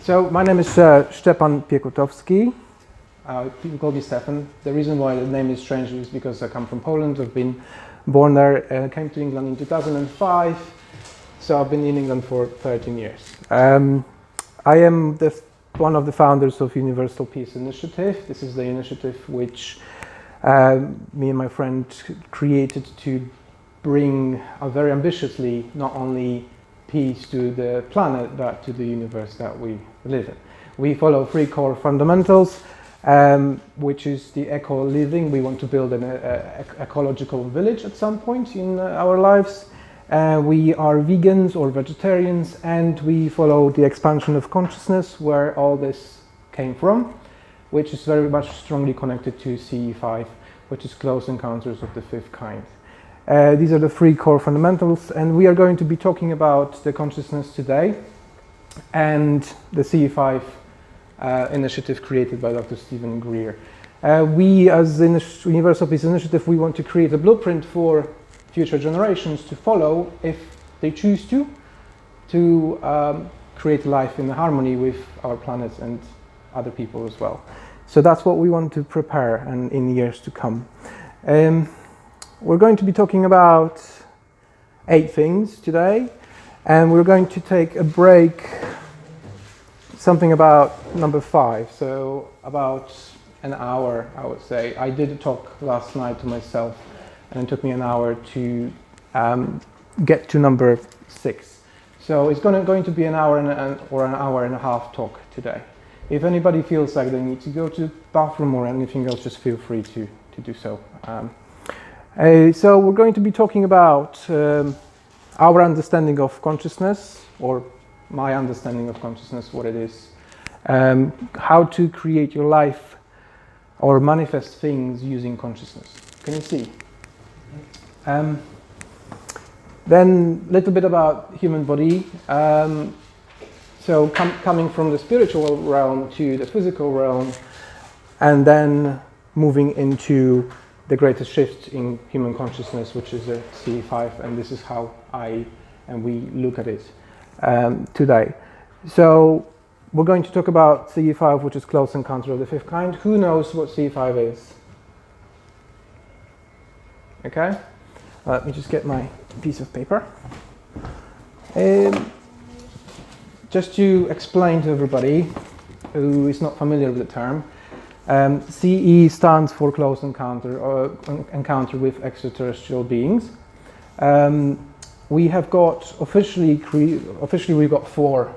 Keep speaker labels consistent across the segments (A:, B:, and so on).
A: So my name is Sczczepan Piekutowski. People call me Stefan. The reason why the name is strange is because I come from Poland. I've been born there, came to England in 2005. So I've been in England for 13 years. I am one of the founders of Universal Peace Initiative. This is the initiative which me and my friend created to bring very ambitiously not only peace to the planet but to the universe that we live in. We follow three core fundamentals, which is the eco-living. We want to build an ecological village at some point in our lives. We are vegans or vegetarians, and we follow the expansion of consciousness, where all this came from, which is very much strongly connected to CE5, which is Close Encounters of the Fifth Kind. These are the three core fundamentals, and we are going to be talking about the consciousness today and the CE5 initiative created by Dr. Stephen Greer. We, as the Universal Peace Initiative, we want to create a blueprint for future generations to follow if they choose to create life in harmony with our planet and other people as well. So that's what we want to prepare and in years to come. We're going to be talking about 8 things today, and we're going to take a break, something about number 5, so about an hour, I would say. I did a talk last night to myself, and it took me an hour to get to number 6. So it's going to be an hour or an hour and a half talk today. If anybody feels like they need to go to the bathroom or anything else, just feel free to do so. So we're going to be talking about our understanding of consciousness, or my understanding of consciousness, what it is, how to create your life or manifest things using consciousness. Can you see? Then a little bit about human body. So coming from the spiritual realm to the physical realm, and then moving into the greatest shift in human consciousness, which is the CE5, and this is how we look at it today. So we're going to talk about CE5, which is Close Encounter of the Fifth Kind. Who knows what CE5 is? Okay, let me just get my piece of paper. Just to explain to everybody who is not familiar with the term, CE stands for Close Encounter, or encounter with extraterrestrial beings. We have got officially we've got 4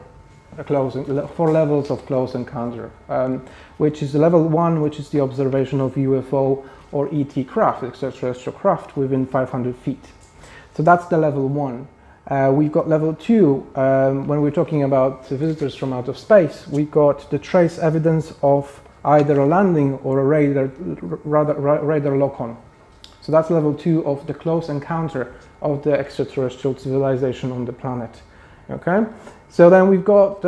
A: levels of close encounter, which is level 1, which is the observation of UFO or ET craft, extraterrestrial craft, within 500 feet. So that's the level 1. We've got level 2, when we're talking about visitors from out of space. We've got the trace evidence of either a landing or a radar lock-on. So that's level 2 of the close encounter of the extraterrestrial civilization on the planet. Okay, so then we've got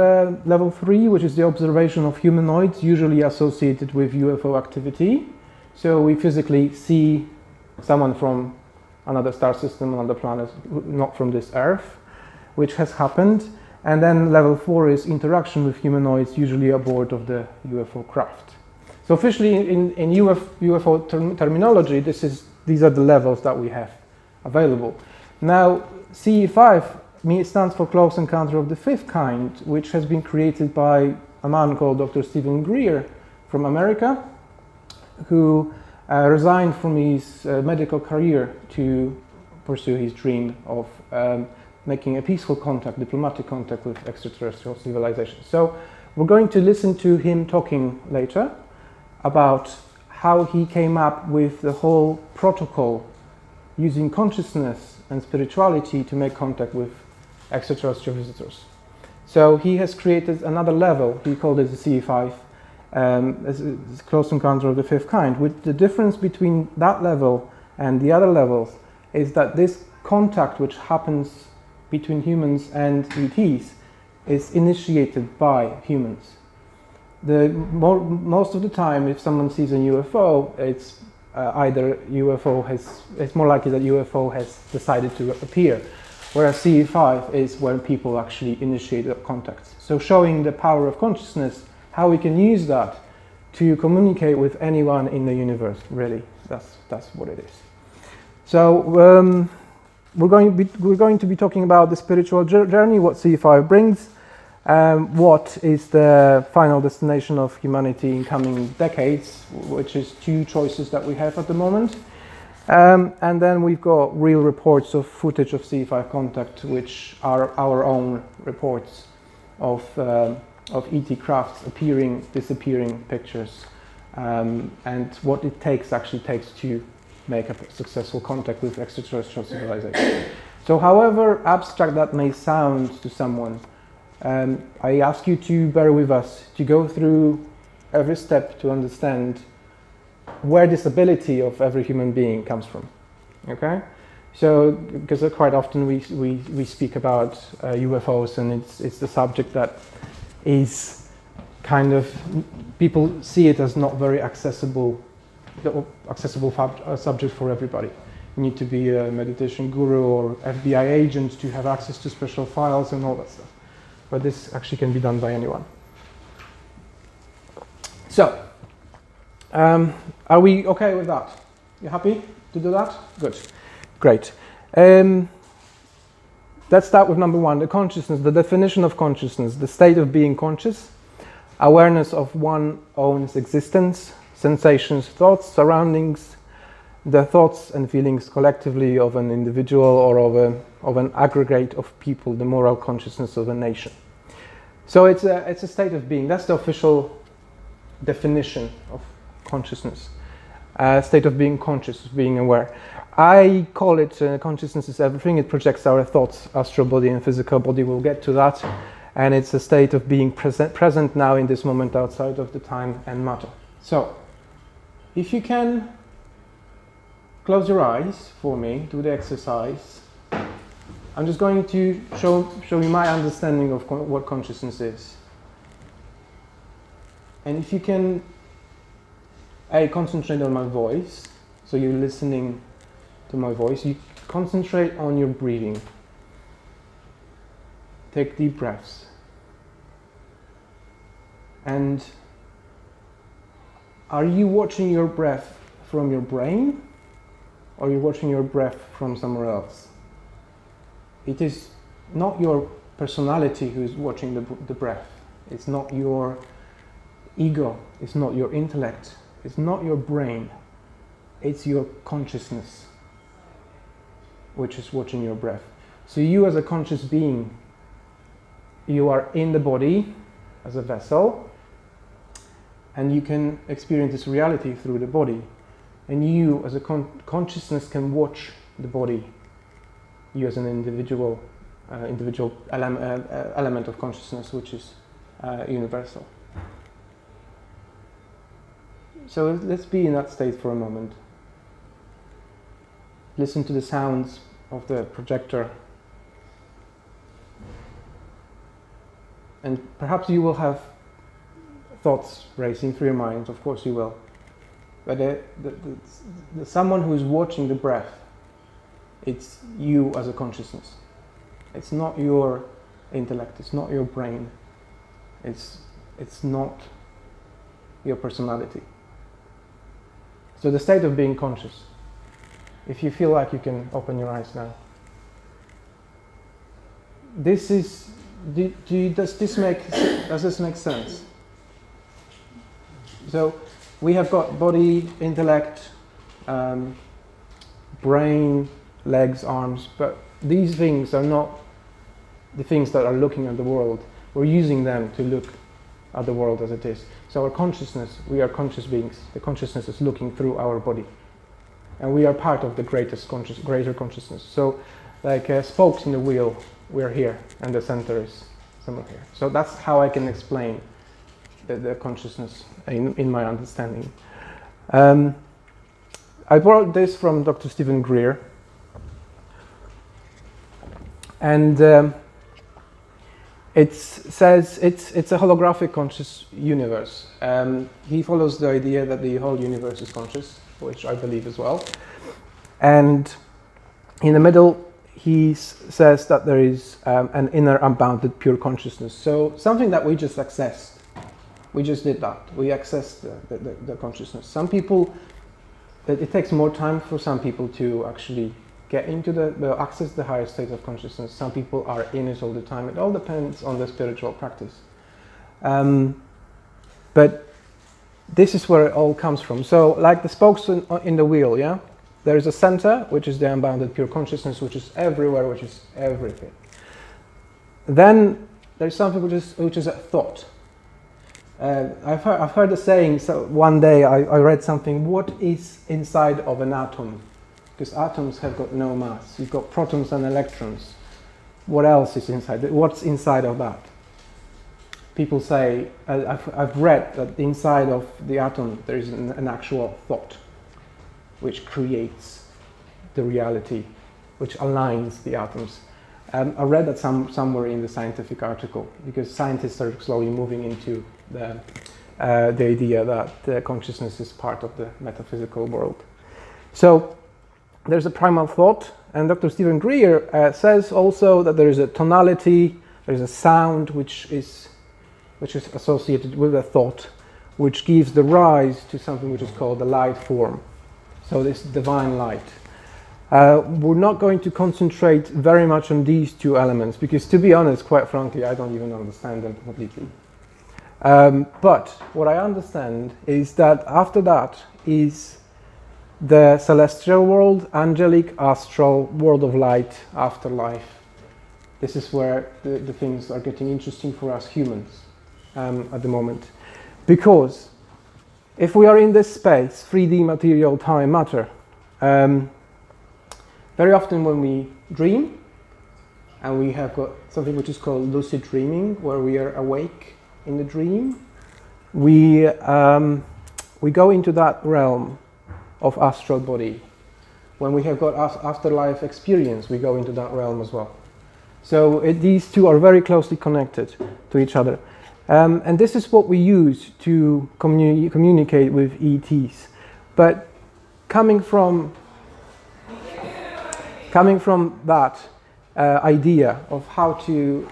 A: level 3, which is the observation of humanoids, usually associated with UFO activity. So we physically see someone from another star system, another planet, not from this Earth, which has happened. And then level 4 is interaction with humanoids, usually aboard of the UFO craft. So officially in UFO terminology, these are the levels that we have available. Now, CE5 stands for Close Encounter of the Fifth Kind, which has been created by a man called Dr. Stephen Greer from America, who resigned from his medical career to pursue his dream of making a peaceful contact, diplomatic contact with extraterrestrial civilizations. So we're going to listen to him talking later about how he came up with the whole protocol using consciousness and spirituality to make contact with extraterrestrial visitors. So he has created another level. He called it the CE5, as Close Encounter of the Fifth Kind. With the difference between that level and the other levels is that this contact, which happens between humans and ETs, is initiated by humans. Most of the time, if someone sees a UFO, it's either it's more likely that UFO has decided to appear, whereas CE5 is where people actually initiate contacts. So showing the power of consciousness, how we can use that to communicate with anyone in the universe, really. That's what it is. So we're going to be talking about the spiritual journey, what CE5 brings, what is the final destination of humanity in coming decades, which is 2 choices that we have at the moment. And then we've got real reports of footage of CE5 contact, which are our own reports of ET crafts appearing, disappearing pictures, and what it actually takes to make a successful contact with extraterrestrial civilization. So however abstract that may sound to someone, I ask you to bear with us, to go through every step to understand where this ability of every human being comes from. Okay? So, because quite often we speak about UFOs, and it's the subject that is kind of, people see it as not very accessible subject for everybody. You need to be a meditation guru or FBI agent to have access to special files and all that stuff. But this actually can be done by anyone. So, are we okay with that? You happy to do that? Good. Great. Let's start with number 1, the consciousness, the definition of consciousness, the state of being conscious, awareness of one's own existence, sensations, thoughts, surroundings, the thoughts and feelings collectively of an individual or of an aggregate of people, the moral consciousness of a nation. So it's a state of being. That's the official definition of consciousness. State of being conscious, being aware. I call it consciousness is everything. It projects our thoughts, astral body and physical body. We'll get to that. And it's a state of being present now in this moment outside of the time and matter. So, if you can close your eyes for me, do the exercise. I'm just going to show you my understanding of what consciousness is. And if you can concentrate on my voice, so you're listening to my voice, you concentrate on your breathing. Take deep breaths. And are you watching your breath from your brain, or are you watching your breath from somewhere else? It is not your personality who is watching the breath. It's not your ego. It's not your intellect. It's not your brain. It's your consciousness which is watching your breath. So you as a conscious being, you are in the body as a vessel, and you can experience this reality through the body. And you as a consciousness can watch the body. You as an individual element of consciousness, which is universal. So let's be in that state for a moment. Listen to the sounds of the projector. And perhaps you will have thoughts racing through your mind, of course you will. But the someone who is watching the breath, it's you as a consciousness. It's not your intellect, it's not your brain, it's not your personality. So the state of being conscious. If you feel like you can open your eyes now. This is, does this make sense? So we have got body, intellect, brain, legs, arms, but these things are not the things that are looking at the world. We're using them to look at the world as it is. So our consciousness, we are conscious beings. The consciousness is looking through our body. And we are part of the greater consciousness. So like spokes in the wheel, we're here, and the center is somewhere here. So that's how I can explain the consciousness in my understanding. I borrowed this from Dr. Stephen Greer. And it says it's a holographic conscious universe. He follows the idea that the whole universe is conscious, which I believe as well. And in the middle, he says that there is an inner unbounded pure consciousness. So something that we just accessed. We just did that. We accessed the consciousness. Some people, it takes more time for some people to actually get into access the higher state of consciousness. Some people are in it all the time. It all depends on the spiritual practice. But this is where it all comes from. So like the spokes in the wheel, yeah? There is a center, which is the unbounded pure consciousness, which is everywhere, which is everything. Then there's something which is a thought. I've heard the saying, so one day I read something, what is inside of an atom? Because atoms have got no mass. You've got protons and electrons. What else is inside? What's inside of that? People say, I've read that inside of the atom there is an actual thought which creates the reality, which aligns the atoms. I read that somewhere in the scientific article, because scientists are slowly moving into the idea that the consciousness is part of the metaphysical world. So there's a primal thought, and Dr. Stephen Greer says also that there is a tonality, there is a sound which is associated with a thought, which gives the rise to something which is called the light form. So this divine light. We're not going to concentrate very much on these two elements, because to be honest, quite frankly, I don't even understand them completely. But what I understand is that after that is the celestial world, angelic, astral, world of light, afterlife. This is where the things are getting interesting for us humans at the moment. Because if we are in this space, 3D material, time, matter, very often when we dream, and we have got something which is called lucid dreaming, where we are awake in the dream, we go into that realm of astral body. When we have got afterlife experience, we go into that realm as well. So these two are very closely connected to each other. And this is what we use to communicate with ETs. But coming from that idea of how to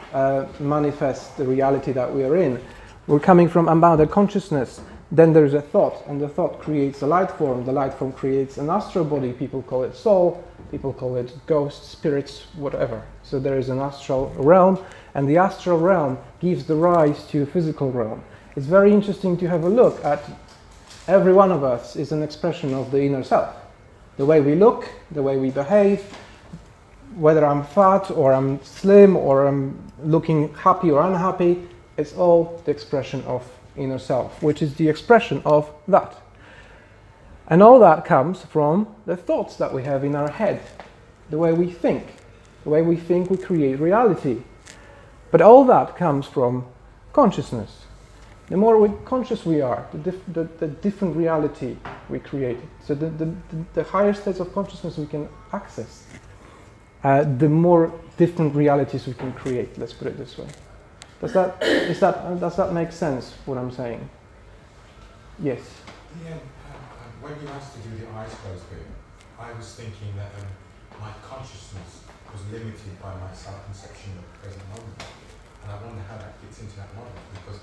A: manifest the reality that we are in, we're coming from unbounded consciousness. Then there's a thought, and the thought creates a light form. The light form creates an astral body. People call it soul, people call it ghosts, spirits, whatever. So there is an astral realm, and the astral realm gives the rise to a physical realm. It's very interesting to have a look at every one of us is an expression of the inner self. The way we look, the way we behave, whether I'm fat or I'm slim or I'm looking happy or unhappy, it's all the expression of inner self, which is the expression of that. And all that comes from the thoughts that we have in our head, the way we think. The way we think, we create reality. But all that comes from consciousness. The more conscious we are, the different reality we create. So the higher states of consciousness we can access, the more different realities we can create, let's put it this way. Does that make sense, what I'm saying? Yes?
B: Yeah, when you asked to do the eyes closed bit, I was thinking that my consciousness was limited by my self-conception of the present moment. And I wonder how that fits into that model, because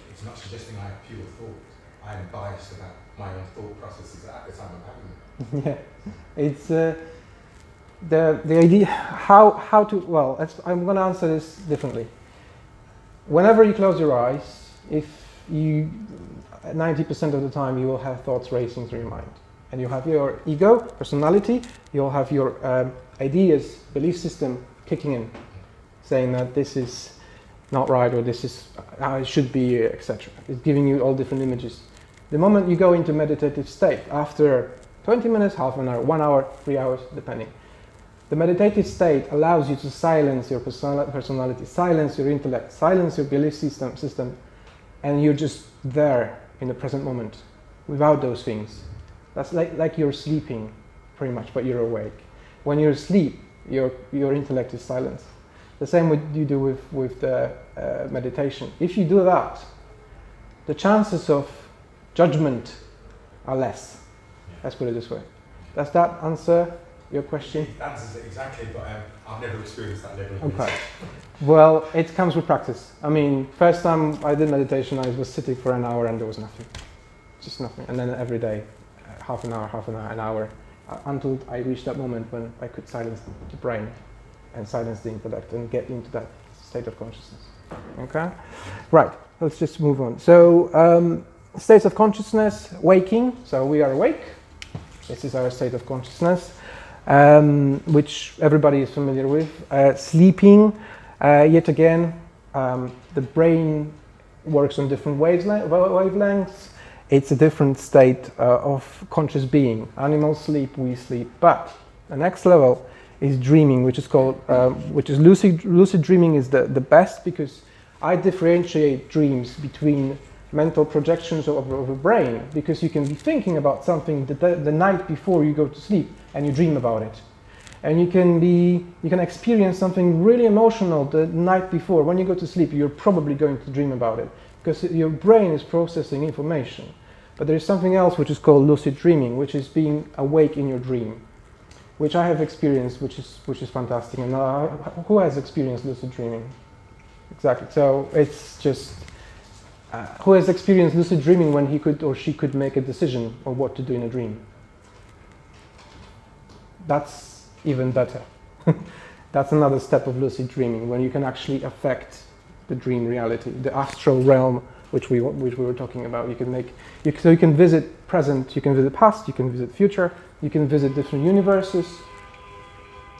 B: it's not suggesting I have pure thought. I am biased about my own thought processes at the time of having them.
A: Yeah, it's the idea how to, well, I'm going to answer this differently. Whenever you close your eyes, if you 90% of the time you will have thoughts racing through your mind, and you have your ego, personality, you'll have your ideas, belief system kicking in, saying that this is not right, or this is how it should be, etc. It's giving you all different images. The moment you go into meditative state, after 20 minutes, half an hour, 1 hour, 3 hours, depending, the meditative state allows you to silence your personality, silence your intellect, silence your belief system, and you're just there in the present moment, without those things. That's like you're sleeping, pretty much, but you're awake. When you're asleep, your intellect is silenced. The same you do with the meditation. If you do that, the chances of judgment are less. Let's put it this way. Does that answer your question?
B: It answers it exactly, but I've never experienced that level of
A: Okay.
B: bliss.
A: Well, it comes with practice. I mean, first time I did meditation, I was sitting for an hour and there was nothing. Just nothing. And then every day, half an hour, an hour, until I reached that moment when I could silence the brain and silence the intellect and get into that state of consciousness. Okay? Right, let's just move on. So, states of consciousness, waking. So we are awake. This is our state of consciousness, which everybody is familiar with. Sleeping, yet again, the brain works on different wavelengths. It's a different state of conscious being. Animals sleep, we sleep. But the next level is dreaming, which is called, which is lucid. Lucid dreaming is the best because I differentiate dreams between mental projections of a brain, because you can be thinking about something the night before you go to sleep and you dream about it. And you can experience something really emotional the night before. When you go to sleep, you're probably going to dream about it because your brain is processing information. But there is something else which is called lucid dreaming, which is being awake in your dream, which I have experienced, which is fantastic. And who has experienced lucid dreaming? Exactly. So it's just who has experienced lucid dreaming when he could or she could make a decision on what to do in a dream? That's even better. That's another step of lucid dreaming, when you can actually affect the dream reality, the astral realm, which we were talking about. You can visit present, you can visit past, you can visit future, you can visit different universes.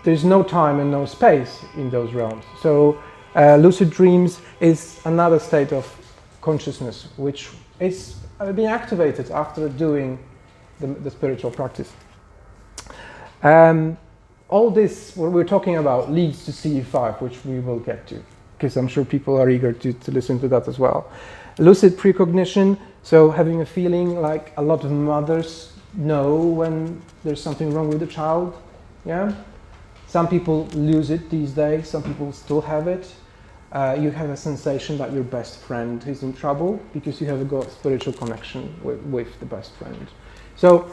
A: There's no time and no space in those realms. So lucid dreams is another state of consciousness, which is being activated after doing the spiritual practice. All this, what we're talking about, leads to CE5, which we will get to, because I'm sure people are eager to listen to that as well. Lucid precognition, so having a feeling like a lot of mothers know when there's something wrong with the child. Yeah, some people lose it these days, some people still have it. You have a sensation that your best friend is in trouble because you have got spiritual connection with the best friend. So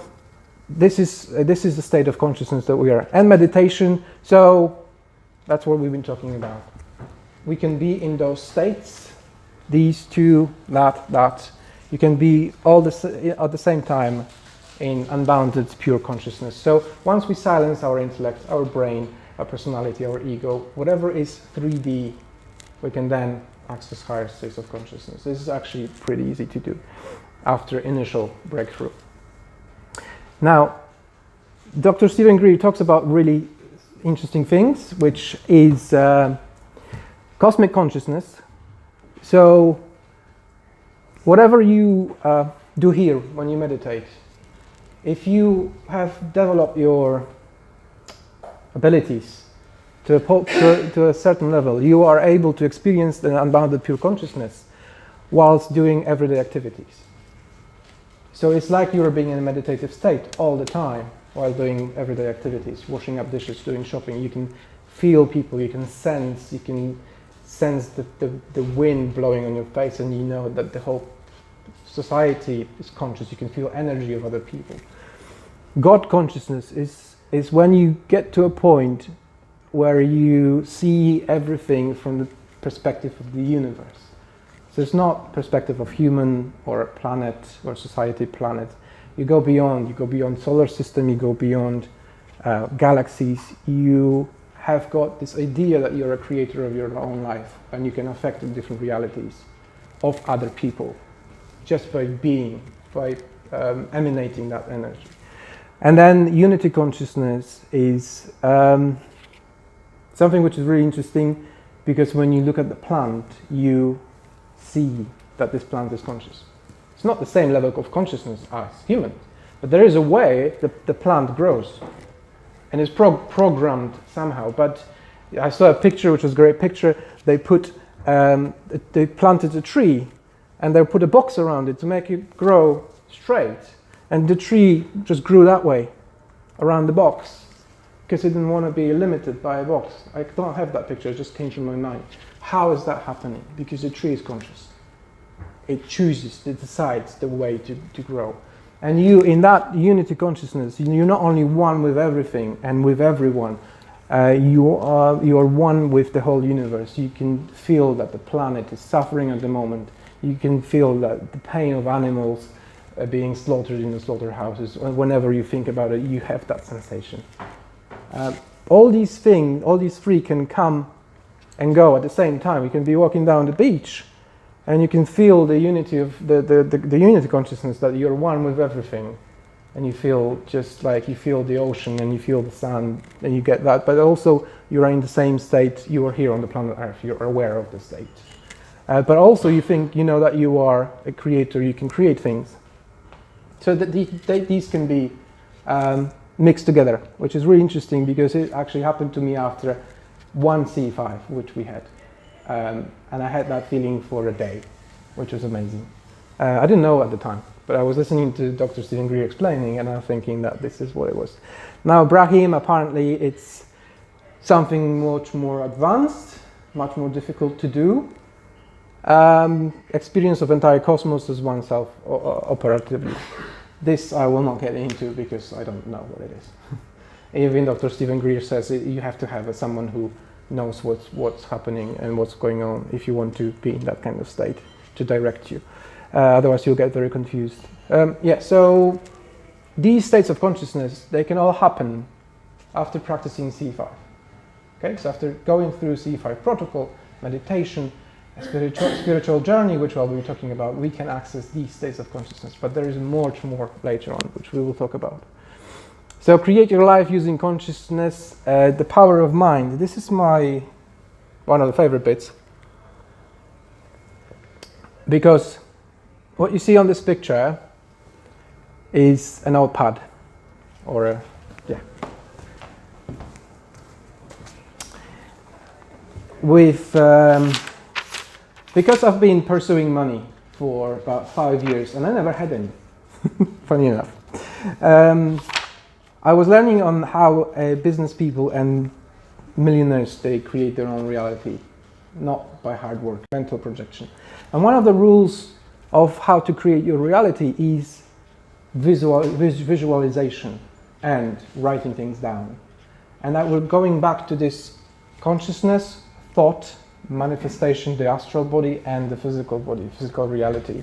A: this is the state of consciousness that we are. And meditation, so that's what we've been talking about. We can be in those states, these two, that. You can be all at the same time in unbounded pure consciousness. So once we silence our intellect, our brain, our personality, our ego, whatever is 3D, we can then access higher states of consciousness. This is actually pretty easy to do after initial breakthrough. Now, Dr. Stephen Greer talks about really interesting things, which is cosmic consciousness. So, whatever you do here when you meditate, if you have developed your abilities to a certain level, you are able to experience the unbounded pure consciousness whilst doing everyday activities. So it's like you're being in a meditative state all the time while doing everyday activities, washing up dishes, doing shopping. You can feel people, you can sense the wind blowing on your face, and you know that the whole society is conscious. You can feel energy of other people. God consciousness is when you get to a point where you see everything from the perspective of the universe. So it's not perspective of human or planet or society planet. You go beyond solar system, you go beyond galaxies. You have got this idea that you're a creator of your own life and you can affect the different realities of other people just by being, by emanating that energy. And then unity consciousness is something which is really interesting, because when you look at the plant, you see that this plant is conscious. It's not the same level of consciousness as humans, but there is a way that the plant grows and is programmed somehow. But I saw a picture, which was a great picture. They planted a tree and they put a box around it to make it grow straight, and the tree just grew that way around the box because it didn't want to be limited by a box. I don't have that picture, it just came to my mind. How is that happening? Because the tree is conscious. It chooses, it decides the way to grow. And you, in that unity consciousness, you're not only one with everything and with everyone, you are one with the whole universe. You can feel that the planet is suffering at the moment. You can feel that the pain of animals being slaughtered in the slaughterhouses. Whenever you think about it, you have that sensation. All these things, all these three can come and go at the same time. You can be walking down the beach, and you can feel the unity of the unity consciousness, that you're one with everything, and you feel just like you feel the ocean and you feel the sun, and you get that. But also you are in the same state. You are here on the planet Earth. You're aware of the state. But also you think, you know, that you are a creator. You can create things. So that these can be mixed together, which is really interesting, because it actually happened to me after one C5, which we had. And I had that feeling for a day, which was amazing. I didn't know at the time, but I was listening to Dr. Stephen Greer explaining, and I'm thinking that this is what it was. Now, Brahim, apparently it's something much more advanced, much more difficult to do. Experience of entire cosmos as oneself operatively. This I will not get into because I don't know what it is. Even Dr. Stephen Greer says you have to have someone who knows what's happening and what's going on if you want to be in that kind of state to direct you. Otherwise you'll get very confused. So these states of consciousness, they can all happen after practicing C5. Okay, so after going through C5 protocol, meditation, a spiritual journey, which I'll be talking about, we can access these states of consciousness. But there is much more later on, which we will talk about. So create your life using consciousness, the power of mind. This is one of the favorite bits. Because what you see on this picture is an notepad, or because I've been pursuing money for about 5 years, and I never had any, funny enough. I was learning on how business people and millionaires, they create their own reality, not by hard work, mental projection. And one of the rules of how to create your reality is visualization and writing things down. And that we're going back to this consciousness, thought, manifestation, the astral body and the physical body, physical reality.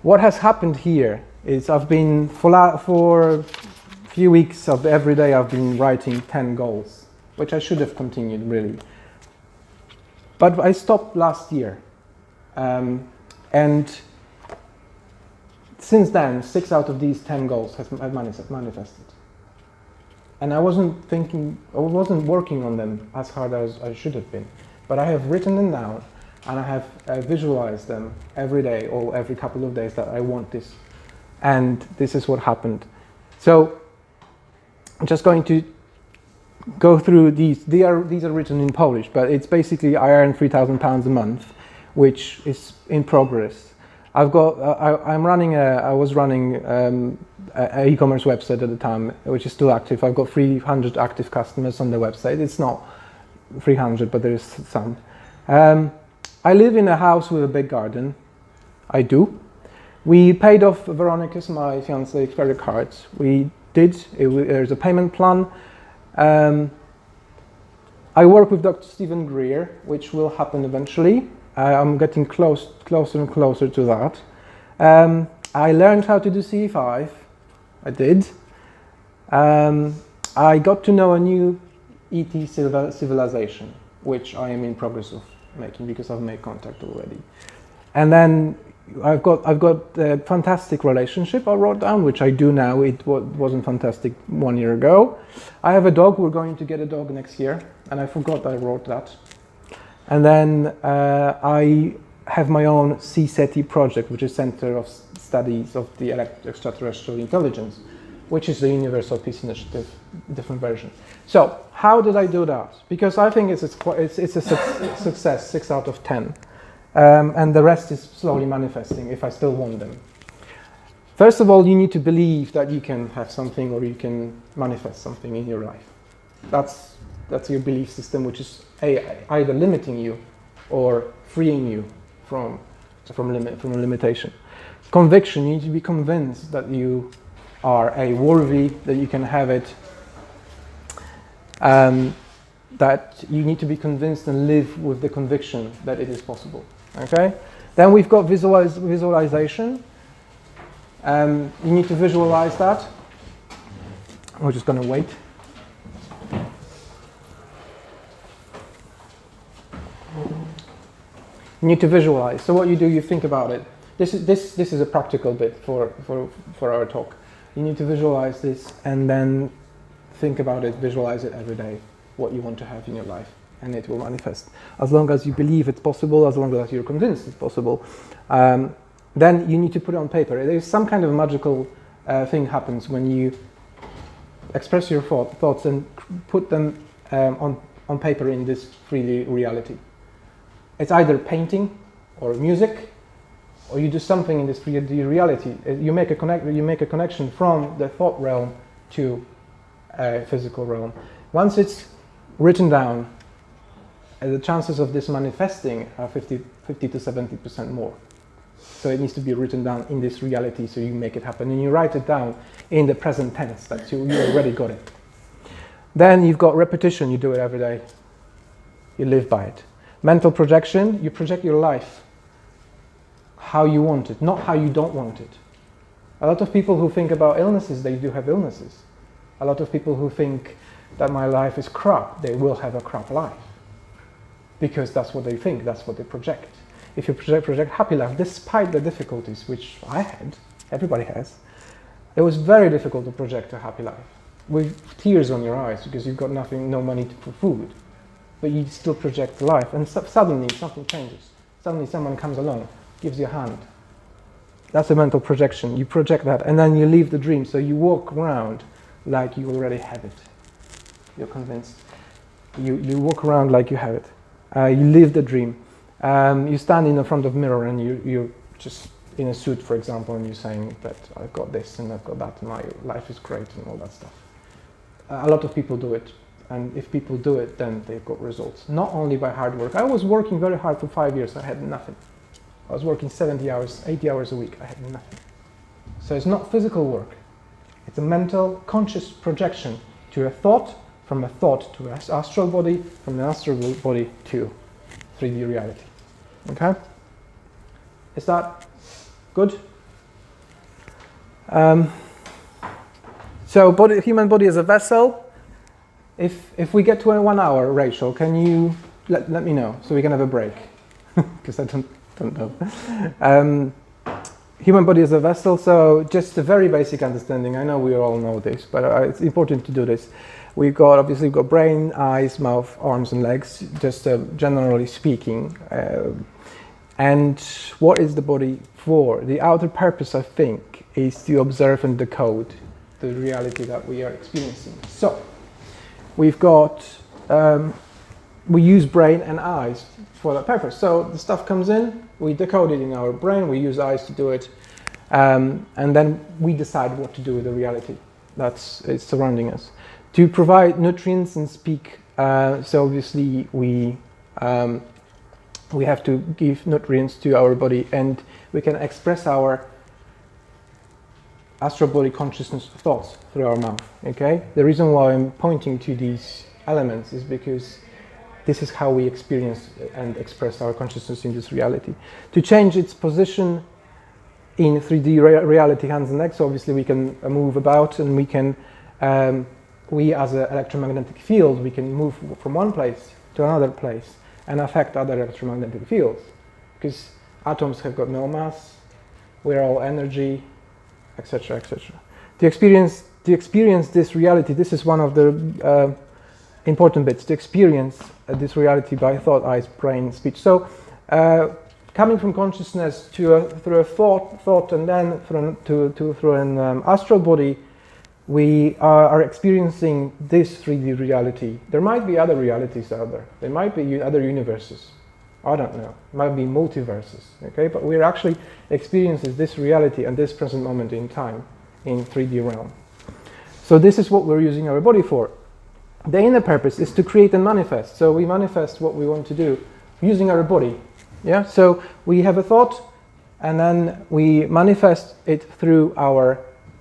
A: What has happened here is I've been for a few weeks of every day I've been writing 10 goals, which I should have continued really. But I stopped last year. And since then, 6 out of these 10 goals have manifested. And I wasn't working on them as hard as I should have been. But I have written them down, and I have visualized them every day or every couple of days that I want this. And this is what happened. So I'm just going to go through these. These are written in Polish, but it's basically I earn £3,000 a month, which is in progress. I was running an e-commerce website at the time, which is still active. I've got 300 active customers on the website. It's not 300, but there is some. I live in a house with a big garden. I do. We paid off Veronica's, my fiance's, credit cards. There's a payment plan. I work with Dr. Stephen Greer, which will happen eventually. I'm getting closer and closer to that. I learned how to do C5. I did. I got to know a new ET civilization, which I am in progress of making because I've made contact already. And then I've got a fantastic relationship I wrote down, which I do now. It wasn't fantastic 1 year ago. I have a dog. We're going to get a dog next year, and I forgot I wrote that. And then I have my own CSETI project, which is Center of Studies of the Extraterrestrial Intelligence, which is the Universal Peace Initiative, different version. So how did I do that? Because I think it's a success, 6 out of 10. And the rest is slowly manifesting if I still want them. First of all, you need to believe that you can have something or you can manifest something in your life. That's your belief system, which is either limiting you or freeing you from a limitation. conviction. You need to be convinced that you are worthy, that you can have it. That you need to be convinced and live with the conviction that it is possible. Okay. Then we've got visualization. You need to visualize that. We're just going to wait. You need to visualize. So what you do, you think about it. This is a practical bit for our talk. You need to visualize this and then think about it, visualize it every day, what you want to have in your life, and it will manifest. As long as you believe it's possible, as long as you're convinced it's possible, then you need to put it on paper. There's some kind of magical thing happens when you express your thoughts and put them on paper in this 3D reality. It's either painting or music, or you do something in this 3D reality. You make a connection from the thought realm to a physical realm. Once it's written down, the chances of this manifesting are 50 to 70% more. So it needs to be written down in this reality, so you make it happen. And you write it down in the present tense, that you already got it. Then you've got repetition, you do it every day. You live by it. Mental projection, you project your life how you want it, not how you don't want it. A lot of people who think about illnesses, they do have illnesses. A lot of people who think that my life is crap, they will have a crap life. Because that's what they think, that's what they project. If you project happy life, despite the difficulties, which I had, everybody has, it was very difficult to project a happy life. With tears on your eyes, because you've got nothing, no money for food. But you still project life, and suddenly something changes. Suddenly someone comes along, gives you a hand. That's a mental projection. You project that, and then you leave the dream. So you walk around like you already have it. You're convinced. You walk around like you have it. You live the dream. You stand in the front of a mirror, and you're just in a suit, for example, and you're saying that I've got this and I've got that, and my life is great, and all that stuff. A lot of people do it. And if people do it, then they've got results. Not only by hard work. I was working very hard for 5 years. I had nothing. I was working 70 hours, 80 hours a week. I had nothing. So it's not physical work. It's a mental, conscious projection to a thought, from a thought to an astral body, from an astral body to 3D reality. Okay? Is that good? So human body is a vessel. If we get to a 1 hour, Rachel, can you let me know so we can have a break? Because I don't know. Human body is a vessel, so just a very basic understanding. I know we all know this, but it's important to do this. We've got brain, eyes, mouth, arms, and legs, just generally speaking. And what is the body for? The outer purpose, I think, is to observe and decode the reality that we are experiencing. So we've got, we use brain and eyes for that purpose. So the stuff comes in, we decode it in our brain, we use eyes to do it, and then we decide what to do with the reality that's surrounding us. To provide nutrients and speak, so obviously we have to give nutrients to our body, and we can express our astral body consciousness thoughts through our mouth. Okay. The reason why I'm pointing to these elements is because this is how we experience and express our consciousness in this reality. To change its position in 3D reality, hands and legs, so obviously we can move about, and we can, we as an electromagnetic field, we can move from one place to another place and affect other electromagnetic fields, because atoms have got no mass, we're all energy, etc., etc. To experience this reality, this is one of the important bits, to experience this reality by thought, eyes, brain, speech. So coming from consciousness through a thought, and then through an astral body, we are experiencing this 3D reality. There might be other realities out there. There might be other universes. I don't know. It might be multiverses. Okay, but we're actually experiencing this reality and this present moment in time in 3D realm. So this is what we're using our body for. The inner purpose is to create and manifest. So we manifest what we want to do using our body. Yeah. So we have a thought, and then we manifest it through our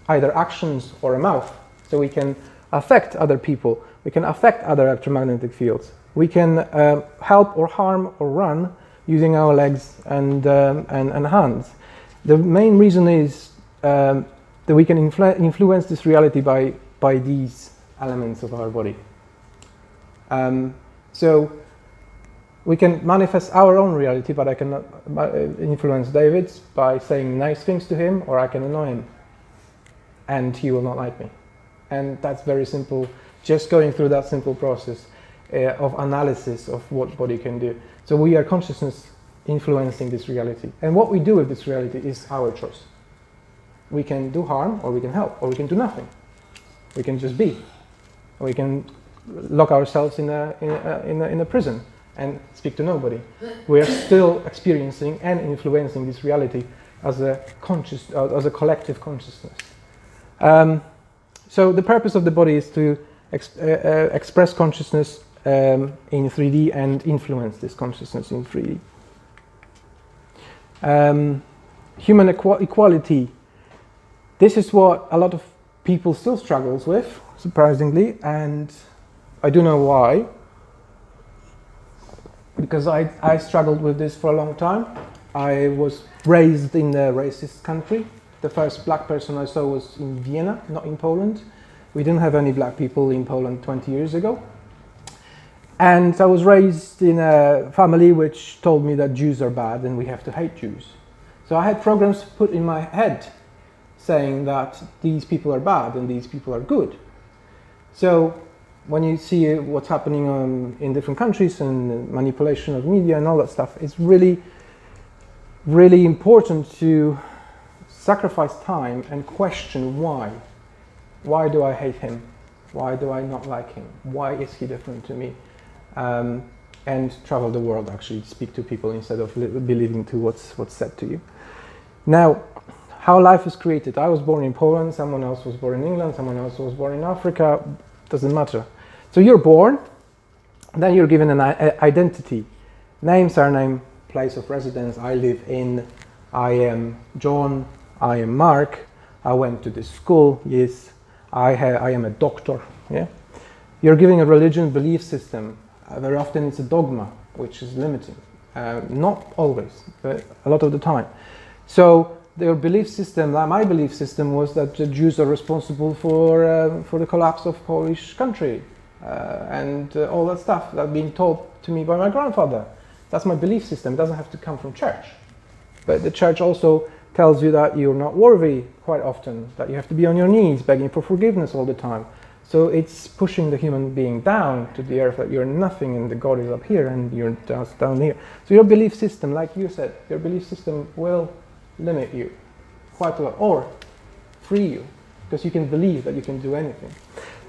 A: either actions or a mouth. So we can affect other people, we can affect other electromagnetic fields, we can help or harm or run using our legs and hands. The main reason is that we can influence this reality by these elements of our body. So we can manifest our own reality, but I can influence David's by saying nice things to him, or I can annoy him, and he will not like me. And that's very simple, just going through that simple process of analysis of what body can do. So we are consciousness influencing this reality. And what we do with this reality is our choice. We can do harm, or we can help, or we can do nothing. We can just be. We can lock ourselves in a prison and speak to nobody. We are still experiencing and influencing this reality as a collective consciousness. So the purpose of the body is to express consciousness in 3D and influence this consciousness in 3D. Human equality. This is what a lot of people still struggles with, surprisingly, and I do know why. Because I struggled with this for a long time. I was raised in a racist country. The first black person I saw was in Vienna, not in Poland. We didn't have any black people in Poland 20 years ago. And I was raised in a family which told me that Jews are bad and we have to hate Jews. So I had programs put in my head saying that these people are bad and these people are good. So when you see what's happening in different countries and manipulation of media and all that stuff, it's really, really important to sacrifice time and question why. Why do I hate him? Why do I not like him? Why is he different to me? And travel the world, actually speak to people instead of believing to what's said to you. Now, how life is created. I was born in Poland, someone else was born in England, someone else was born in Africa, doesn't matter. So you're born, then you're given an identity. Name, surname, place of residence. I live in, I am John, I am Mark, I went to this school, yes, I am a doctor. Yeah? You're given a religion belief system. Very often it's a dogma, which is limiting. Not always, but a lot of the time. So their belief system, my belief system, was that the Jews are responsible for the collapse of Polish country. And all that stuff that being taught to me by my grandfather. That's my belief system. It doesn't have to come from church. But the church also tells you that you're not worthy quite often, that you have to be on your knees begging for forgiveness all the time. So it's pushing the human being down to the earth, that you're nothing and the God is up here and you're just down here. So your belief system, like you said, your belief system will limit you quite a lot, or free you, because you can believe that you can do anything.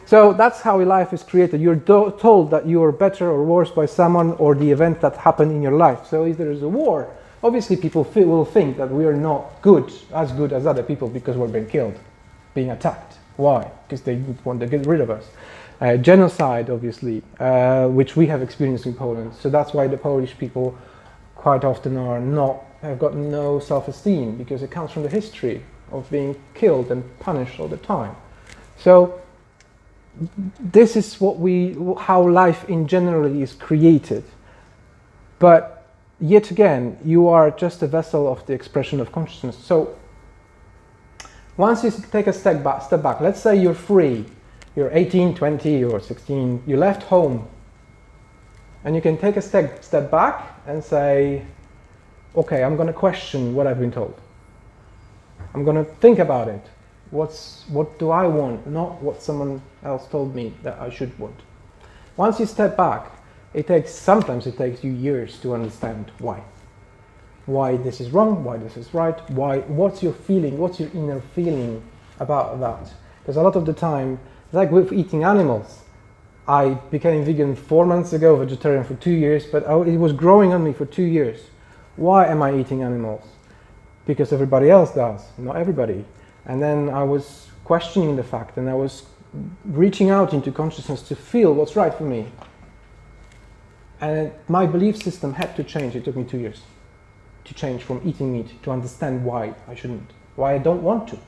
A: So that's how life is created. You're told that you are better or worse by someone or the event that happened in your life. So if there is a war, obviously people will think that we are not good as other people because we're being killed, being attacked. Why? Because they want to get rid of us. Genocide, obviously, which we have experienced in Poland. So that's why the Polish people quite often have got no self-esteem, because it comes from the history of being killed and punished all the time. So this is how life in general is created. But yet again, you are just a vessel of the expression of consciousness. So once you take a step back, let's say you're free, you're 18, 20, or 16, you left home, and you can take a step back and say, okay, I'm going to question what I've been told. I'm going to think about it. What do I want, not what someone else told me that I should want. Once you step back, sometimes it takes you years to understand why this is wrong, why this is right, what's your feeling, what's your inner feeling about that. Because a lot of the time, like with eating animals, I became vegan 4 months ago, vegetarian for 2 years, but it was growing on me for 2 years. Why am I eating animals? Because everybody else does, not everybody. And then I was questioning the fact, and I was reaching out into consciousness to feel what's right for me. And my belief system had to change. It took me 2 years. to change from eating meat to understand why I shouldn't, why I don't want to.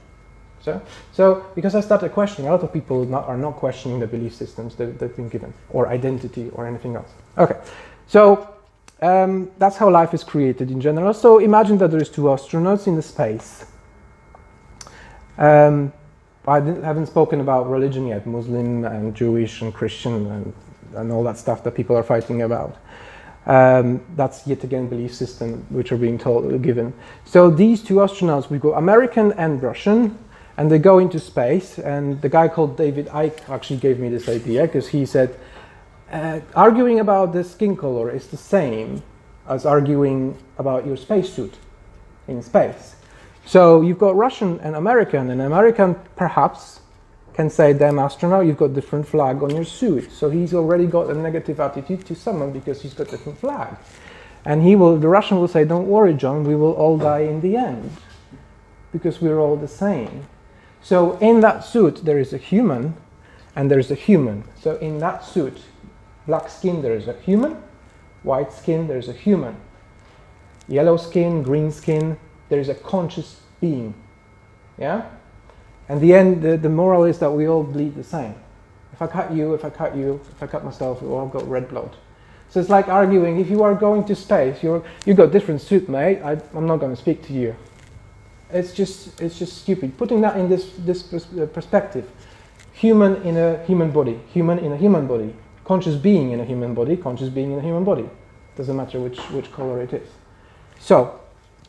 A: So because I started questioning, a lot of people are not questioning the belief systems that they've been given, or identity, or anything else. Okay, so that's how life is created in general. So imagine that there is 2 astronauts in the space. I haven't spoken about religion yet, Muslim and Jewish and Christian and all that stuff that people are fighting about. That's yet again belief system which are being given. So these 2 astronauts, we go American and Russian, and they go into space, and the guy called David Icke actually gave me this idea, because he said, arguing about the skin color is the same as arguing about your spacesuit in space. So you've got Russian and American perhaps can say, damn astronaut, you've got different flag on your suit. So he's already got a negative attitude to someone because he's got different flag. And the Russian will say, don't worry, John, we will all die in the end, because we're all the same. So in that suit, there is a human, and there's a human. So in that suit, black skin, there is a human. White skin, there's a human. Yellow skin, green skin, there is a conscious being. Yeah? And the end, the moral is that we all bleed the same. If I cut you, if I cut myself, we all got red blood. So it's like arguing, if you are going to space, you got different suit, mate, I'm not going to speak to you. It's just stupid. Putting that in this perspective, human in a human body, human in a human body, conscious being in a human body, conscious being in a human body. Doesn't matter which color it is. So,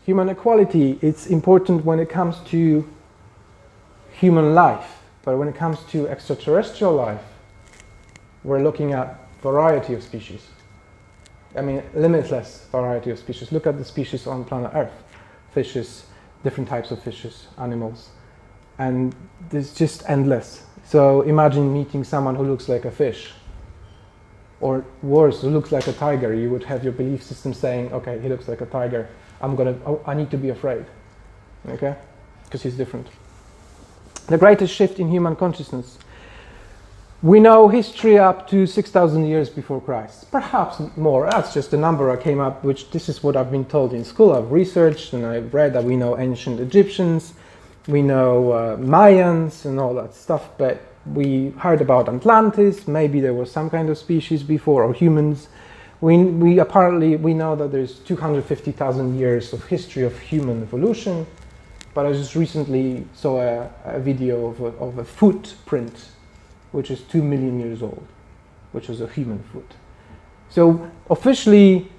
A: human equality, it's important when it comes to human life, but when it comes to extraterrestrial life, we're looking at variety of species. I mean, limitless variety of species. Look at the species on planet Earth. Fishes, different types of fishes, animals, and it's just endless. So imagine meeting someone who looks like a fish, or worse, who looks like a tiger. You would have your belief system saying, okay, he looks like a tiger, I need to be afraid, okay, because he's different. The greatest shift in human consciousness. We know history up to 6,000 years before Christ, perhaps more. That's just a number I came up, which this is what I've been told in school. I've researched and I've read that we know ancient Egyptians, we know Mayans and all that stuff, but we heard about Atlantis. Maybe there was some kind of species before, or humans. We apparently know that there's 250,000 years of history of human evolution, but I just recently saw a video of a footprint which is 2 million years old, which is a human foot. So officially,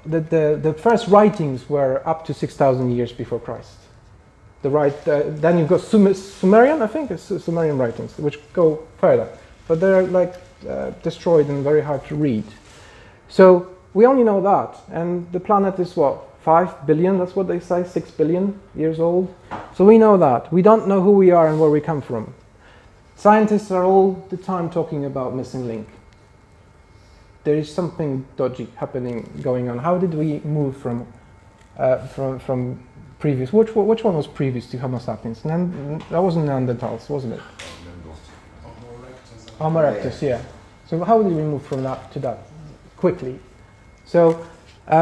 A: the first writings were up to 6,000 years before Christ. Then you've got Sumerian, I think, it's Sumerian writings, which go further, but they're like destroyed and very hard to read. So we only know that, and the planet is what, 5 billion, that's what they say, 6 billion years old. So we know that. We don't know who we are and where we come from. Scientists are all the time talking about missing link. There is something dodgy going on. How did we move from previous? Which one was previous to Homo sapiens? That wasn't Neanderthals, wasn't it? Homo erectus, yeah. So how did we move from that to that quickly? So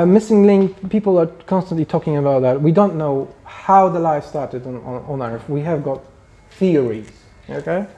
A: missing link. People are constantly talking about that. We don't know how the life started on Earth. We have got theories. Okay.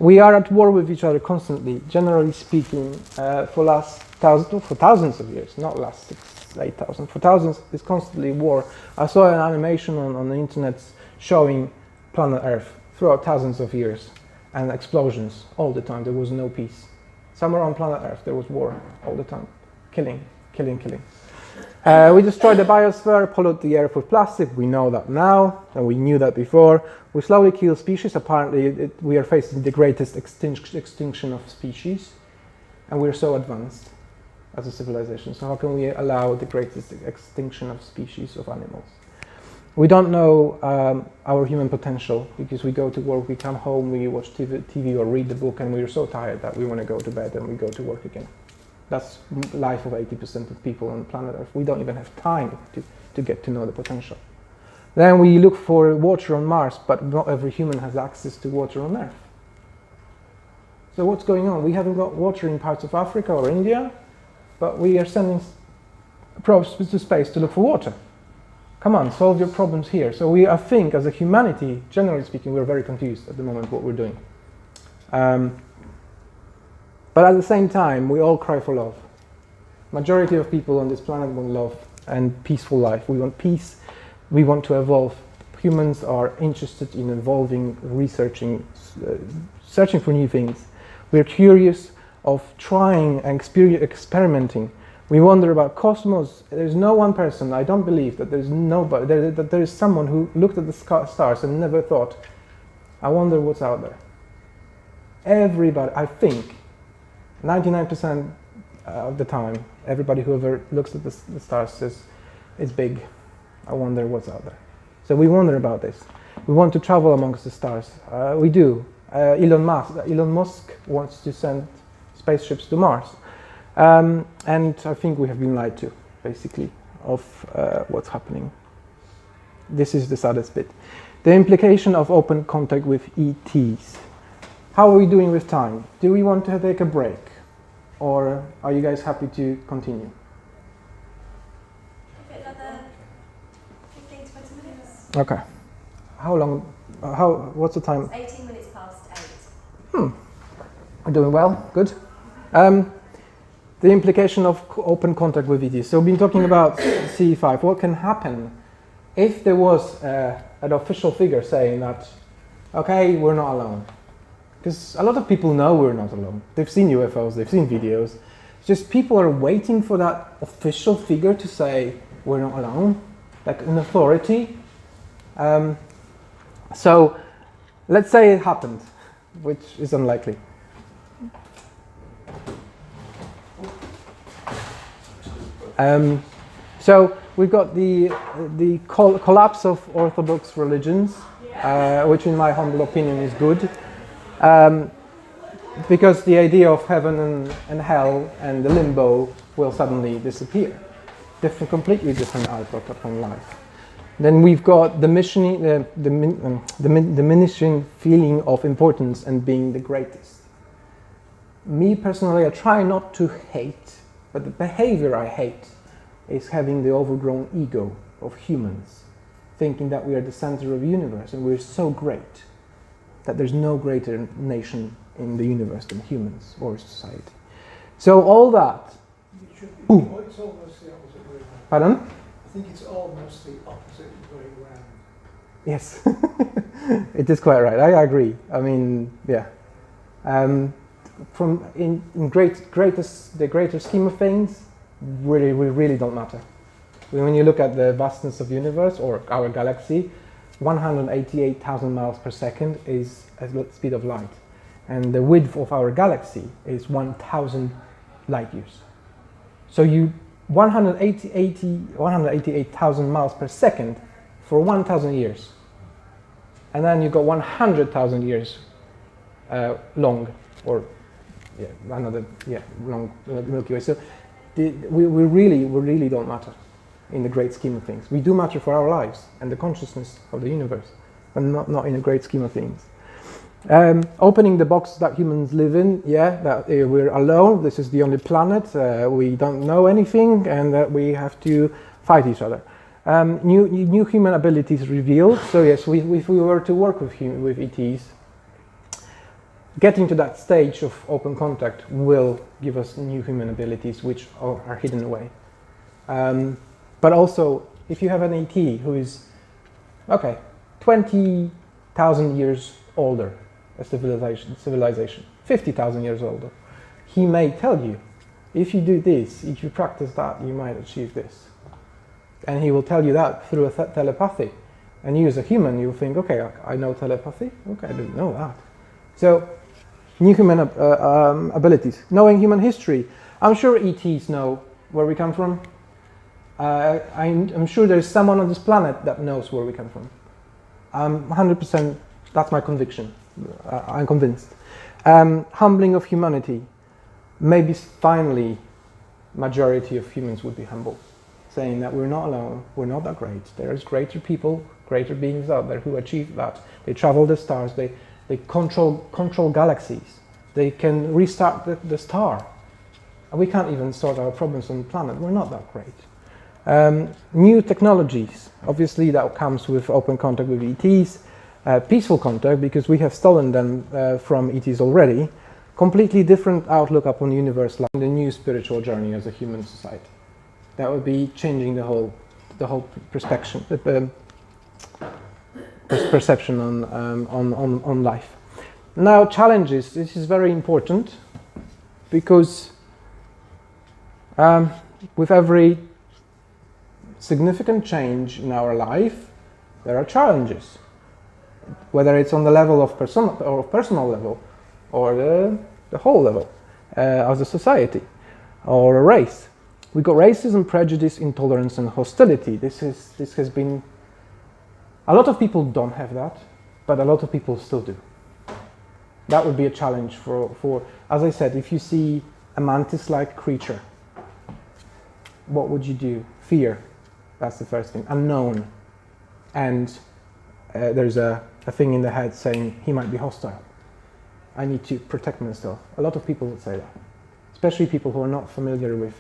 A: We are at war with each other constantly, generally speaking, for thousands of years, not last 6,000, 8,000. For thousands, it's constantly war. I saw an animation on the internet showing planet Earth throughout thousands of years, and explosions all the time. There was no peace. Somewhere on planet Earth, there was war all the time, killing. We destroy the biosphere, pollute the earth with plastic. We know that now, and we knew that before. We slowly kill species. Apparently, we are facing the greatest extinction of species, and we're so advanced as a civilization. So how can we allow the greatest extinction of species of animals? We don't know our human potential, because we go to work, we come home, we watch TV or read the book, and we're so tired that we want to go to bed and we go to work again. That's life of 80% of people on planet Earth. We don't even have time to get to know the potential. Then we look for water on Mars, but not every human has access to water on Earth. So what's going on? We haven't got water in parts of Africa or India, but we are sending probes to space to look for water. Come on, solve your problems here. So we, I think, as a humanity, generally speaking, we're very confused at the moment what we're doing. But at the same time, we all cry for love. Majority of people on this planet want love and peaceful life. We want peace. We want to evolve. Humans are interested in evolving, researching, searching for new things. We're curious of trying and experimenting. We wonder about cosmos. There's no one person, I don't believe that there's nobody, that there is someone who looked at the stars and never thought, I wonder what's out there. Everybody, I think, 99% of the time, everybody who ever looks at the stars says, it's big, I wonder what's out there. So we wonder about this. We want to travel amongst the stars. We do. Elon Musk wants to send spaceships to Mars. And I think we have been lied to, basically, of what's happening. This is the saddest bit. The implication of open contact with ETs. How are we doing with time? Do we want to take a break? Or are you guys happy to continue?
C: Another 15 to 20 minutes.
A: Okay. How long? What's the time?
C: It's 18 minutes past 8.
A: We're doing well. Good. The implication of open contact with ETs. So we've been talking about CE5. What can happen if there was an official figure saying that, okay, we're not alone? Because a lot of people know we're not alone. They've seen UFOs, they've seen videos. It's just people are waiting for that official figure to say we're not alone, like an authority. So let's say it happened, which is unlikely. So we've got the collapse of orthodox religions, which in my humble opinion is good, because the idea of heaven and hell and the limbo will suddenly disappear. Completely different outlook upon life. Then we've got the diminishing feeling of importance and being the greatest. Me personally, I try not to hate, but the behavior I hate is having the overgrown ego of humans, thinking that we are the center of the universe and we're so great that there's no greater nation in the universe than humans or society. So all that.
D: It's almost the opposite way around.
A: Pardon?
D: I think it's almost the opposite way around.
A: Yes, it is quite right. I agree. I mean, yeah. From in the greater scheme of things, we really don't matter. When you look at the vastness of the universe or our galaxy, 188,000 miles per second is the speed of light, and the width of our galaxy is 1,000 light years. So 188,000 miles per second for 1,000 years, and then you got 100,000 years long, or long Milky Way. So we really don't matter in the great scheme of things. We do matter for our lives and the consciousness of the universe, but not in the great scheme of things. Opening the box that humans live in, that we're alone, this is the only planet, we don't know anything, and that we have to fight each other. New human abilities revealed. So yes, if we were to work with ETs, getting to that stage of open contact will give us new human abilities which are hidden away. But also, if you have an ET who is, 20,000 years older, a civilization, 50,000 years older, he may tell you, if you do this, if you practice that, you might achieve this. And he will tell you that through a telepathy. And you as a human, you'll think, okay, I know telepathy? Okay, I didn't know that. So, new human abilities. Knowing human history. I'm sure ETs know where we come from. I'm sure there's someone on this planet that knows where we come from. 100%, that's my conviction. I'm convinced. Humbling of humanity. Maybe finally, majority of humans would be humble, saying that we're not alone, we're not that great. There's greater people, greater beings out there who achieve that. They travel the stars, they control galaxies. They can restart the star. And we can't even sort our problems on the planet. We're not that great. New technologies, obviously that comes with open contact with ETs, peaceful contact because we have stolen them from ETs already, completely different outlook upon the universe, like the new spiritual journey as a human society. That would be changing the whole perception, perception on life. Now challenges, this is very important because with every significant change in our life, there are challenges, whether it's on the level of personal level, or the whole level as a society, or a race. We got racism, prejudice, intolerance, and hostility. This has been. A lot of people don't have that, but a lot of people still do. That would be a challenge for as I said, if you see a mantis-like creature, what would you do? Fear. That's the first thing. Unknown. And there's a thing in the head saying he might be hostile. I need to protect myself. A lot of people would say that. Especially people who are not familiar with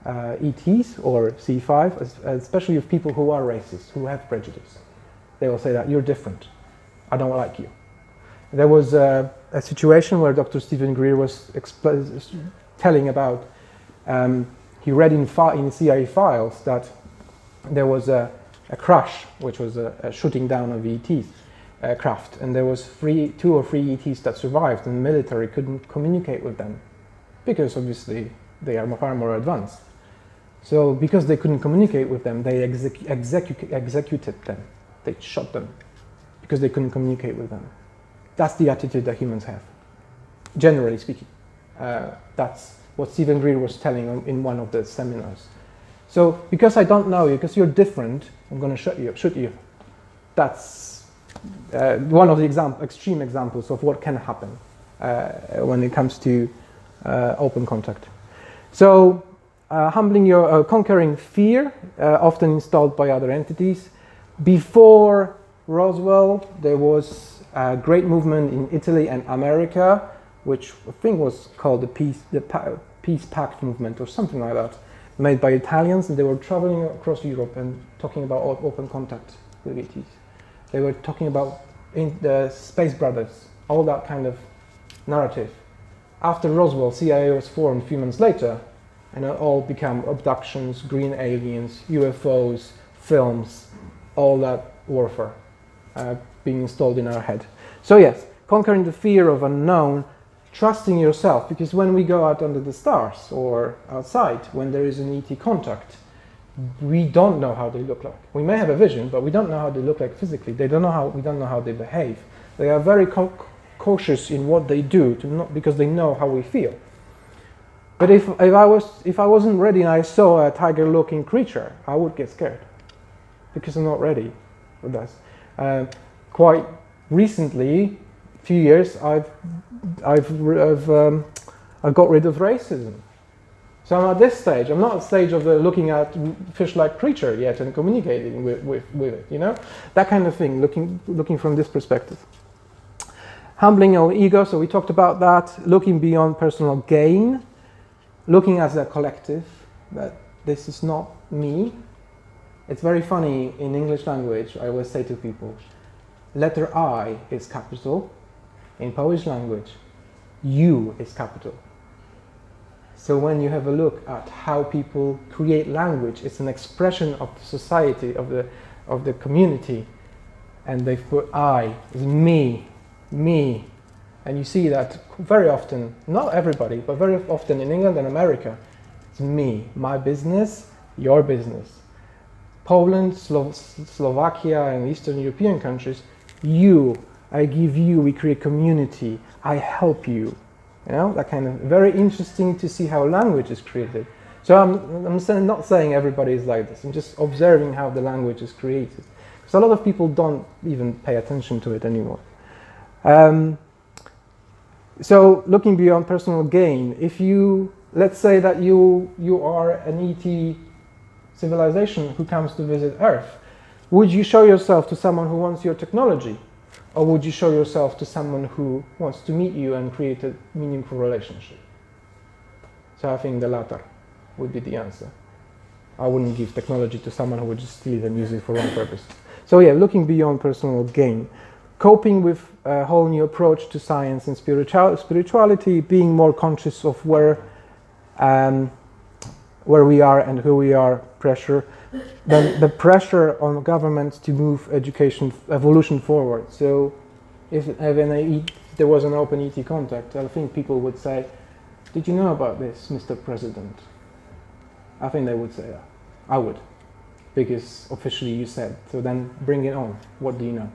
A: ETs or C5, especially with people who are racist, who have prejudice. They will say that you're different. I don't like you. There was a situation where Dr. Stephen Greer was telling about, he read in CIA files that there was a crash, which was a shooting down of ETs craft, and there was 2 or 3 ETs that survived, and the military couldn't communicate with them because obviously they are far more advanced. So because they couldn't communicate with them, they executed them. They shot them because they couldn't communicate with them. That's the attitude that humans have, generally speaking. That's what Stephen Greer was telling in one of the seminars. So because I don't know you, because you're different, I'm going to shoot you. That's one of the extreme examples of what can happen when it comes to open contact. So conquering fear, often installed by other entities. Before Roswell, there was a great movement in Italy and America, which I think was called the Peace Pact movement or something like that, made by Italians, and they were traveling across Europe and talking about open contact with ETs. They were talking about the Space Brothers, all that kind of narrative. After Roswell, CIA was formed a few months later, and it all became abductions, green aliens, UFOs, films, all that warfare being installed in our head. So yes, conquering the fear of unknown, trusting yourself, because when we go out under the stars or outside, when there is an ET contact, we don't know how they look like. We may have a vision, but we don't know how they look like physically. We don't know how they behave. They are very cautious in what they do, because they know how we feel. But if I wasn't ready and I saw a tiger-looking creature, I would get scared, because I'm not ready for this. Quite recently, few years, I've got rid of racism. So I'm at this stage. I'm not at the stage of looking at fish-like creature yet and communicating with it. You know, that kind of thing. Looking from this perspective. Humbling our ego. So we talked about that. Looking beyond personal gain. Looking as a collective. That this is not me. It's very funny in English language. I always say to people, letter I is capital. In Polish language, U is capital. So when you have a look at how people create language, it's an expression of the society, of the community, and they put I, is me, and you see that very often, not everybody, but very often in England and America, it's me, my business, your business. Poland, Slovakia, and Eastern European countries, you. I give you, we create community, I help you. You know, that kind of, very interesting to see how language is created. So I'm not saying everybody is like this, I'm just observing how the language is created. Because a lot of people don't even pay attention to it anymore. So looking beyond personal gain, if you, let's say that you are an ET civilization who comes to visit Earth, would you show yourself to someone who wants your technology? Or would you show yourself to someone who wants to meet you and create a meaningful relationship? So I think the latter would be the answer. I wouldn't give technology to someone who would just steal it and use it for wrong purpose. So yeah, looking beyond personal gain. Coping with a whole new approach to science and spirituality, being more conscious of where we are and who we are, pressure. Then the pressure on governments to move evolution forward. So if there was an open ET contact, I think people would say, did you know about this, Mr. President? I think they would say that. I would. Because officially you said. So then bring it on. What do you know?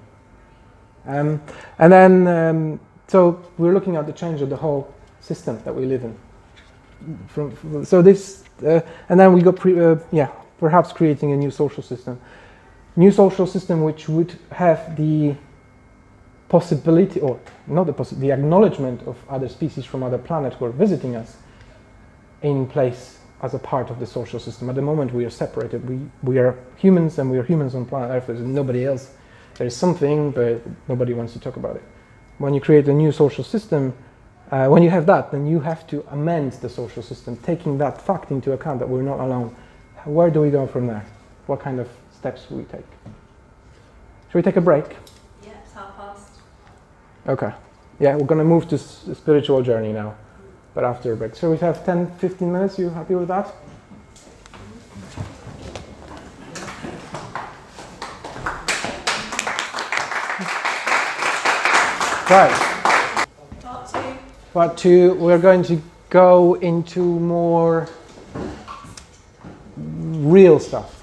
A: And then, so we're looking at the change of the whole system that we live in. And then we got, perhaps creating a new social system. New social system which would have the possibility, or not the acknowledgement of other species from other planets who are visiting us in place as a part of the social system. At the moment we are separated. We are humans and we are humans on planet Earth. There's nobody else. There is something, but nobody wants to talk about it. When you create a new social system, when you have that, then you have to amend the social system, taking that fact into account that we're not alone. Where do we go from there? What kind of steps will we take? Should we take a break?
C: Yeah, it's past.
A: Okay. Yeah, we're going to move to the spiritual journey now, but after a break. So we have 10-15 minutes. You happy with that? Right. Part two, we're going to go into more real stuff,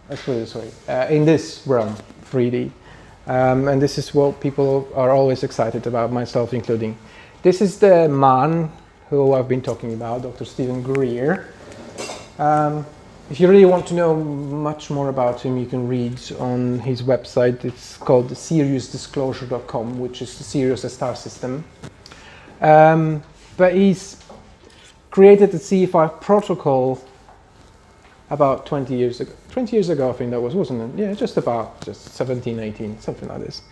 A: let's put it this way, in this realm, 3D. And this is what people are always excited about, myself including. This is the man who I've been talking about, Dr. Stephen Greer. If you really want to know much more about him, you can read on his website. It's called SiriusDisclosure.com, which is the Sirius a star system. But he's created the C5 protocol about 20 years ago. 20 years ago, I think that was, wasn't it? Yeah, just 17, 18, something like this.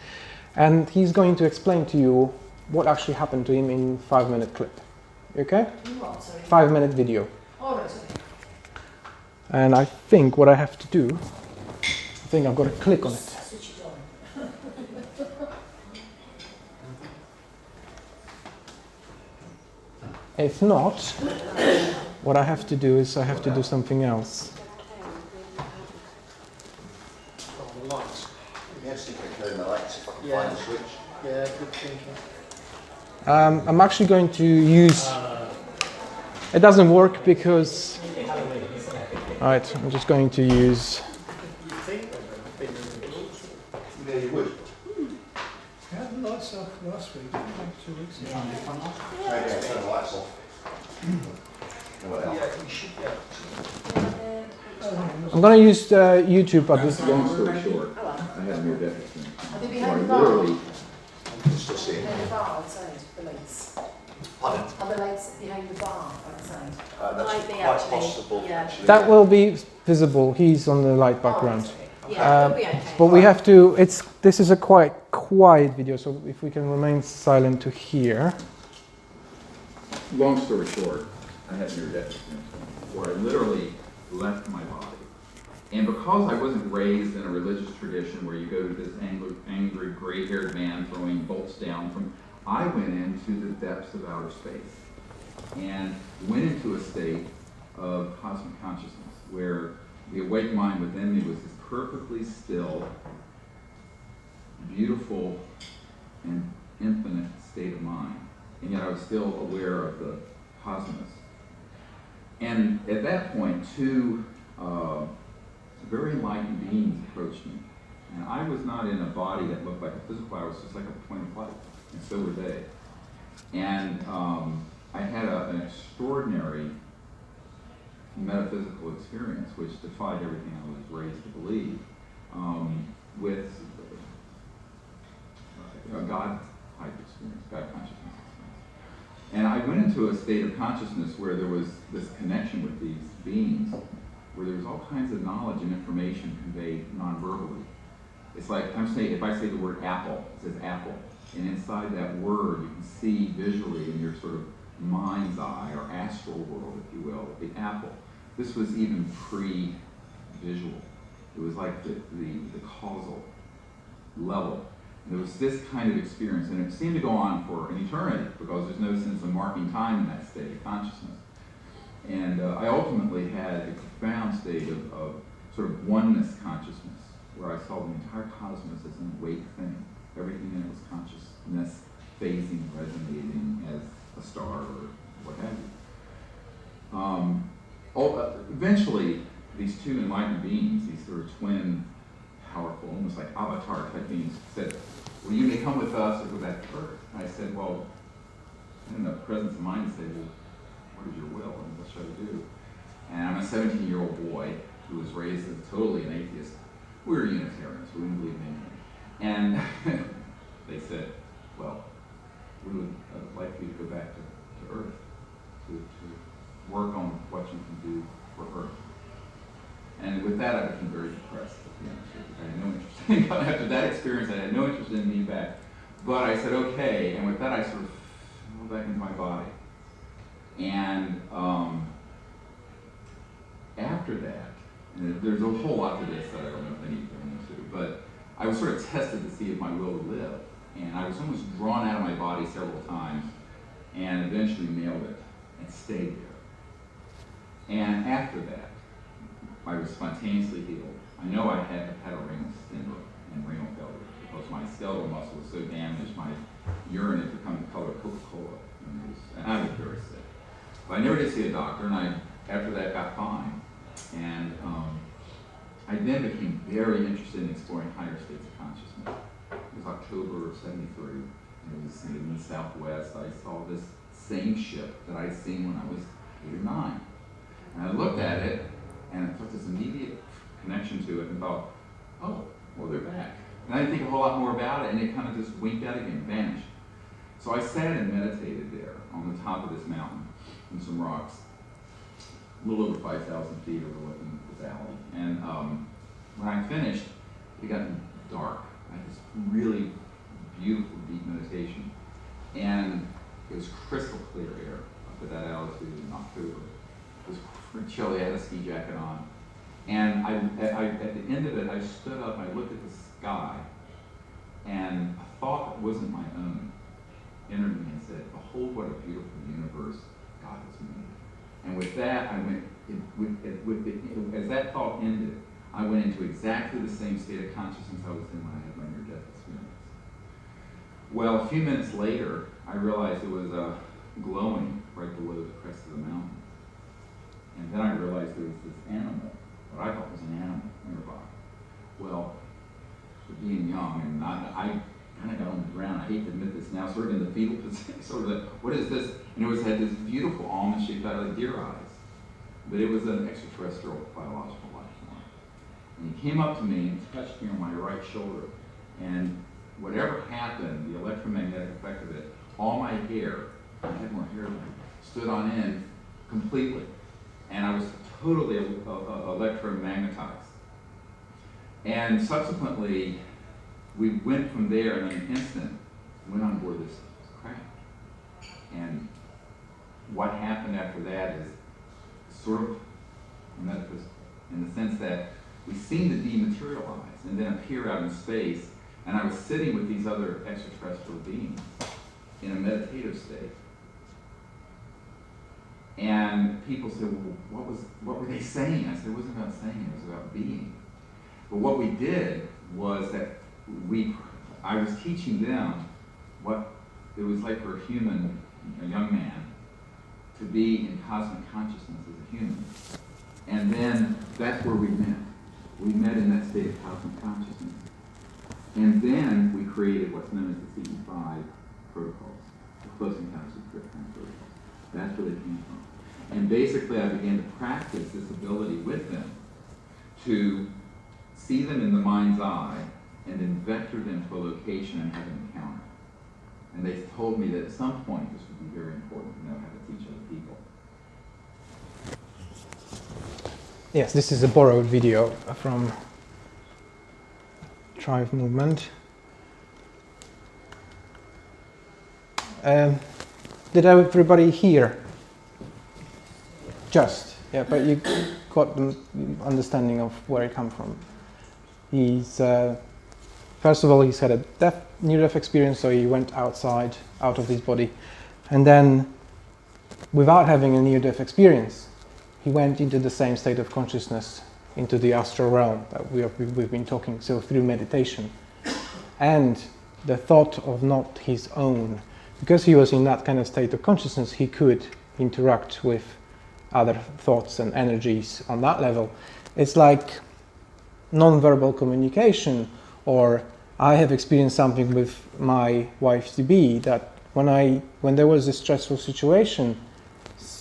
A: And he's going to explain to you what actually happened to him in 5-minute clip. Okay?
C: What, sorry?
A: 5-minute video.
C: All right, okay.
A: And I think what I have to do, I think I've got to click on it.
C: Switch it on.
A: If not, what I have to do is I have to do something else.
E: The lights. Yes, you can turn the lights if I can find the switch.
D: Yeah, good thinking.
A: I'm actually going to use... It doesn't work because... Alright, I'm just going to use...
E: Yeah, you would.
D: We had the lights off last week, didn't we? 2 weeks ago.
E: Maybe I'll turn the lights off. What else?
A: I'm going to use YouTube at this
F: Long story short, I had a near-death experience.
C: Are they
F: So I
C: behind the bar?
F: literally,
E: I'm still seeing.
C: Behind the bar outside, the lights.
E: Pardon?
C: Are the lights behind the bar outside?
E: That's
C: Might be
E: quite
C: actually,
E: possible,
C: yeah.
E: actually.
A: That will be visible. He's on the light background.
C: Oh, right, okay. Yeah, it'll be okay.
A: But we have to... This is a quite quiet video, so if we can remain silent to hear.
F: long story short, I had a near-death experience where I literally left my body. And because I wasn't raised in a religious tradition where you go to this angry gray-haired man throwing bolts down from, I went into the depths of outer space and went into a state of cosmic consciousness where the awake mind within me was this perfectly still, beautiful, and infinite state of mind. And yet I was still aware of the cosmos. And at that point, two very enlightened beings approached me. And I was not in a body that looked like a physical body, I was just like a point of light, and so were they. And I had an extraordinary metaphysical experience which defied everything I was raised to believe, with a God-type experience, God consciousness. And I went into a state of consciousness where there was this connection with these beings, where there was all kinds of knowledge and information conveyed non-verbally. It's like, I'm saying, if I say the word apple, it says apple. And inside that word, you can see visually in your sort of mind's eye, or astral world, if you will, the apple. This was even visual. It was like the causal level. And it was this kind of experience, and it seemed to go on for an eternity because there's no sense of marking time in that state of consciousness. And I ultimately had a profound state of sort of oneness consciousness, where I saw the entire cosmos as an awake thing. Everything in it was consciousness, phasing, resonating as a star or what have you. Eventually, these two enlightened beings, these sort of twin, powerful, almost like avatar type beings, said, well, you may come with us or go back to Earth. And I said, well, I had enough presence of mind to say, well, what is your will and what should I do? And I'm a 17-year-old boy who was raised as totally an atheist. We were Unitarians, we didn't believe in anything. And they said, well, we would like you to go back to Earth to work on what you can do for Earth. And with that, I became very depressed. I had no interest in after that experience, I had no interest in being back. But I said, okay, and with that, I sort of fell back into my body. And after that, and there's a whole lot to this that I don't know if I need to go into, but I was sort of tested to see if my will would live. And I was almost drawn out of my body several times, and eventually nailed it and stayed there. And after that, I was spontaneously healed. I know I had hepatorenal syndrome and renal failure because my skeletal muscle was so damaged, my urine had become the color of Coca-Cola, and I was very sick. But I never did see a doctor, and I, after that, got fine. And I then became very interested in exploring higher states of consciousness. It was October of '73, and it was in the Southwest. I saw this same ship that I'd seen when I was 8 or 9. And I looked at it, and I felt this immediate connection to it, and thought, oh, well, they're back. And I didn't think a whole lot more about it, and it kind of just winked out again, vanished. So I sat and meditated there on the top of this mountain, in some rocks, a little over 5,000 feet overlooking the valley. And when I finished, it got dark. I had this really beautiful, deep meditation. And it was crystal clear air up at that altitude in October. It was pretty chilly. I had a ski jacket on. And at the end of it, I stood up, I looked at the sky, and a thought that wasn't my own entered me and said, behold what a beautiful universe God has made. And with that, I went, as that thought ended, I went into exactly the same state of consciousness I was in when I had my near-death experience. Well, a few minutes later, I realized it was glowing right below the crest of the mountain. And then I realized there was this animal, what I thought was an animal nearby. Well, being young, and I kind of got on the ground. I hate to admit this now, sort of in the fetal position, sort of what is this? And it had this beautiful almond shaped out like deer eyes. But it was an extraterrestrial biological life form. And he came up to me and touched me on my right shoulder. And whatever happened, the electromagnetic effect of it, all my hair, I had more hair than stood on end completely. And I was totally electromagnetized. And subsequently, we went from there in an instant, went on board this craft. And what happened after that is sort of metaphysical, in the sense that we seemed to dematerialize and then appear out in space, and I was sitting with these other extraterrestrial beings in a meditative state. And people said, well, what were they saying? I said, it wasn't about saying, it was about being. But what we did was that I was teaching them what it was like for a human, a young man, to be in cosmic consciousness as a human. And then that's where we met. We met in that state of cosmic consciousness. And then we created what's known as the CE5 protocols, the Close Encounters with Spirit protocols. That's where they came from. And basically I began to practice this ability with them to see them in the mind's eye and then vector them to a location and have an encounter. And they told me that at some point this would be very important to know how to teach other people.
A: Yes, this is a borrowed video from Tribe Movement. Did everybody hear? Just, yeah, but you got the understanding of where he come from. He's first of all, he's had a near-death experience, so he went outside, out of his body, and then, without having a near-death experience, he went into the same state of consciousness, into the astral realm that we've been talking, so through meditation. And the thought of not his own, because he was in that kind of state of consciousness, he could interact with other thoughts and energies on that level. It's like non-verbal communication, or I have experienced something with my wife-to-be, that when there was a stressful situation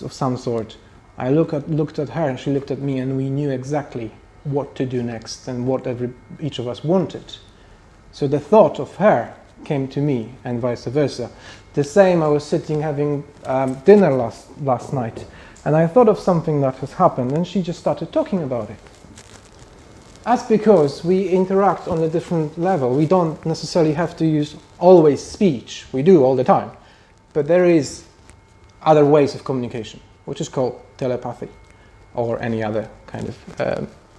A: of some sort, I looked at her and she looked at me, and we knew exactly what to do next and what each of us wanted. So the thought of her came to me, and vice versa. The same, I was sitting having dinner last night, and I thought of something that has happened, and she just started talking about it. That's because we interact on a different level. We don't necessarily have to use always speech. We do all the time. But there is other ways of communication, which is called telepathy, or any other kind of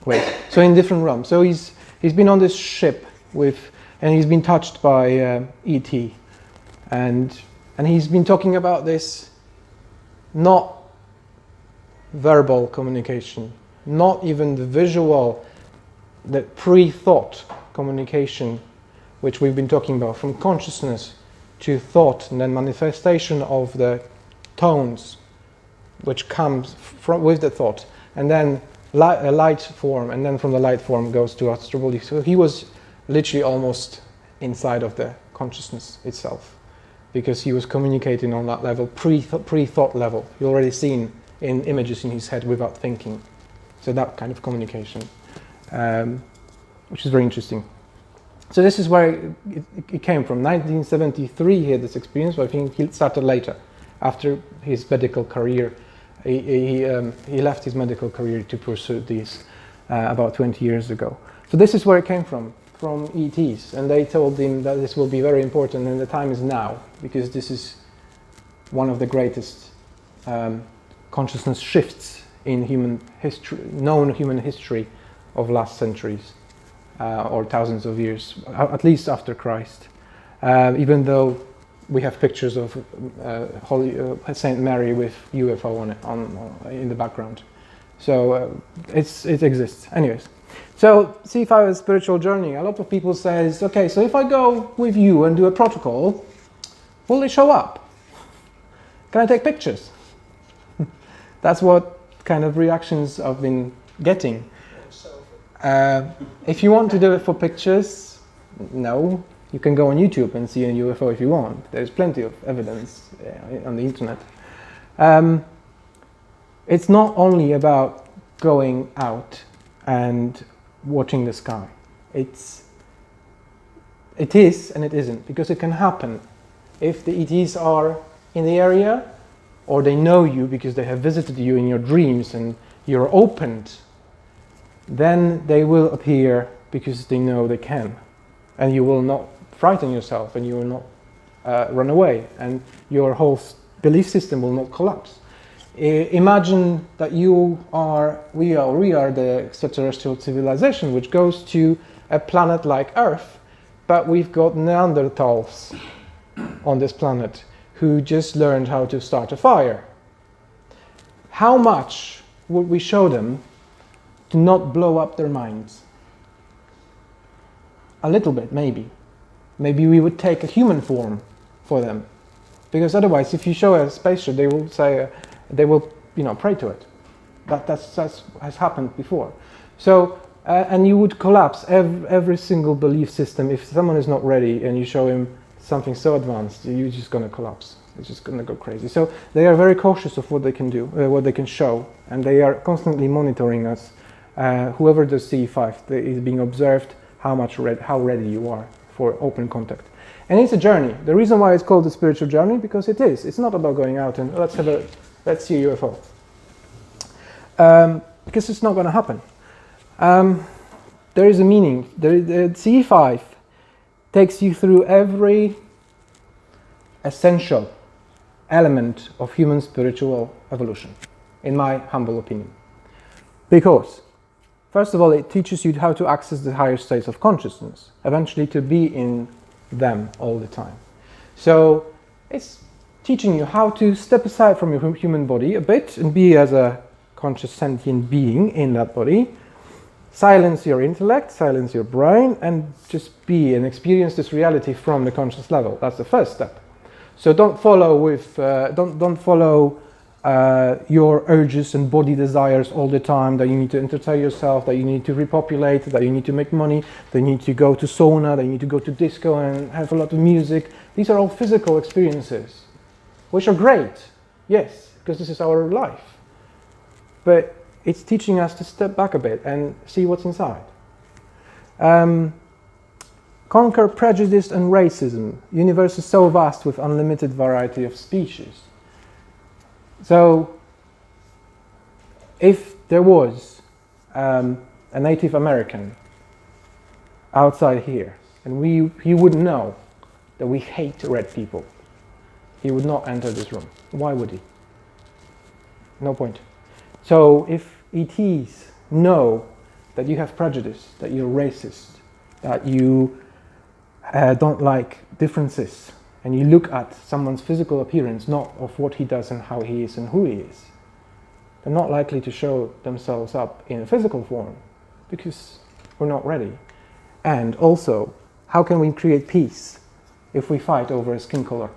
A: way. So in different realms. So he's been on this ship and he's been touched by ET, and he's been talking about this not verbal communication, not even the visual, the pre-thought communication, which we've been talking about, from consciousness to thought, and then manifestation of the tones which comes with the thought, and then a light form, and then from the light form goes to astral body. So he was literally almost inside of the consciousness itself, because he was communicating on that level, pre-thought level. You already seen in images in his head without thinking. So that kind of communication, which is very interesting. So this is where it came from. 1973 he had this experience, but I think he started later, after his medical career. He left his medical career to pursue this about 20 years ago. So this is where it came from ETs, and they told him that this will be very important, and the time is now, because this is one of the greatest consciousness shifts in human history, known human history of last centuries or thousands of years, at least after Christ. Even though we have pictures of Saint Mary with UFO in the background, so it exists. Anyways, so C5 is spiritual journey. A lot of people says, okay, so if I go with you and do a protocol, will they show up? Can I take pictures? That's what kind of reactions I've been getting. If you want to do it for pictures, no. You can go on YouTube and see a UFO if you want. There's plenty of evidence on the internet. It's not only about going out and watching the sky. It is and it isn't, because it can happen. If the ETs are in the area, or they know you because they have visited you in your dreams and you're opened, then they will appear because they know they can. And you will not frighten yourself, and you will not run away, and your whole belief system will not collapse. Imagine that we are the extraterrestrial civilization which goes to a planet like Earth, but we've got Neanderthals on this planet who just learned how to start a fire. How much would we show them to not blow up their minds? A little bit, maybe. Maybe we would take a human form for them, because otherwise, if you show a spaceship, they will say, pray to it. That has happened before. So, and you would collapse every single belief system. If someone is not ready and you show him something so advanced, you're just going to collapse. It's just going to go crazy. So they are very cautious of what they can do, what they can show, and they are constantly monitoring us. Whoever does CE5 is being observed how ready you are for open contact. And it's a journey. The reason why it's called a spiritual journey, because it is. It's not about going out and let's see a UFO. Because it's not going to happen. There is a meaning. The CE5 takes you through every essential element of human spiritual evolution, in my humble opinion. Because, first of all, it teaches you how to access the higher states of consciousness, eventually to be in them all the time. So it's teaching you how to step aside from your human body a bit and be as a conscious sentient being in that body, silence your intellect, silence your brain, and just be and experience this reality from the conscious level. That's the first step. So don't follow your urges and body desires all the time, that you need to entertain yourself, that you need to repopulate, that you need to make money, that you need to go to sauna, that you need to go to disco and have a lot of music. These are all physical experiences, which are great, yes, because this is our life. But it's teaching us to step back a bit and see what's inside. Conquer prejudice and racism. The universe is so vast with unlimited variety of species. So, if there was a Native American outside here, and he would know that we hate red people, he would not enter this room. Why would he? No point. So, if ETs know that you have prejudice, that you're racist, that you don't like differences, and you look at someone's physical appearance, not of what he does and how he is and who he is, they're not likely to show themselves up in a physical form because we're not ready. And also, how can we create peace if we fight over a skin color?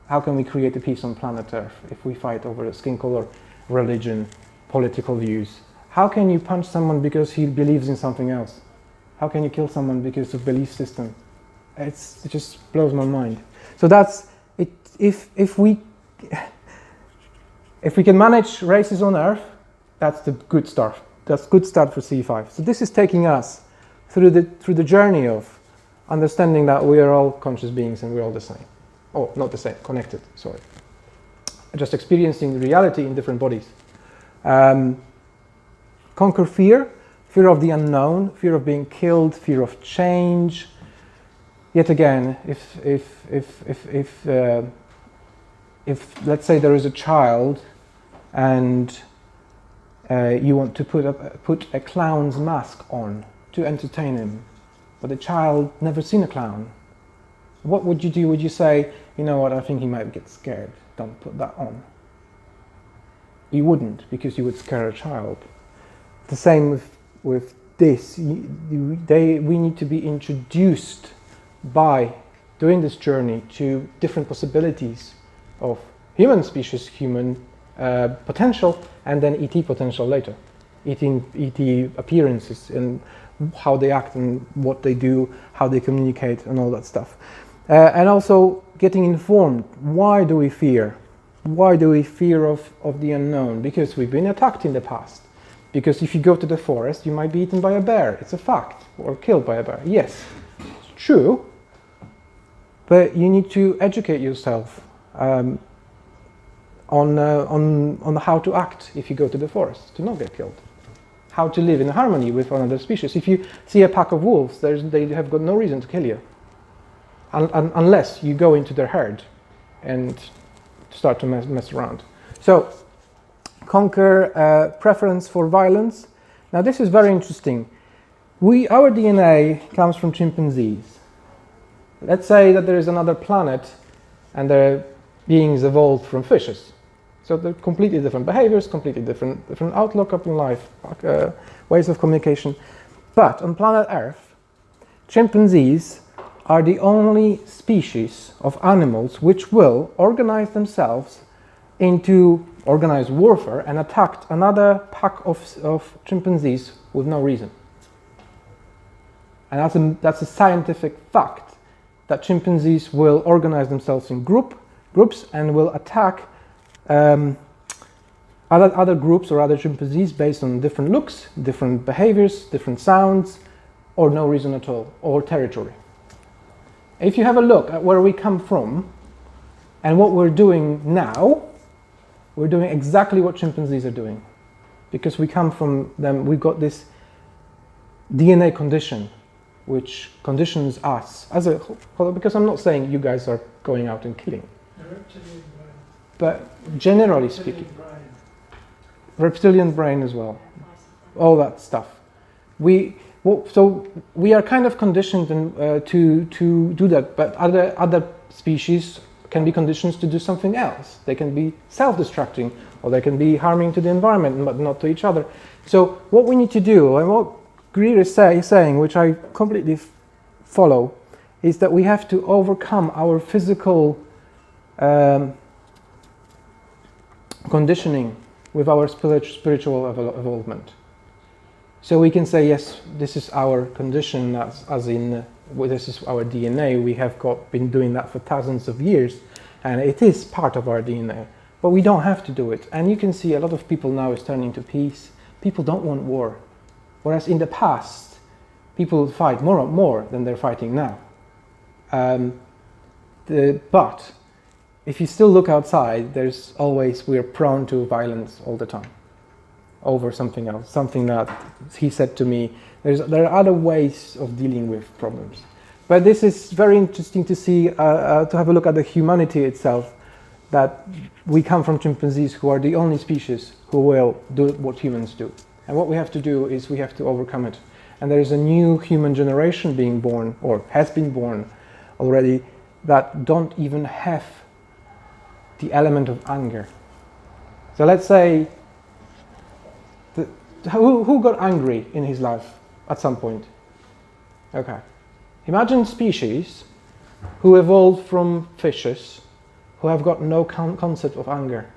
A: How can we create a peace on planet Earth if we fight over a skin color, religion, political views? How can you punch someone because he believes in something else? How can you kill someone because of belief system? It just blows my mind. So that's it. If we can manage races on Earth, that's the good start. That's good start for C5. So this is taking us through the journey of understanding that we are all conscious beings and we're all the same. Oh, not the same, connected. Sorry. Just experiencing reality in different bodies. Conquer fear. Fear of the unknown, fear of being killed, fear of change. Yet again, if let's say there is a child and you want to put a clown's mask on to entertain him, but the child never seen a clown, what would you do? Would you say, you know what, I think he might get scared, don't put that on? You wouldn't, because you would scare a child. The same with this. We need to be introduced by doing this journey to different possibilities of human species, human potential, and then ET potential later. ET appearances and how they act and what they do, how they communicate and all that stuff. And also getting informed. Why do we fear? Why do we fear of the unknown? Because we've been attacked in the past. Because if you go to the forest, you might be eaten by a bear. It's a fact. Or killed by a bear. Yes, it's true. But you need to educate yourself on how to act if you go to the forest to not get killed. How to live in harmony with another species. If you see a pack of wolves, they have got no reason to kill you. Unless you go into their herd and start to mess around. So, conquer preference for violence. Now this is very interesting. Our DNA comes from chimpanzees. Let's say that there is another planet and their beings evolved from fishes. So they're completely different behaviors, completely different outlook upon life, ways of communication. But on planet Earth, chimpanzees are the only species of animals which will organize themselves into organized warfare and attack another pack of chimpanzees with no reason. And that's a scientific fact, that chimpanzees will organize themselves in groups and will attack other groups or other chimpanzees based on different looks, different behaviors, different sounds, or no reason at all, or territory. If you have a look at where we come from and what we're doing now, we're doing exactly what chimpanzees are doing. Because we come from them, we've got this DNA condition which conditions us as a whole, because I'm not saying you guys are going out and killing. But generally speaking, reptilian brain as well, all that stuff. So we are kind of conditioned to do that, but other species can be conditioned to do something else. They can be self-destructing, or they can be harming to the environment, but not to each other. So what we need to do, and what Greer is saying, which I completely follow, is that we have to overcome our physical conditioning with our spiritual evolvement. So we can say, yes, this is our condition, as in this is our DNA. We have been doing that for thousands of years, and it is part of our DNA. But we don't have to do it. And you can see a lot of people now is turning to peace. People don't want war. Whereas in the past, people fight more than they're fighting now. But if you still look outside, we're prone to violence all the time over something else, something that he said to me. There are other ways of dealing with problems. But this is very interesting to see, to have a look at the humanity itself, that we come from chimpanzees, who are the only species who will do what humans do. And what we have to do is we have to overcome it. And there is a new human generation being born, or has been born already, that don't even have the element of anger. So let's say, who got angry in his life at some point? Okay. Imagine species who evolved from fishes who have got no concept of anger.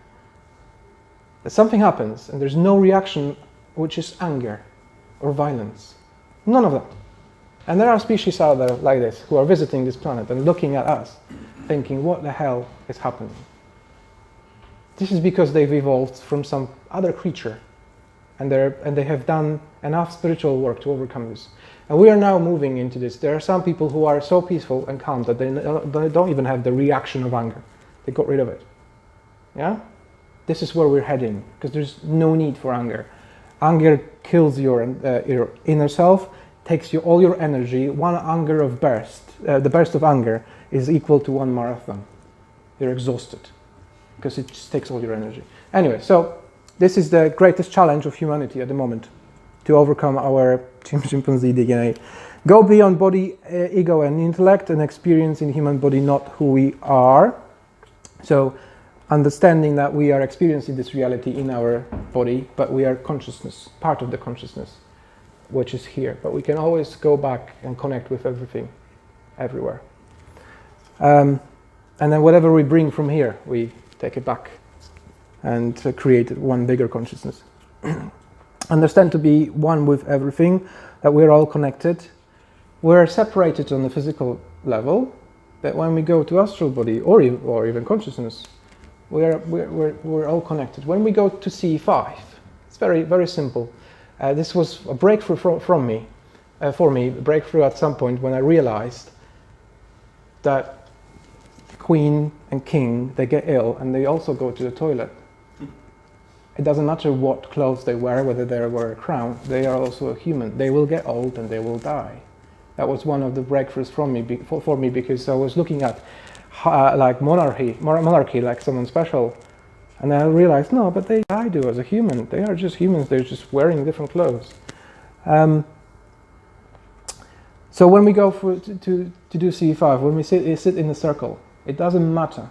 A: That something happens and there's no reaction, which is anger or violence. None of them. And there are species out there like this who are visiting this planet and looking at us thinking, what the hell is happening? This is because they've evolved from some other creature, and they have done enough spiritual work to overcome this. And we are now moving into this. There are some people who are so peaceful and calm that they don't even have the reaction of anger. They got rid of it. Yeah? This is where we're heading, because there's no need for anger. Anger kills your inner self, takes all your energy. One anger of the burst of anger is equal to one marathon. You're exhausted, because it just takes all your energy. Anyway, so this is the greatest challenge of humanity at the moment, to overcome our chimpanzee DNA. Go beyond body, ego and intellect, and experience in human body not who we are. So understanding that we are experiencing this reality in our body, but we are consciousness, part of the consciousness, which is here. But we can always go back and connect with everything, everywhere. And then whatever we bring from here, we take it back and create one bigger consciousness. Understand to be one with everything, that we're all connected. We're separated on the physical level, but when we go to astral body or even consciousness, we're all connected. When we go to CE5, it's very, very simple. This was a breakthrough for me, a breakthrough at some point when I realized that queen and king, they get ill and they also go to the toilet. It doesn't matter what clothes they wear, whether they wear a crown, they are also a human. They will get old and they will die. That was one of the breakthroughs for me, because I was looking at like monarchy, like someone special, and I realized, no, but I do as a human. They are just humans, they're just wearing different clothes. So when we go to do CE5, when we sit in a circle, it doesn't matter.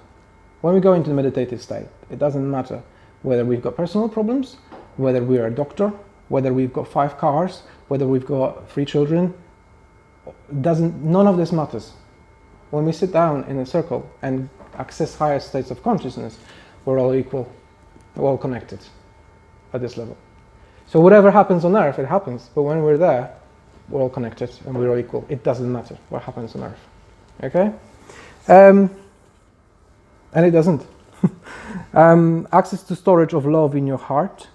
A: When we go into the meditative state, it doesn't matter whether we've got personal problems, whether we are a doctor, whether we've got 5 cars, whether we've got 3 children. None of this matters. When we sit down in a circle and access higher states of consciousness, we're all equal, we're all connected at this level. So whatever happens on Earth, it happens, but when we're there, we're all connected and we're all equal. It doesn't matter what happens on Earth. Okay? And it doesn't. Access to storage of love in your heart.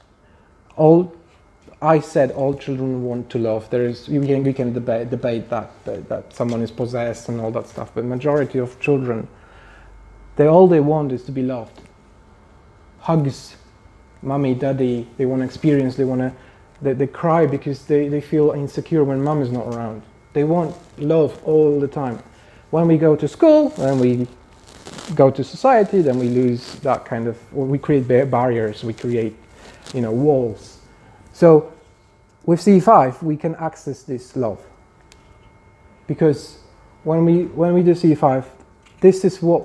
A: I said all children want to love. We can debate that someone is possessed and all that stuff, but majority of children, all they want is to be loved. Hugs, mommy, daddy, they want to experience, they cry because they feel insecure when mom is not around. They want love all the time. When we go to school, when we go to society, then we lose that kind of, or we create barriers, we create walls. So with CE5, we can access this love, because when we do CE5, this is what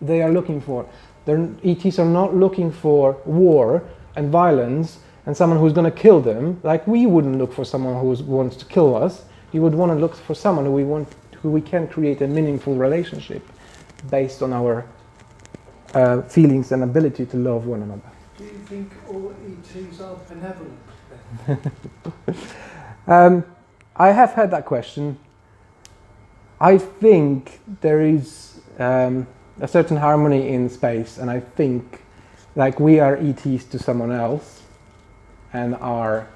A: they are looking for. ETs are not looking for war and violence and someone who's going to kill them. Like we wouldn't look for someone who wants to kill us. You would want to look for someone who we can create a meaningful relationship based on our feelings and ability to love one another.
D: Do you think all ETs are benevolent then?
A: I have had that question. I think there is a certain harmony in space, and I think like we are ETs to someone else and are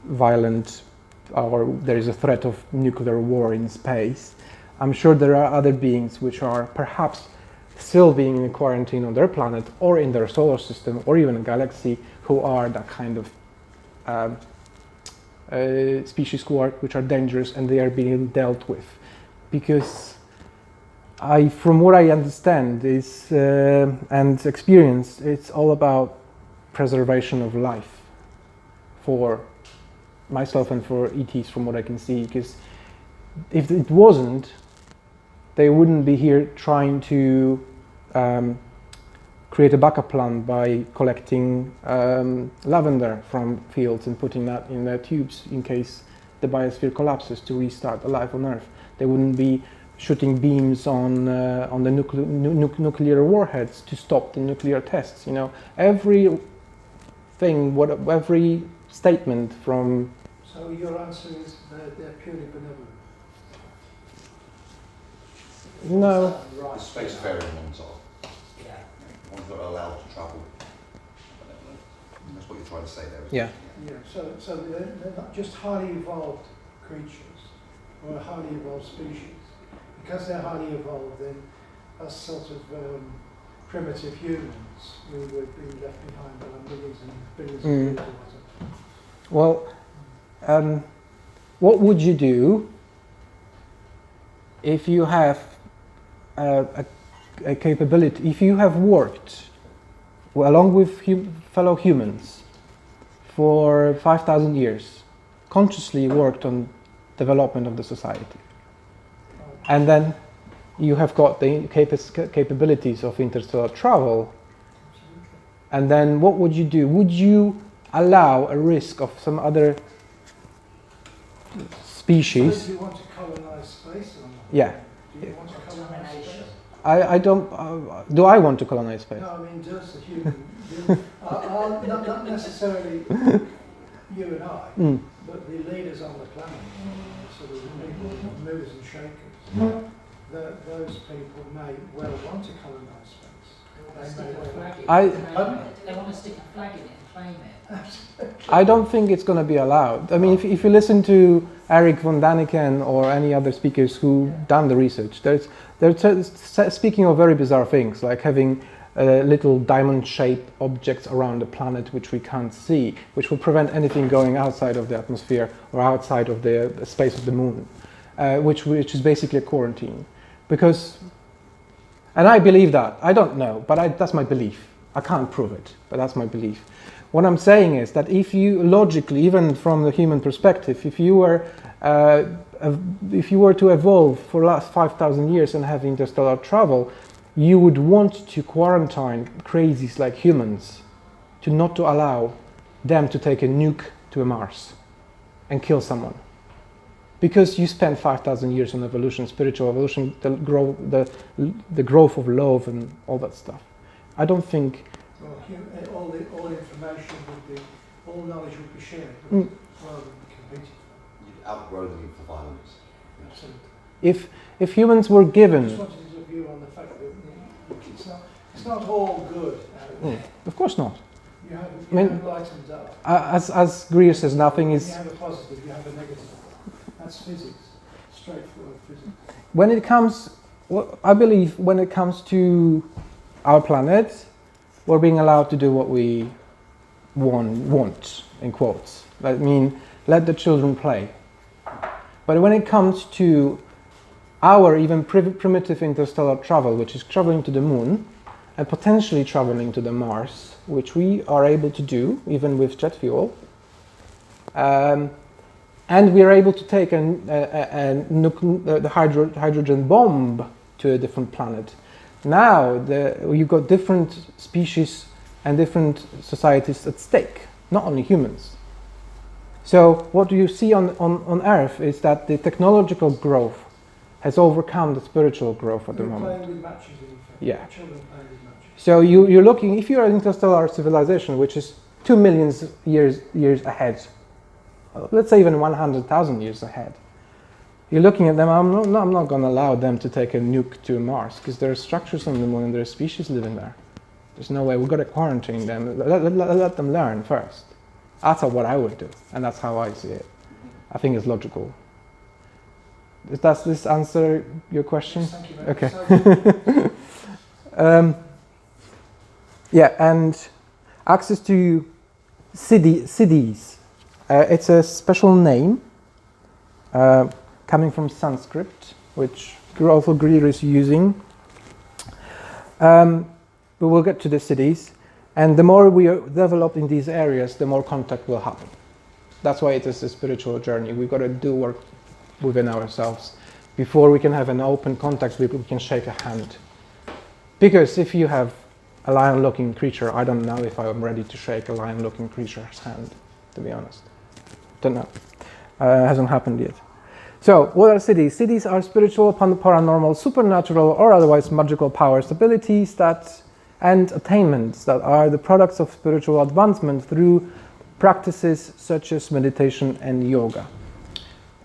A: violent, or there is a threat of nuclear war in space. I'm sure there are other beings which are perhaps still being in quarantine on their planet or in their solar system or even a galaxy who are that kind of species which are dangerous, and they are being dealt with. Because from what I understand is and experience, it's all about preservation of life for myself and for ETs, from what I can see. Because if it wasn't, they wouldn't be here trying to create a backup plan by collecting lavender from fields and putting that in their tubes in case the biosphere collapses to restart the life on Earth. They wouldn't be shooting beams on the nuclear warheads to stop the nuclear tests. Every statement from.
D: So your answer is they're purely benevolent?
A: No.
E: The spacefaring ones are. Ones that are allowed to travel. That's what you're trying to say there, isn't
A: Yeah.
E: it?
D: Yeah, so they're not just highly evolved creatures or a highly evolved species. Because they're highly evolved, then us sort of primitive humans, we would be left behind by millions and billions of years or whatever.
A: Well, what would you do if you have a capability, if you have worked along with fellow humans for 5,000 years, consciously worked on development of the society, and then you have got the capabilities of interstellar travel, and then what would you do? Would you allow a risk of some other species?
D: So do you want to colonize space or not?
A: Yeah.
D: Do you want to colonize space?
A: I don't. Do I want to colonize space?
D: No, I mean just the human. Not necessarily you and I, but the leaders on the planet, sort of people, movers and shakers. Those people may well want to colonize space.
G: They want to stick a flag in it and claim it.
A: I don't think it's going to be allowed. I mean, if you listen to Eric von Daniken or any other speakers who done the research, they're speaking of very bizarre things, like having little diamond-shaped objects around the planet which we can't see, which will prevent anything going outside of the atmosphere or outside of the space of the moon, which is basically a quarantine. Because, and I believe that. I don't know, but that's my belief. I can't prove it, but that's my belief. What I'm saying is that if you logically, even from the human perspective, if you were to evolve for the last 5,000 years and have interstellar travel, you would want to quarantine crazies like humans, not to allow them to take a nuke to a Mars and kill someone. Because you spend 5,000 years on evolution, spiritual evolution, the growth of love and all that stuff. I don't think.
D: Well, all information would be, all knowledge would be shared, rather than competing.
E: You'd outgrow them for violence.
D: Absolutely.
A: If humans were
D: I
A: given.
D: just wanted to view on the fact that it's not all good.
A: Of course not.
D: You have light and dark.
A: As Greer says, nothing is.
D: You have a positive, you have a negative. That's physics, straightforward physics.
A: When it comes, I believe when it comes to our planet, we're being allowed to do what we want, in quotes. I mean, let the children play. But when it comes to our even primitive interstellar travel, which is traveling to the moon, and potentially traveling to the Mars, which we are able to do even with jet fuel. And we are able to take the hydrogen bomb to a different planet. Now you've got different species and different societies at stake, not only humans. So what you see on Earth is that the technological growth has overcome the spiritual growth at the moment.
D: Playing with matches, in fact.
A: Yeah.
D: Children playing with matches.
A: So you're looking, if you're an interstellar civilization, which is 2 million years ahead, let's say even 100,000 years ahead, you're looking at them. I'm not going to allow them to take a nuke to Mars because there are structures on the moon and there are species living there. There's no way. We've got to quarantine them. Let them learn first. That's what I would do, and that's how I see it. I think it's logical. Does this answer your question?
D: Yes, thank you very
A: Okay.
D: much.
A: Yeah, and access to cities. It's a special name coming from Sanskrit, which also Greer is using. But we'll get to the cities. And the more we are developed in these areas, the more contact will happen. That's why it is a spiritual journey. We've got to do work within ourselves. Before we can have an open contact, we can shake a hand. Because if you have a lion-looking creature, I don't know if I'm ready to shake a lion-looking creature's hand, to be honest. Don't know. Hasn't happened yet. So, what are cities? Cities are spiritual, paranormal, supernatural, or otherwise magical powers, abilities and attainments that are the products of spiritual advancement through practices such as meditation and yoga.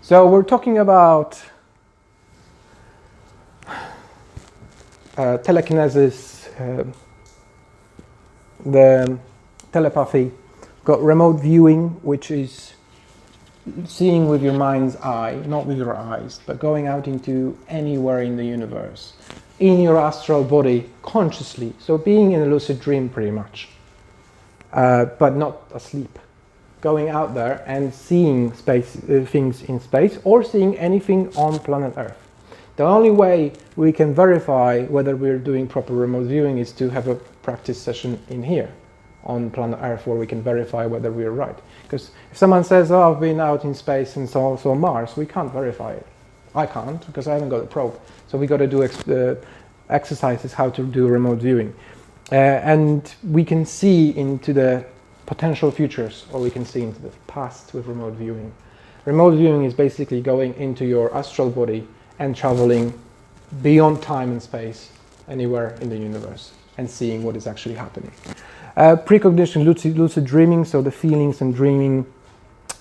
A: So, we're talking about telekinesis, the telepathy, got remote viewing, which is seeing with your mind's eye, not with your eyes, but going out into anywhere in the universe, in your astral body, consciously. So being in a lucid dream, pretty much, but not asleep. Going out there and seeing things in space, or seeing anything on planet Earth. The only way we can verify whether we're doing proper remote viewing is to have a practice session in here on planet Earth where we can verify whether we're right. Because if someone says, oh, I've been out in space and so Mars, we can't verify it. I can't because I haven't got a probe. So we got to do exercises how to do remote viewing. And we can see into the potential futures, or we can see into the past with remote viewing. Remote viewing is basically going into your astral body and traveling beyond time and space, anywhere in the universe, and seeing what is actually happening. Precognition, lucid dreaming, so the feelings and dreaming.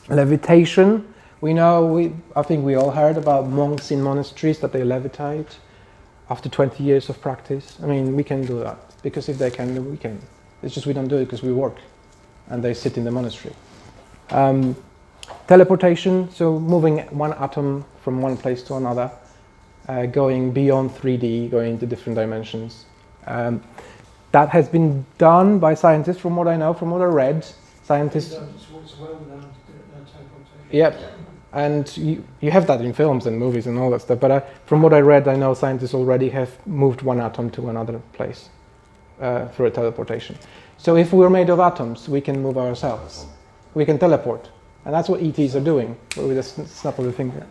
A: Levitation. We know, I think we all heard about monks in monasteries that they levitate after 20 years of practice. I mean, we can do that, because if they can, we can. It's just we don't do it because we work, and they sit in the monastery. Teleportation, so moving one atom from one place to another, going beyond 3D, going into different dimensions. That has been done by scientists, from what I know, from what I read. Scientists.
D: It's well known teleportation.
A: Yep, and you have that in films and movies and all that stuff. But from what I read, I know scientists already have moved one atom to another place through a teleportation. So if we're made of atoms, we can move ourselves. We can teleport, and that's what ETs are doing with a snap of the finger.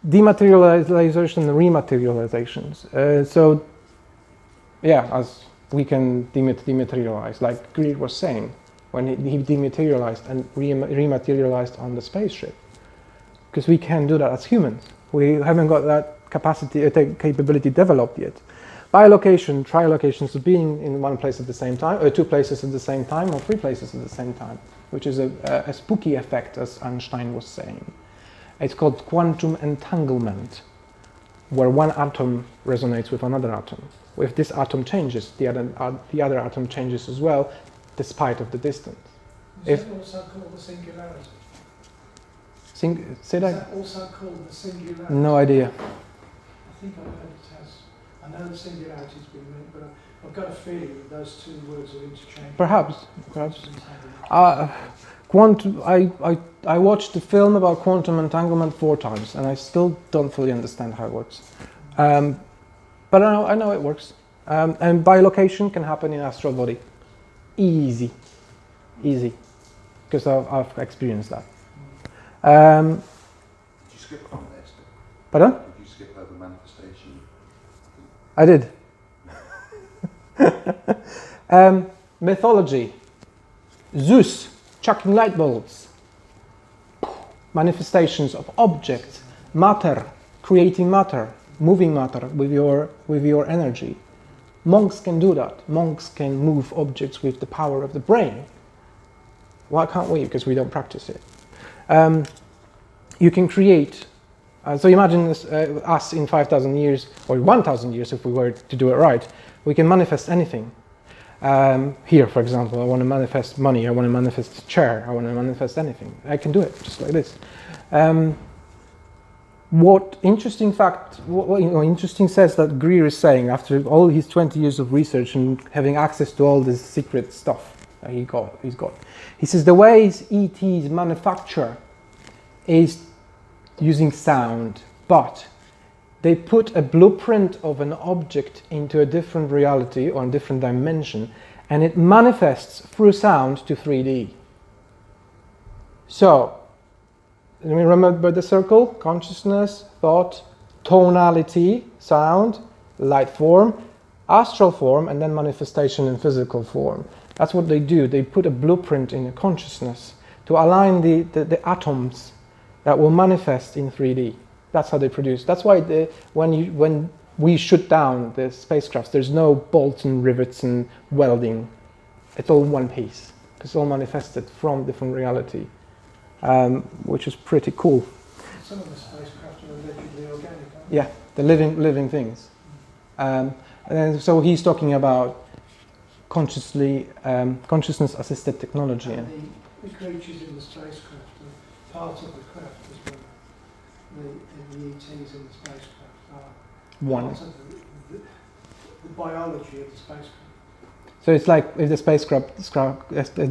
A: Dematerialization and rematerializations. So, yeah, as we can dematerialize, like Greer was saying, when he dematerialized and rematerialized on the spaceship. Because we can do that as humans. We haven't got that capability developed yet. Bilocation, trilocation, so being in one place at the same time, or two places at the same time, or three places at the same time, which is a spooky effect, as Einstein was saying. It's called quantum entanglement, where one atom resonates with another atom. If this atom changes, the other atom changes as well, despite of the distance.
D: Is that also called the singularity?
A: Say
D: Is
A: that?
D: that also called the singularity?
A: No idea.
D: I think I've heard it has. I know the singularity's been meant, but I've got a feeling that those two words are interchangeable.
A: Perhaps. I watched the film about quantum entanglement 4 times, and I still don't fully understand how it works. But I know it works. And bilocation can happen in astral body. Easy, because I've experienced that.
E: Did you skip on this?
A: Pardon?
E: Did you skip over manifestation?
A: I did. Mythology. Zeus chucking light bulbs. Manifestations of objects, matter, creating matter, moving matter with your energy. Monks can do that. Monks can move objects with the power of the brain. Why can't we? Because we don't practice it. You can create. So imagine this, us in 5,000 years or 1,000 years, if we were to do it right. We can manifest anything. Here, for example, I want to manifest money. I want to manifest a chair. I want to manifest anything. I can do it just like this. What interesting says that Greer is saying after all his 20 years of research and having access to all this secret stuff that he's got. He says the ways ETs manufacture is using sound, but they put a blueprint of an object into a different reality or a different dimension, and it manifests through sound to 3D. So, let me remember the circle: consciousness, thought, tonality, sound, light form, astral form, and then manifestation in physical form. That's what they do. They put a blueprint in a consciousness to align the atoms that will manifest in 3D. That's how they produce. That's why when we shoot down the spacecrafts, there's no bolts and rivets and welding. It's all one piece, because it's all manifested from different reality, which is pretty cool.
D: Some of the spacecraft are allegedly organic, aren't
A: Yeah, the living things. And so he's talking about consciousness-assisted technology.
D: they? And the creatures in the spacecraft are part of the craft as well. The ETs in the spacecraft are
A: One.
D: part of the biology of the spacecraft.
A: So it's like if the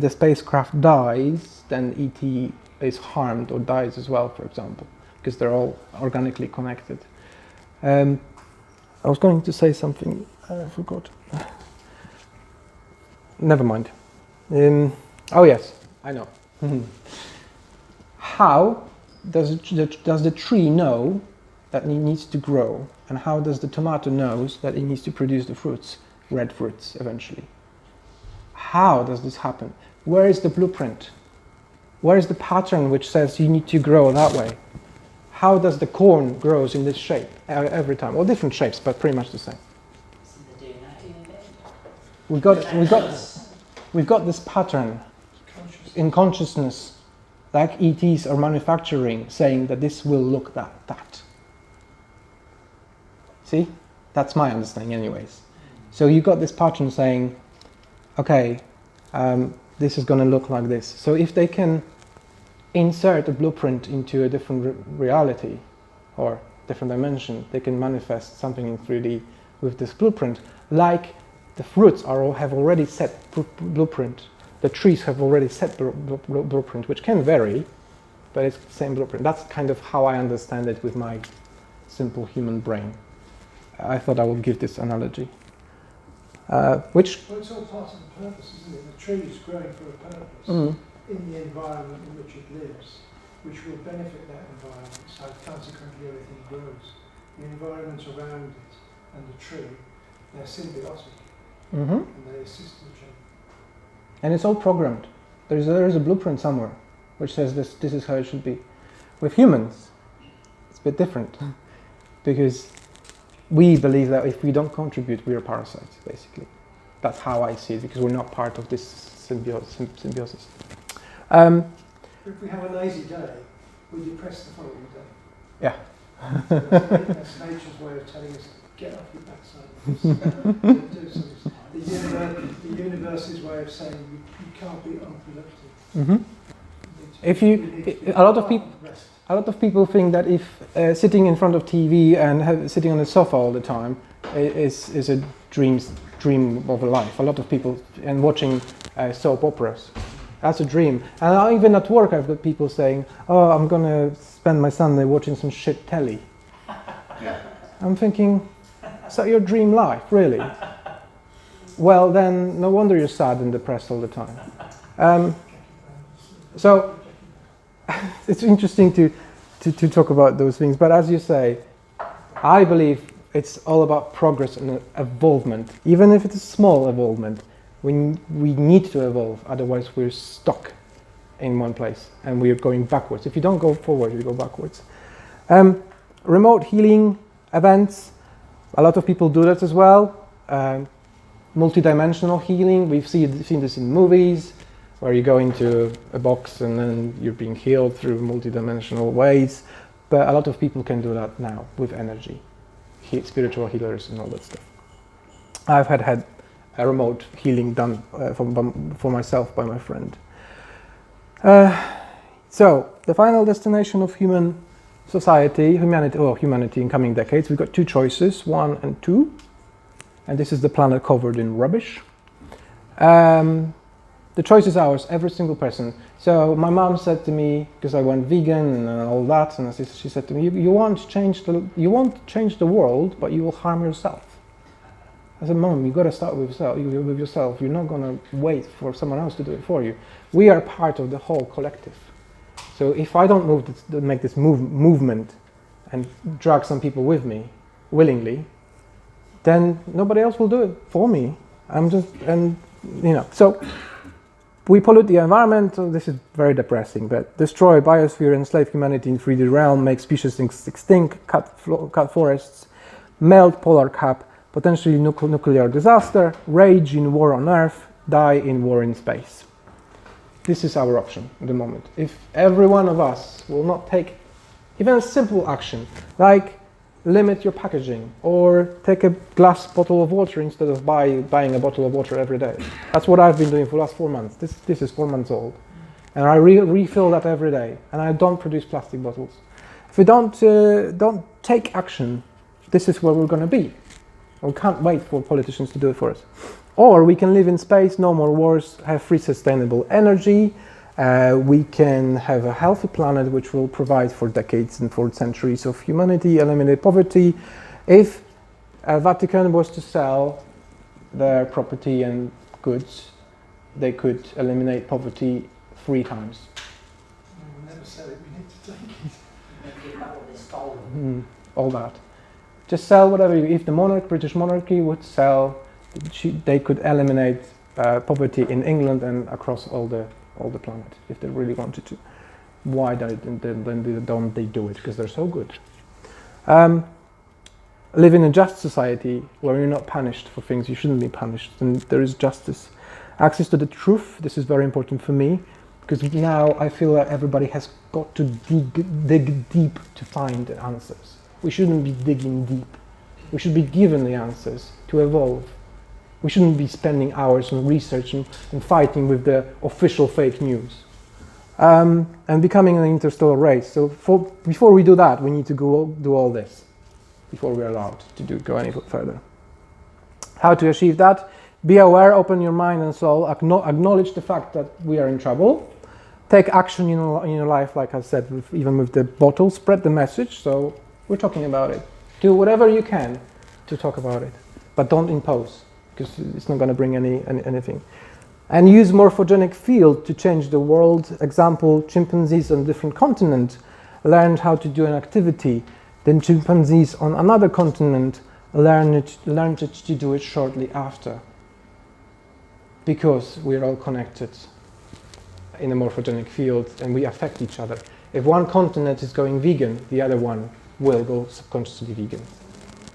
A: spacecraft dies, then ET is harmed or dies as well, for example, because they're all organically connected. I was going to say something, I forgot. Never mind. Oh yes, I know. How does the tree know that it needs to grow, and how does the tomato knows that it needs to produce the fruits, red fruits, eventually? How does this happen? Where is the blueprint? Where is the pattern which says you need to grow that way? How does the corn grows in this shape every time? Well, different shapes, but pretty much the same. We've got this pattern in consciousness, like ETs are manufacturing, saying that this will look that. See? That's my understanding anyways. So you got this pattern saying, okay, this is going to look like this. So if they can insert a blueprint into a different reality or different dimension, they can manifest something in 3D with this blueprint, like the fruits have already set blueprint. The trees have already set blueprint, which can vary, but it's the same blueprint. That's kind of how I understand it with my simple human brain. I thought I would give this analogy. Which...
D: Well, it's all part of the purpose, isn't it? The tree is growing for a purpose in the environment in which it lives, which will benefit that environment, so consequently everything grows. The environment around it and the tree, they're symbiotic, and they assist each other.
A: And it's all programmed. There is a blueprint somewhere which says this is how it should be. With humans, it's a bit different, because we believe that if we don't contribute, we are parasites, basically. That's how I see it, because we're not part of this symbiosis.
D: If we have a lazy day, we depress the following day.
A: Yeah.
D: That's nature's way of telling us, get off your backside. Do something. The universe's way of saying you can't be unproductive. A lot of people think that if sitting in front of TV and sitting on the sofa all the time is a dream of a life. A lot of people, and watching soap operas, that's a dream. And even at work, I've got people saying, "Oh, I'm gonna spend my Sunday watching some shit telly." I'm thinking, is that your dream life, really?
A: well, then no wonder you're sad and depressed all the time. So it's interesting to talk about those things, but as you say, I believe it's all about progress and evolvement. Even if it's a small evolvement, we need to evolve, otherwise we're stuck in one place and we're going backwards. If you don't go forward, you go backwards. Remote healing events, a lot of people do that as well. Multidimensional healing, we've seen this in movies, where you go into a box and then you're being healed through multidimensional ways. But a lot of people can do that now with energy, spiritual healers and all that stuff. I've had a remote healing done for myself by my friend. So the final destination of human society, humanity in coming decades, we've got two choices, 1 and 2, and this is the planet covered in rubbish. The choice is ours, every single person. So my mom said to me, because I went vegan and all that, and she said to me, you won't change the world, but you will harm yourself. I said, Mom, you've got to start with yourself. You're not going to wait for someone else to do it for you. We are part of the whole collective. So if I don't make this movement and drag some people with me willingly, then nobody else will do it for me. So we pollute the environment. So this is very depressing, but destroy biosphere, enslave humanity in 3D realm, make species extinct, cut forests, melt polar cap, potentially nuclear disaster, rage in war on Earth, die in war in space. This is our option at the moment. If every one of us will not take even a simple action, like limit your packaging or take a glass bottle of water instead of buying a bottle of water every day. That's what I've been doing for the last 4 months. This is 4 months old. And I refill that every day. And I don't produce plastic bottles. If we don't take action, this is where we're going to be. We can't wait for politicians to do it for us. Or we can live in space, no more wars, have free sustainable energy. We can have a healthy planet which will provide for decades and for centuries of humanity, eliminate poverty. If Vatican was to sell their property and goods, they could eliminate poverty 3 times.
D: We'll never sell it, we need to take it.
G: Make it back what they stole.
A: All that. Just sell whatever. If the British monarchy would sell, they could eliminate poverty in England and across all the planet if they really wanted to. Why don't they do it? Because they're so good. Live in a just society where you're not punished for things you shouldn't be punished, and there is justice. Access to the truth. This is very important for me because now I feel that everybody has got to dig deep to find the answers. We shouldn't be digging deep. We should be given the answers to evolve. We shouldn't be spending hours on research and fighting with the official fake news. And becoming an interstellar race. So before we do that, we need to do all this before we're allowed to go any further. How to achieve that? Be aware, open your mind and soul, acknowledge the fact that we are in trouble. Take action in your life, like I said, even with the bottle, spread the message. So we're talking about it. Do whatever you can to talk about it, but don't impose, because it's not going to bring anything. And use morphogenic field to change the world. Example, chimpanzees on different continents learned how to do an activity. Then chimpanzees on another continent learned to do it shortly after. Because we're all connected in a morphogenic field and we affect each other. If one continent is going vegan, the other one will go subconsciously vegan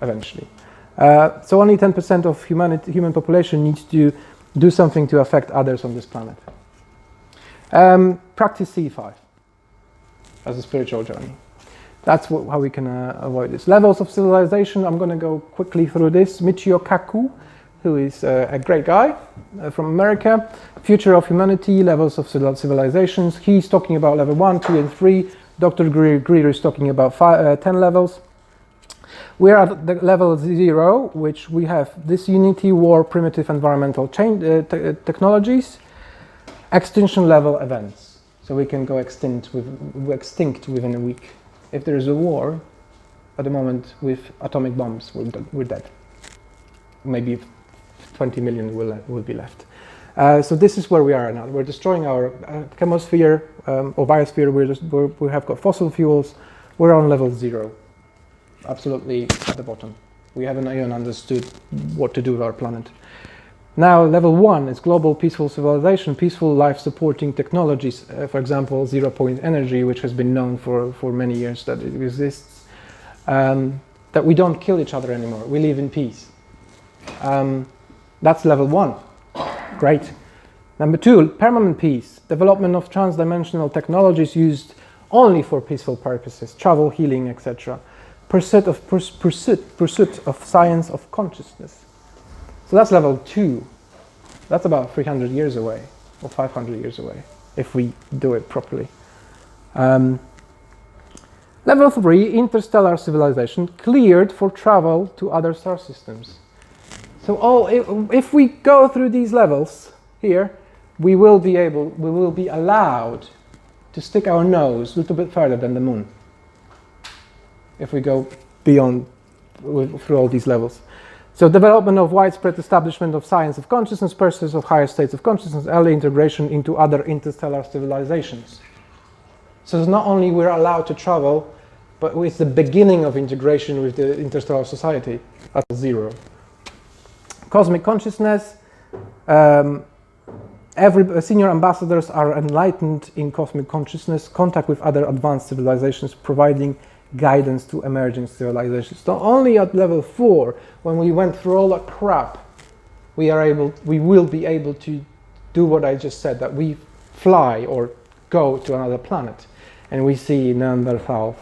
A: eventually. So only 10% of human population needs to do something to affect others on this planet. Practice C5 as a spiritual journey. That's how we can avoid this. Levels of civilization, I'm going to go quickly through this. Michio Kaku, who is a great guy from America. Future of humanity, levels of civilizations. He's talking about level 1, 2, and 3. Dr. Greer is talking about 10 levels. We are at the level 0, which we have disunity, war, primitive environmental technologies, extinction level events. So we can go extinct within a week. If there is a war, at the moment with atomic bombs, we're dead. Maybe 20 million will be left. So this is where we are now. We're destroying our chemosphere or biosphere. We have got fossil fuels. We're on level 0, absolutely at the bottom. We haven't even understood what to do with our planet. Now, level 1 is global peaceful civilization, peaceful life-supporting technologies. For example, zero-point energy, which has been known for many years that it exists. That we don't kill each other anymore. We live in peace. That's level 1. Great. Number 2, permanent peace. Development of trans-dimensional technologies used only for peaceful purposes, travel, healing, etc. Pursuit of science of consciousness. So that's level 2. That's about 300 years away, or 500 years away, if we do it properly. Level 3, interstellar civilization, cleared for travel to other star systems. So if we go through these levels here, we will be allowed to stick our nose a little bit further than the moon. If we go beyond, through all these levels. So development of widespread establishment of science of consciousness, pursuit of higher states of consciousness, early integration into other interstellar civilizations. So it's not only we're allowed to travel, but it's the beginning of integration with the interstellar society at 0. Cosmic consciousness. Senior ambassadors are enlightened in cosmic consciousness, contact with other advanced civilizations, providing guidance to emerging civilizations. So only at level 4, when we went through all that crap, we will be able to do what I just said, that we fly or go to another planet and we see Neanderthals,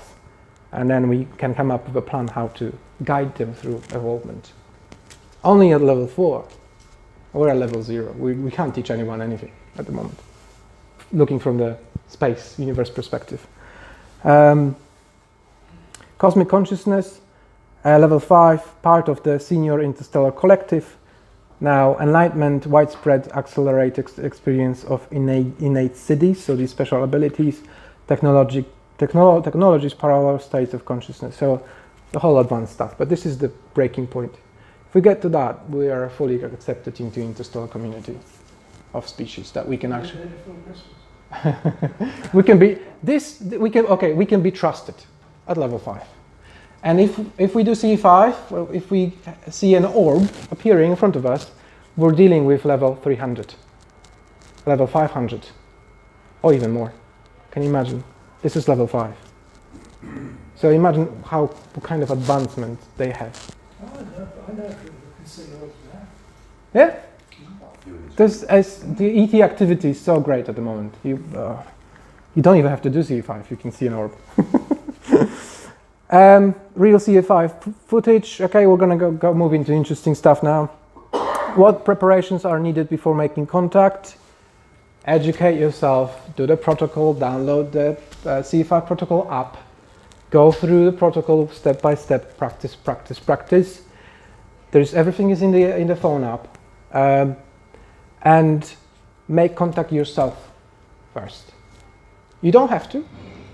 A: and then we can come up with a plan how to guide them through evolvement. Only at level 4. We're at level 0. We can't teach anyone anything at the moment, looking from the space, universe perspective. Cosmic consciousness, level 5, part of the senior interstellar collective. Now, enlightenment, widespread accelerated experience of innate cities, so these special abilities, technologies, parallel states of consciousness. So the whole advanced stuff. But this is the breaking point. If we get to that, we are fully accepted into interstellar community of species that we can actually. we can be trusted at level 5. And if we do CE5, well, if we see an orb appearing in front of us, we're dealing with level 300, level 500, or even more. Can you imagine? This is level 5. So imagine what kind of advancement they have.
D: I know people can see all of that.
A: Yeah? The ET activity is so great at the moment. You don't even have to do CE5, you can see an orb. Real CE5 footage. Okay, we're going to go move into interesting stuff now. What preparations are needed before making contact? Educate yourself, do the protocol, download the CE5 protocol app, go through the protocol step by step, practice. Everything is in the phone app, and make contact yourself first. You don't have to,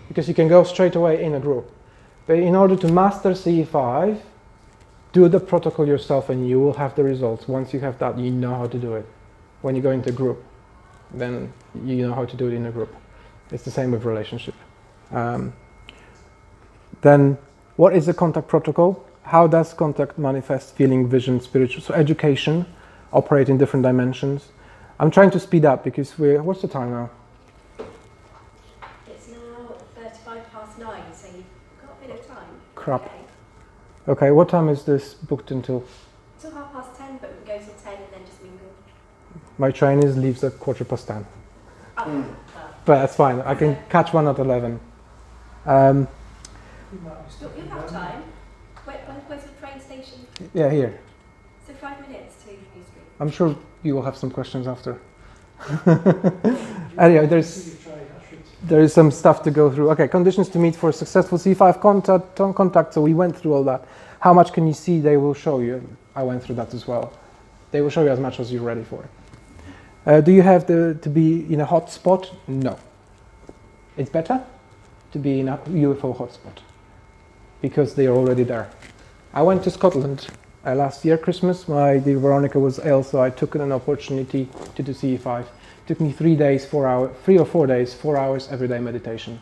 A: because you can go straight away in a group. But in order to master CE5, do the protocol yourself and you will have the results. Once you have that, you know how to do it. When you go into a group, then you know how to do it in a group. It's the same with relationship. Then, what is the contact protocol? How does contact manifest feeling, vision, spiritual? So education, operate in different dimensions. I'm trying to speed up because what's the time now?
C: It's now 35 past 9, so you've got a bit of time.
A: Crap. Okay, what time is this booked until?
C: Till 10:30, but we go till 10 and then just mingle.
A: My train leaves at 10:15.
C: Oh,
A: But that's fine. I can catch one at 11.
C: you have time. Where's the train station?
A: Yeah, here.
C: So 5 minutes to New Street.
A: I'm sure you will have some questions after. Anyway, there is some stuff to go through. Okay, conditions to meet for a successful C5 contact. So we went through all that. How much can you see? They will show you. I went through that as well. They will show you as much as you're ready for. Do you have to be in a hot spot? No. It's better to be in a UFO hotspot because they are already there. I went to Scotland last year, Christmas. My dear Veronica was ill, so I took an opportunity to do CE5. It took me 3 days, 3 or 4 days, 4 hours everyday meditation.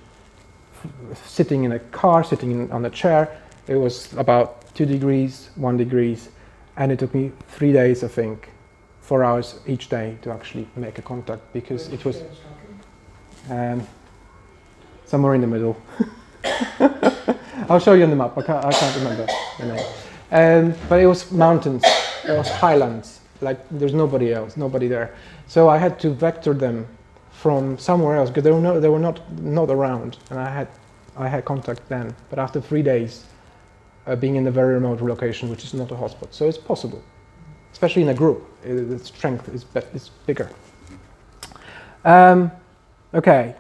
A: Sitting in a car, sitting on a chair. It was about 2 degrees, 1 degree, and it took me 3 days, I think, 4 hours each day to actually make a contact, because it was somewhere in the middle. I'll show you on the map. I can't remember the name. But it was mountains. It was highlands. Like there's nobody else, nobody there. So I had to vector them from somewhere else because they were not around, and I had contact then. But after 3 days, being in a very remote location, which is not a hotspot, so it's possible, especially in a group. The strength is bigger. Okay,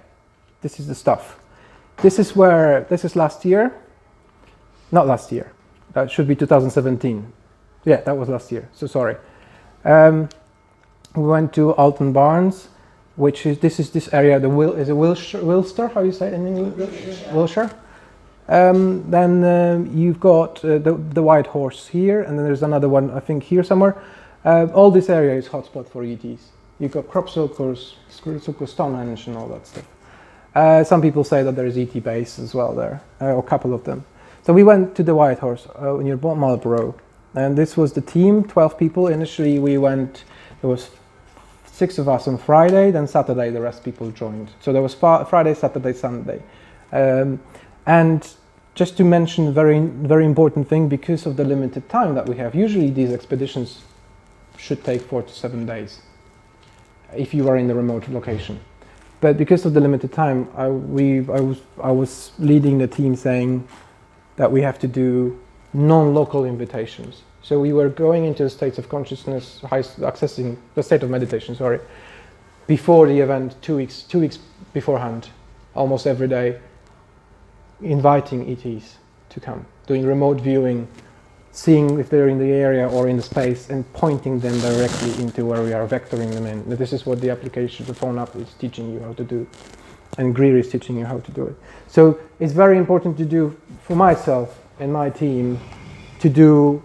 A: this is the stuff. This is last year. Not last year. That should be 2017. Yeah, that was last year. So sorry. We went to Alton Barnes, which is this area. Is it Wiltshire? How you say it in English? Wiltshire. Then you've got the White Horse here, and then there's another one I think here somewhere. All this area is hotspot for ETs. You've got crop circles, Stonehenge, and all that stuff. Some people say that there is ET base as well there, or a couple of them. So we went to the White Horse near Marlborough, and this was the team, 12 people. Initially we went, there was 6 of us on Friday, then Saturday the rest people joined. So there was Friday, Saturday, Sunday. And just to mention a very important thing, because of the limited time that we have, usually these expeditions should take 4 to 7 days if you are in the remote location. But because of the limited time, I was leading the team saying that we have to do non-local invitations. So we were going into the states of consciousness, accessing the state of meditation, before the event, 2 weeks beforehand, almost every day, inviting ETs to come, doing remote viewing, seeing if they're in the area or in the space, and pointing them directly into where we are vectoring them in. This is what the application, the phone app, is teaching you how to do, and Greer is teaching you how to do it. So it's very important to do, for myself and my team, to do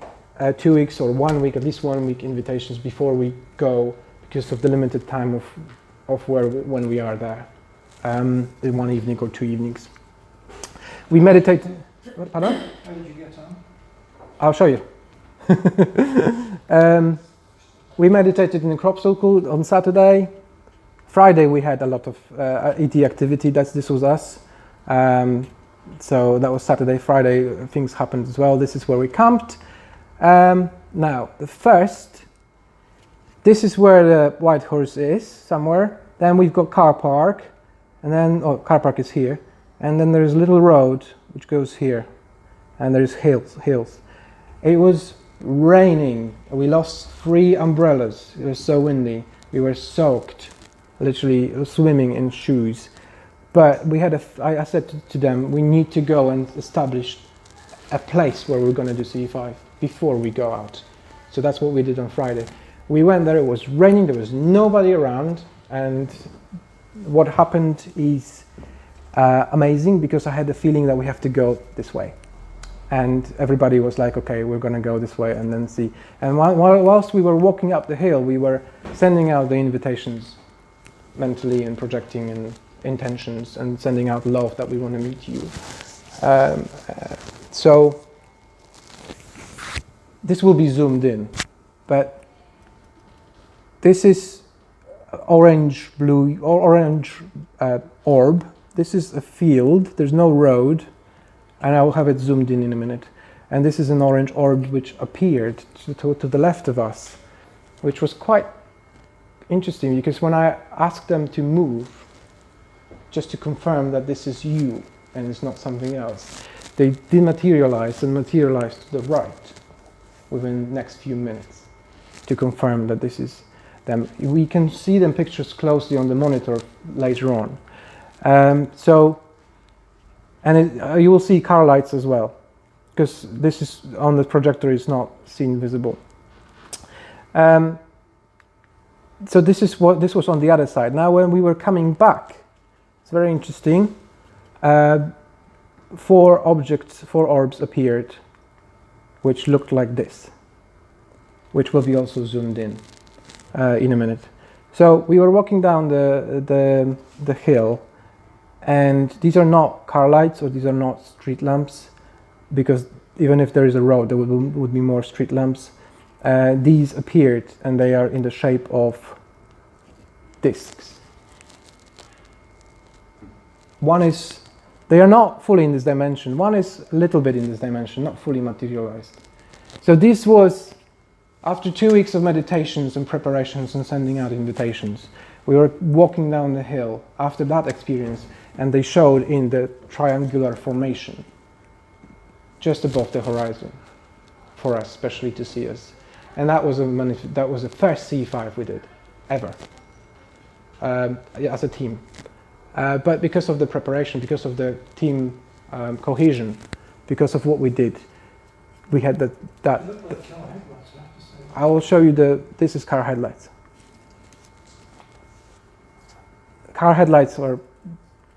A: 2 weeks or 1 week, at least 1 week invitations before we go, because of the limited time of when we are there, in 1 evening or 2 evenings. We meditated. Pardon?
D: How did you get on?
A: I'll show you. We meditated in the crop circle on Saturday. Friday we had a lot of ET activity. This was us. So that was Saturday. Friday things happened as well. This is where we camped. Now this is where the White Horse is somewhere. Then we've got car park, and then car park is here, and then there's a little road which goes here, and there's hills. It was raining. We lost 3 umbrellas. It was so windy. We were soaked, literally swimming in shoes. But we had I said to them, we need to go and establish a place where we're going to do CE5 before we go out. So that's what we did on Friday. We went there. It was raining. There was nobody around, and what happened is amazing, because I had the feeling that we have to go this way. And everybody was like, okay, we're going to go this way and then see. And whilst we were walking up the hill, we were sending out the invitations mentally and projecting and intentions and sending out love that we want to meet you. So this will be zoomed in, but this is orange orb. This is a field. There's no road. And I will have it zoomed in a minute. And this is an orange orb which appeared to the left of us, which was quite interesting, because when I asked them to move, just to confirm that this is you and it's not something else, they dematerialized and materialized to the right within the next few minutes to confirm that this is them. We can see them pictures closely on the monitor later on. And you will see car lights as well, because this is on the projector, is not seen visible. So this was on the other side. Now when we were coming back, it's very interesting. 4 orbs appeared, which looked like this. which will be also zoomed in a minute. So we were walking down the hill, and these are not car lights or these are not street lamps, because even if there is a road, there would be more street lamps. These appeared, and they are in the shape of discs. One is, they are not fully in this dimension. One is a little bit in this dimension, not fully materialized. So this was, after 2 weeks of meditations and preparations and sending out invitations, we were walking down the hill after that experience, and they showed in the triangular formation just above the horizon for us, especially to see us. And that was the first C5 we did ever as a team. But because of the preparation, because of the team cohesion, because of what we did, we had that.
D: It looked like car headlights, I have to say.
A: I will show you this is car headlights. Car headlights are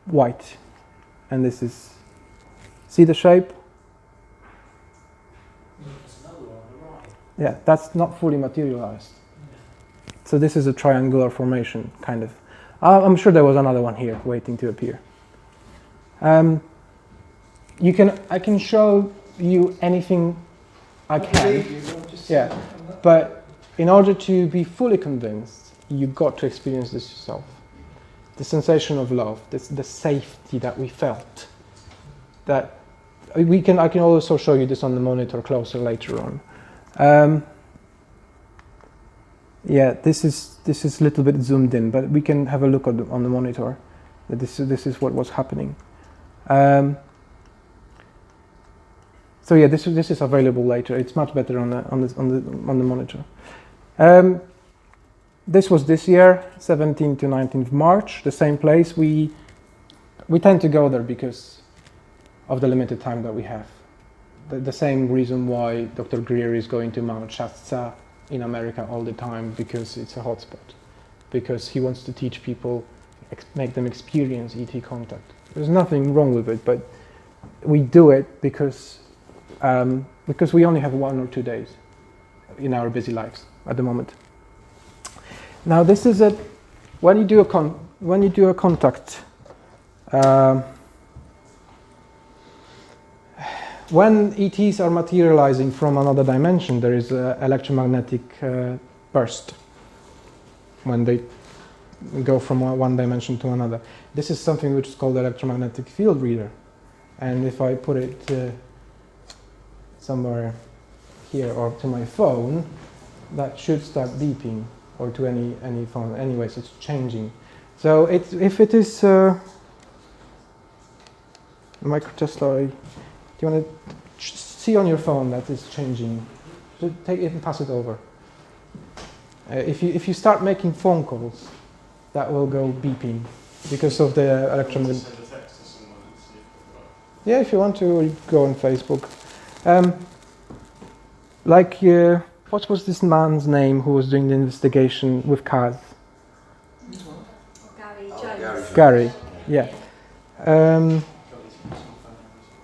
A: white, and this is, see the shape?
G: There's another one on the right.
A: Yeah, that's not fully materialized. So this is a triangular formation, kind of. I'm sure there was another one here waiting to appear. I can show you anything I can. Yeah, but in order to be fully convinced, you've got to experience this yourself. The sensation of love, the safety that we felt. That I can also show you this on the monitor closer later on. Yeah, this is a little bit zoomed in, but we can have a look on the monitor. This is what was happening. So yeah, this is available later. It's much better on the monitor. This was this year, 17th to 19th March, the same place. We tend to go there because of the limited time that we have. The same reason why Dr. Greer is going to Mount Shasta in America all the time, because it's a hotspot. Because he wants to teach people, make them experience ET contact. There's nothing wrong with it, but we do it because we only have 1 or 2 days in our busy lives at the moment. Now this is when you do a contact. When ETs are materializing from another dimension, there is an electromagnetic burst when they go from one dimension to another. This is something which is called electromagnetic field reader. And if I put it somewhere here or to my phone, that should start beeping, or to any phone. Anyways, it's changing. So if it is micro Tesla, do you want to see on your phone that it's changing? Just take it and pass it over. If you start making phone calls, that will go beeping because of the electromagnetic. Yeah, if you want to, or you go on Facebook. What was this man's name who was doing the investigation with cars?
C: Gary Jones.
A: Gary, yeah.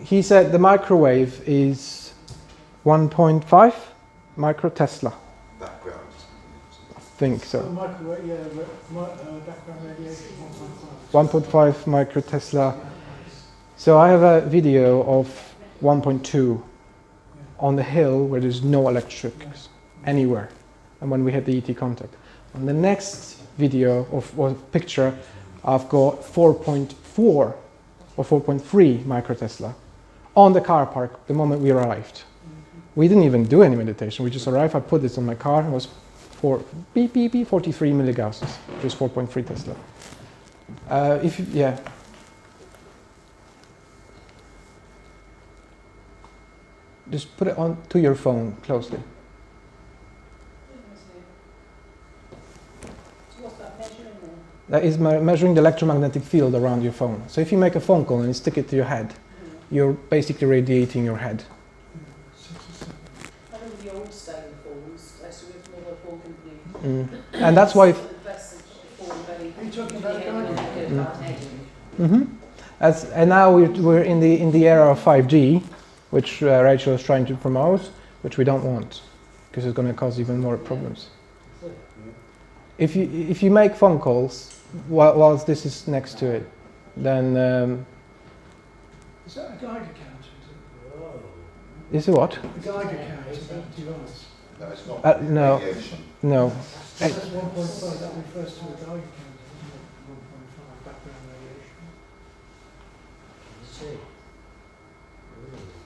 A: He said the microwave is 1.5 micro Tesla.
E: Background.
A: I think so.
D: Microwave, yeah, background radiation
A: 1.5 micro Tesla. So I have a video of 1.2 on the hill where there's no electric anywhere, and when we had the ET contact. On the next video or picture, I've got 4.4 or 4.3 micro Tesla on the car park the moment we arrived. We didn't even do any meditation. We just arrived. I put this on my car. It was 43 milligauss, which is 4.3 Tesla. Just put it on to your phone closely.
G: What's that measuring then?
A: That is measuring the electromagnetic field around your phone. So if you make a phone call and you stick it to your head, you're basically radiating your head.
G: I remember the old stone phones, I used to work for a phone company.
A: And that's why.
G: The best phone, very
D: Are you talking about
A: And now we're in the era of 5G, which Rachel is trying to promote, which we don't want. because it's going to cause even more problems. If you make phone calls whilst this is next to it, then
D: Is that a Geiger counter?
A: is it what?
D: A Geiger counter, that device.
E: No, it's not.
A: No,
E: Radiation.
A: no.
D: That's 1.5, that refers to a Geiger counter, isn't it? 1.5 background radiation.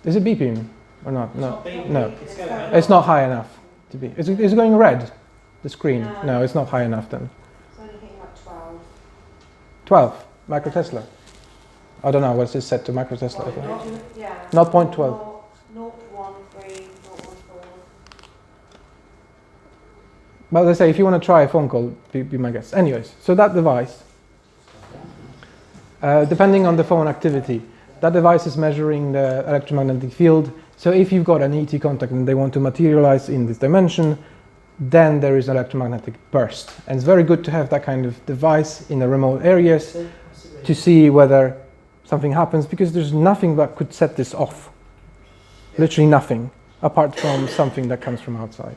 A: Is it beeping or not? No, no.
G: It's going
A: It's not high enough to be. Is it going red? The screen? No, it's not high enough then.
C: It's only hitting like 12.
A: 12 microtesla. I don't know what's this set to microtesla. I think.
C: Yeah.
A: Not 0.12.
C: 0.13, 0.14.
A: But let's say if you want to try a phone call, be my guest. Anyways, so that device, depending on the phone activity, that device is measuring the electromagnetic field. So if you've got an ET contact and they want to materialize in this dimension, then there is an electromagnetic burst. And it's very good to have that kind of device in the remote areas to see whether something happens, because there's nothing that could set this off. Literally nothing, apart from something that comes from outside.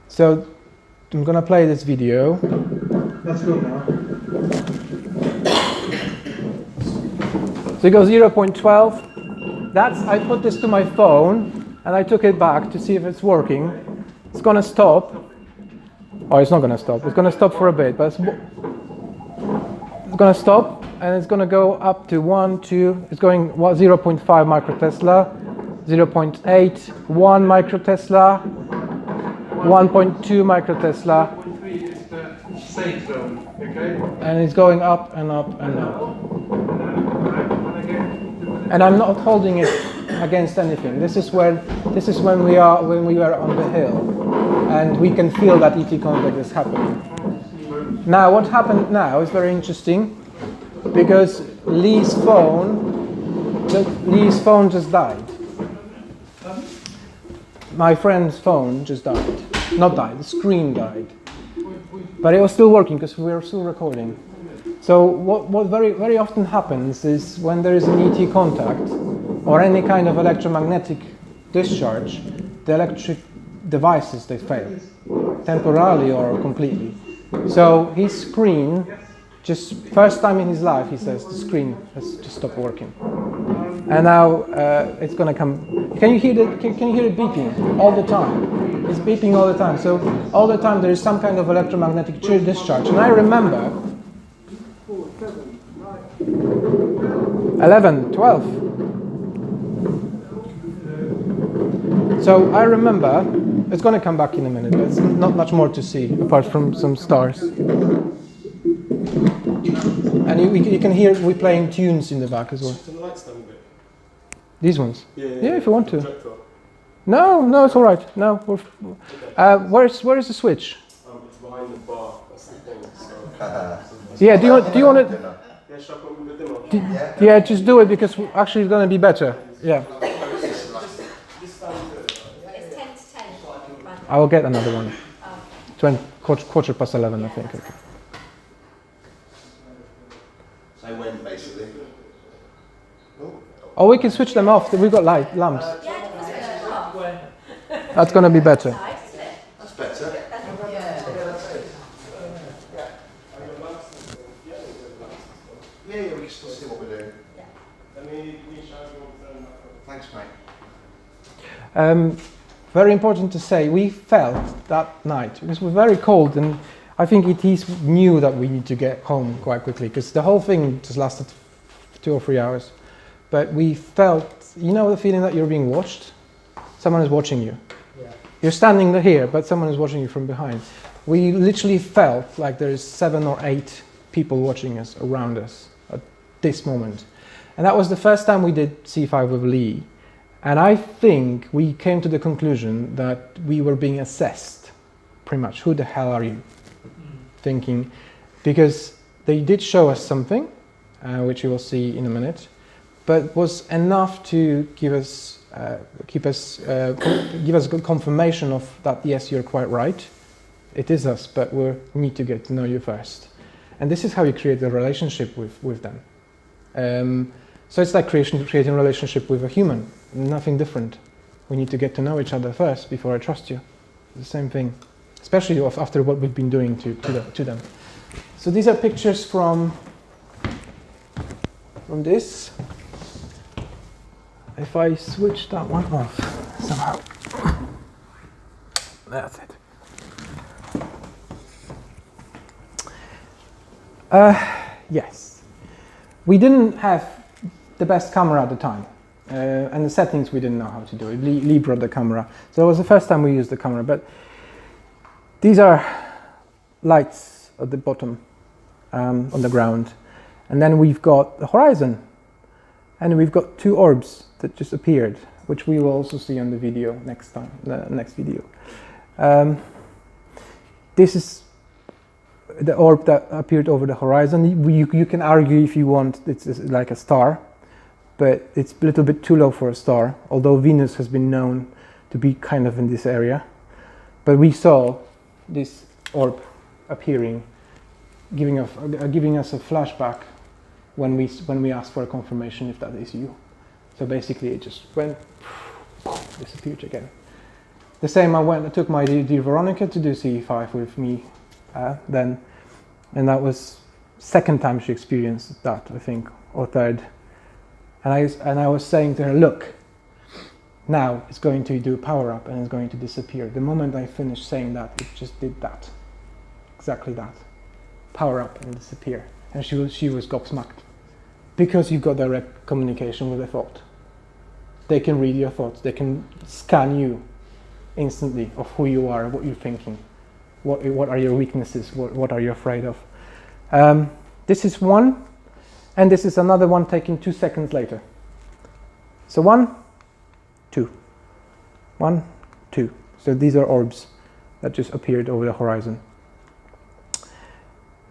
A: So I'm going to play this video. Let's go now. So it goes 0.12. I put this to my phone and I took it back to see if it's working. It's going to stop. Oh, it's not going to stop. It's going to stop for a bit, but it's going to stop and it's going to go up to 1, 2. It's going 0.5 microtesla, 0.8, 1 microtesla, 1.2 microtesla.
H: 1.3 is the safe zone, okay?
A: And it's going up and up and up. And I'm not holding it against anything. This is when we were on the hill, and we can feel that ET contact is happening. Now, what happened now is very interesting, because Lee's phone just died. My friend's phone just died. Not died. The screen died. But it was still working because we were still recording. So what very, very often happens is when there is an ET contact or any kind of electromagnetic discharge, the electric devices, they fail, temporarily or completely. So his screen, just first time in his life, he says, the screen has just stopped working. And now it's going to come. Can you hear it beeping all the time? It's beeping all the time. So all the time there is some kind of electromagnetic discharge. And I remember 11, 12. So I remember, it's going to come back in a minute, but it's not much more to see apart from some stars. And you can hear we playing tunes in the back as well.
H: Turn the lights down a bit.
A: These ones?
H: Yeah,
A: if you want to.
H: Projector.
A: No, it's all right. No, where's the switch?
H: It's behind the bar. That's the thing. So.
A: Yeah. Do you want it?
H: Yeah, should I put the dimmer?
A: Yeah, just do it because actually it's going to be better. Yeah.
C: It's 10 to 10.
A: I will get another one. 11:15, I think. Okay.
E: So when, basically.
A: Oh, we can switch them off. We've got lamps.
C: Yeah,
A: That's going to be better.
E: That's better. Yeah, we can still see what we're doing. Thanks, mate.
A: Very important to say, we felt that night, because we're very cold, and I think ETs knew that we need to get home quite quickly, because the whole thing just lasted 2 or 3 hours. But we felt, you know the feeling that you're being watched? Someone is watching you. Yeah. You're standing here, but someone is watching you from behind. We literally felt like there's 7 or 8 people watching us, around us, at this moment. And that was the first time we did C5 with Lee. And I think we came to the conclusion that we were being assessed, pretty much. Who the hell are you? Thinking, because they did show us something, which you will see in a minute, but was enough to give us good confirmation of that. Yes, you're quite right. It is us, but we need to get to know you first. And this is how you create a relationship with them. So it's like creating a relationship with a human, nothing different. We need to get to know each other first before I trust you. The same thing, especially after what we've been doing to them. So these are pictures from this. If I switch that one off somehow, that's it. Yes, we didn't have the best camera at the time, and the settings we didn't know how to do. Lee brought the camera, so it was the first time we used the camera. But these are lights at the bottom on the ground, and then we've got the horizon, and we've got two orbs that just appeared, which we will also see on the video next time, the next video. This is the orb that appeared over the horizon. You can argue if you want it's like a star, but it's a little bit too low for a star, although Venus has been known to be kind of in this area. But we saw this orb appearing, giving us a flashback when we asked for a confirmation if that is you. So basically it just went, disappeared again. The same, I took my dear Veronica to do CE5 with me then, and that was second time she experienced that, I think, or third. And I was saying to her, look, now it's going to do a power up and it's going to disappear. The moment I finished saying that, it just did that, exactly that, power up and disappear. And she was gobsmacked, because you've got direct communication with a thought. They can read your thoughts. They can scan you instantly of who you are, what you're thinking, what are your weaknesses, what are you afraid of. This is one, and this is another one taken 2 seconds later. So 1, 2, 1, 2. So these are orbs that just appeared over the horizon.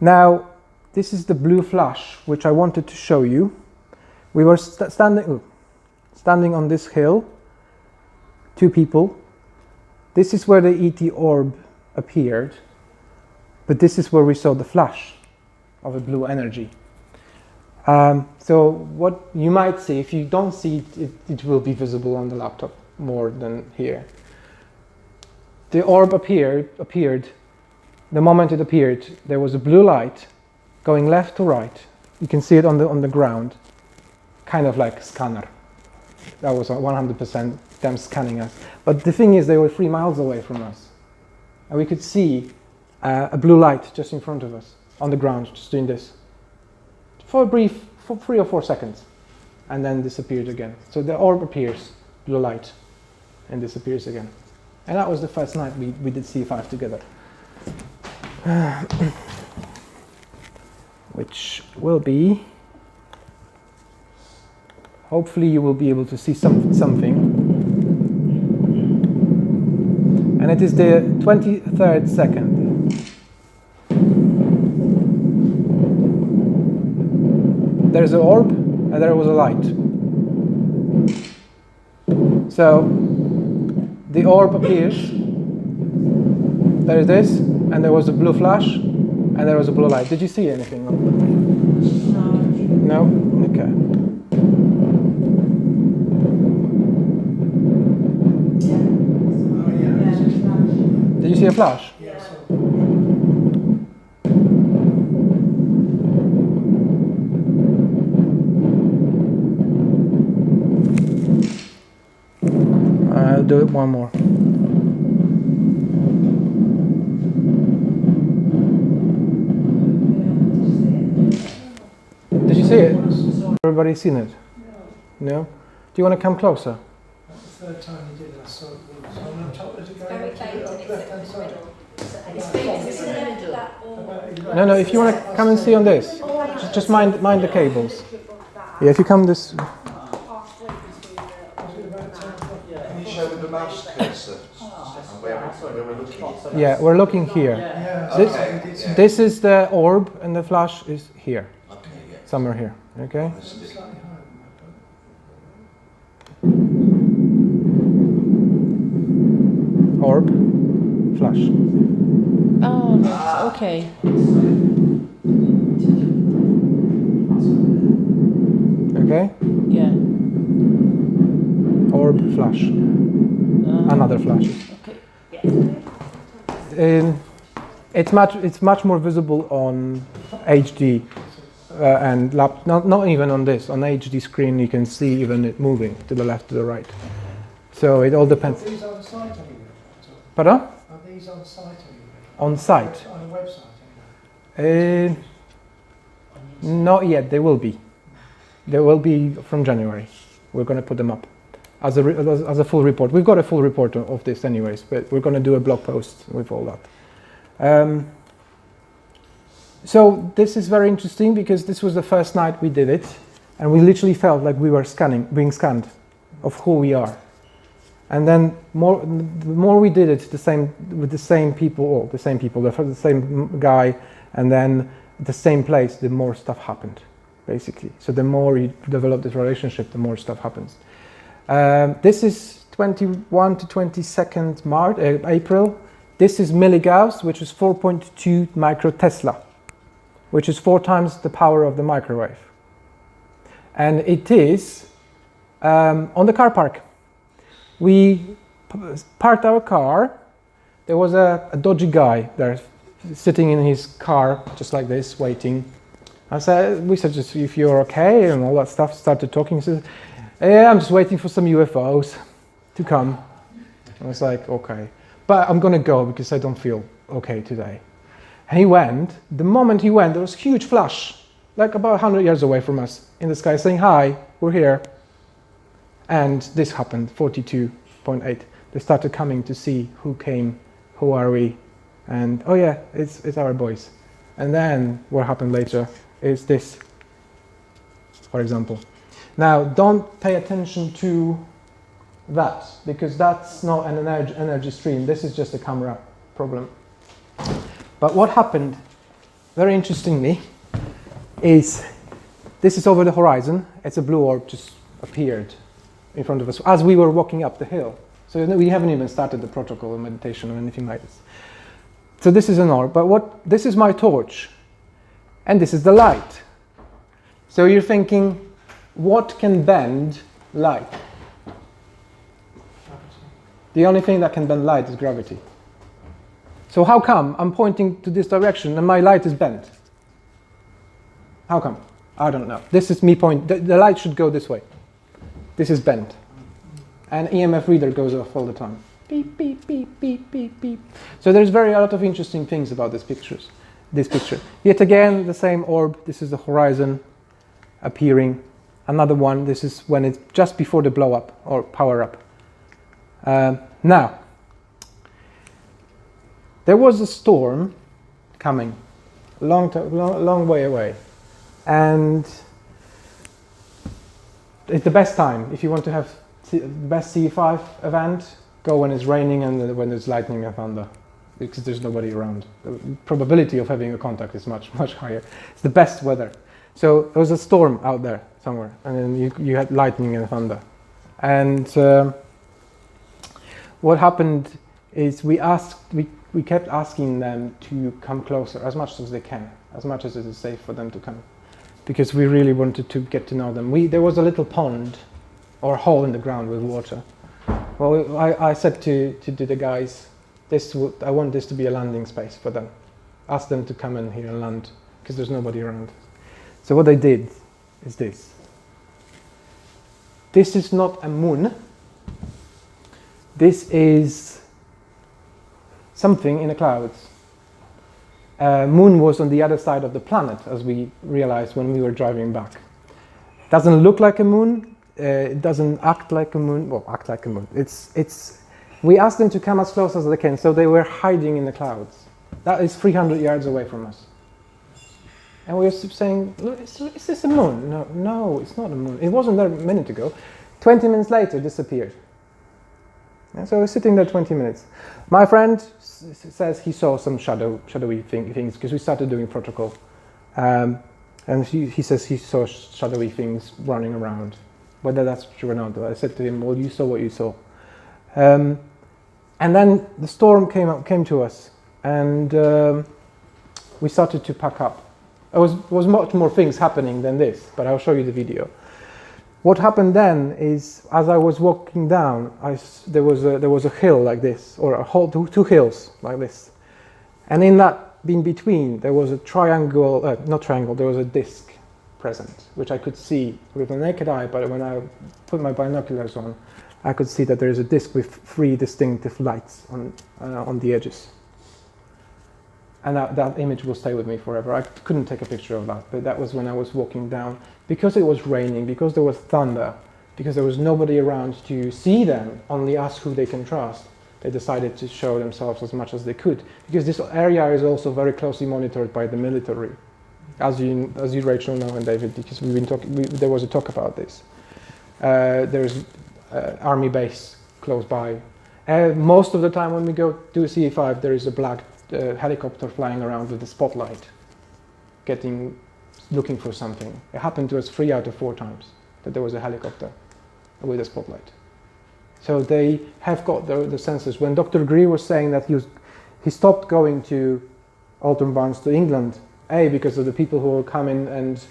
A: Now, this is the blue flash, which I wanted to show you. We were standing on this hill, 2 people. This is where the ET orb appeared, but this is where we saw the flash of a blue energy. So what you might see, if you don't see it, it will be visible on the laptop more than here. The orb appeared. The moment it appeared, there was a blue light going left to right. You can see it on the ground, kind of like a scanner. That was 100% them scanning us. But the thing is, they were 3 miles away from us, and we could see a blue light just in front of us on the ground, just doing this for a brief, for 3 or 4 seconds, and then disappeared again. So the orb appears, blue light, and disappears again. And that was the first night we did C5 together. Which will be, hopefully you will be able to see something. And it is the 23rd second. There's an orb and there was a light. So the orb appears, there is this, and there was a blue flash, and there was a blue light. Did you see anything? No? Okay. Did you see a flash?
D: Yes.
A: I'll do it one more. Did you see it? Everybody seen it? No. Do you want to come closer?
D: That's the third time you did it. I saw it. So I'm on top of it again.
C: Very faint and it's
D: Left-hand
C: in the
D: side.
C: middle. It's faint, it's in the middle. That or
A: No, if you want to come and see on this, just mind the cables. Yeah, if you come this.
C: halfway between the
E: Can you show with the mouse cursor and where we're looking?
A: Yeah, we're looking here.
D: Yeah.
E: Okay.
A: This is the orb, and the flash is here,
E: Okay, yeah.
A: somewhere here. Okay.
D: Slightly higher than
A: Orb, flash.
G: Oh, right, okay.
A: Okay.
G: Yeah.
A: Orb, flash. another flashes.
G: Okay. Yeah.
A: It's much more visible on HD and not even on this. On HD screen you can see even it moving to the left, to the right. So it all depends.
D: Are these on site anywhere?
A: Pardon?
D: Are these on site anywhere?
A: On site?
D: On a website anywhere?
A: Not yet. They will be. They will be from January. We're going to put them up as a full report. We've got a full report of this anyways, but we're going to do a blog post with all that. So this is very interesting because this was the first night we did it, and we literally felt like we were being scanned of who we are. And then the more we did it, the same people, the same guy, and then the same place, the more stuff happened, basically. So the more you develop this relationship, the more stuff happens. This is 21 to 22nd April. This is milligauss, which is 4.2 microtesla, which is 4 times the power of the microwave. And it is on the car park. We parked our car. There was a dodgy guy there sitting in his car just like this, waiting. We said, just if you're okay and all that stuff, started talking. He said, yeah, I'm just waiting for some UFOs to come. I was like, okay, but I'm gonna go because I don't feel okay today. And he went. The moment he went, there was a huge flash, like about 100 yards away from us, in the sky, saying, hi, we're here. And this happened, 42.8. They started coming to see who came, who are we, and oh yeah, it's our boys. And then what happened later is this, for example. Now, don't pay attention to that, because that's not an energy stream. This is just a camera problem. But what happened, very interestingly, is this is over the horizon. It's a blue orb just appeared in front of us as we were walking up the hill. So we haven't even started the protocol or meditation or anything like this. So this is an orb, but this is my torch, and this is the light. So you're thinking, what can bend light? The only thing that can bend light is gravity. So how come I'm pointing to this direction and my light is bent? How come? I don't know. This is me pointing. The light should go this way. This is bent. And EMF reader goes off all the time. Beep, beep, beep, beep, beep, beep. So there's a lot of interesting things about this picture. Yet again, the same orb. This is the horizon appearing. Another one. This is when it's just before the blow up or power up. Now, there was a storm coming long way away. And it's the best time if you want to have the best C5 event. Go when it's raining and when there's lightning and thunder, because there's nobody around. The probability of having a contact is much higher. It's the best weather. So there was a storm out there somewhere, and then you had lightning and thunder. And what happened is we kept asking them to come closer as much as they can, as much as it is safe for them to come, because we really wanted to get to know them. There was a little pond or hole in the ground with water. Well, I said to the guys, I want this to be a landing space for them. Ask them to come in here and land, because there's nobody around. So what they did is this. This is not a moon. This is something in the clouds. Moon was on the other side of the planet, as we realized when we were driving back. Doesn't look like a moon. It doesn't act like a moon. Well, act like a moon. We asked them to come as close as they can, so they were hiding in the clouds. That is 300 yards away from us. And we were saying, look, is this a moon? No, it's not a moon. It wasn't there a minute ago. 20 minutes later, it disappeared. And so we're sitting there 20 minutes. My friend says he saw some shadowy things, because we started doing protocol. And he says he saw shadowy things running around. Whether that's true or not, I said to him, well, you saw what you saw. And then the storm came to us, and we started to pack up. There was much more things happening than this, but I'll show you the video. What happened then is, as I was walking down, there was a hill like this, or a whole two hills like this, and in between there was a triangle, not triangle, there was a disc present, which I could see with the naked eye. But when I put my binoculars on, I could see that there is a disc with 3 distinctive lights on the edges. And that image will stay with me forever. I couldn't take a picture of that, but that was when I was walking down. Because it was raining, because there was thunder, because there was nobody around to see them, only us who they can trust, they decided to show themselves as much as they could. Because this area is also very closely monitored by the military, as you Rachel know and David, because we've been talking. There was a talk about this. There's army base close by. Most of the time when we go to CE5, there is a black helicopter flying around with the spotlight, looking for something. It happened to us 3 out of 4 times that there was a helicopter with a spotlight. So they have got the sensors. When Dr. Greer was saying that he stopped going to Alton Barnes to England, A, because of the people who will come in and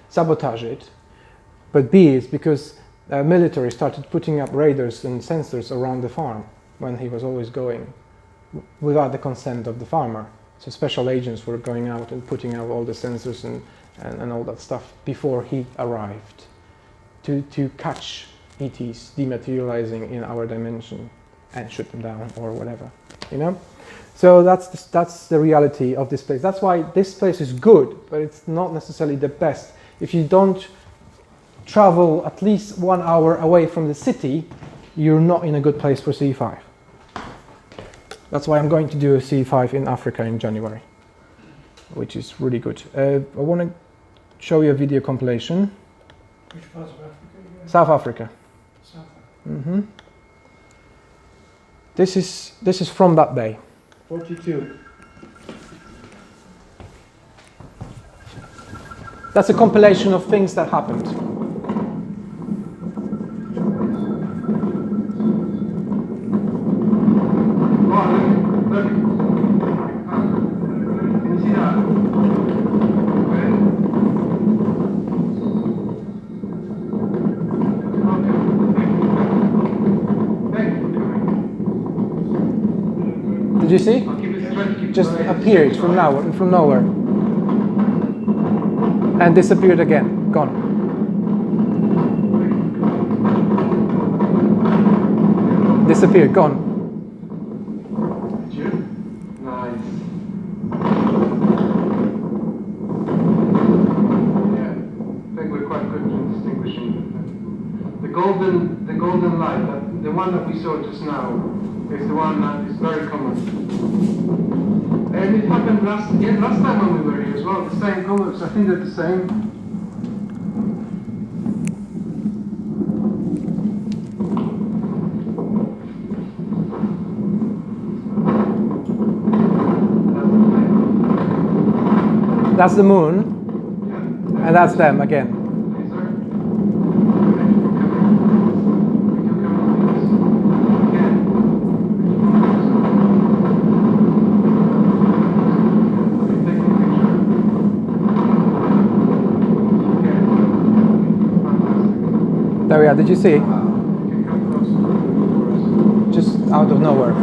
A: sabotage it, but B, is because military started putting up radars and sensors around the farm when he was always going, without the consent of the farmer. So special agents were going out and putting out all the sensors and all that stuff before he arrived to catch ETs dematerializing in our dimension and shoot them down or whatever, you know? So that's the reality of this place. That's why this place is good, but it's not necessarily the best. If you don't travel at least 1 hour away from the city, you're not in a good place for CE5. That's why I'm going to do a CE5 in Africa in January, which is really good. I want to show you a video compilation.
D: Which part of Africa?
A: South Africa.
D: South Africa.
A: Mm-hmm. This is from that day.
D: 42.
A: That's a compilation of things that happened. Did you see? Just appeared from nowhere. And disappeared again. Gone. Disappeared. Gone.
H: Nice. Yeah, I think we're quite good in distinguishing the golden light. The one that we saw just now is the one that is very common. And it happened last time when we were here as well. The same colors. I think they're the same.
A: That's the moon, and that's them again. There we are. Did you see? Just out of nowhere.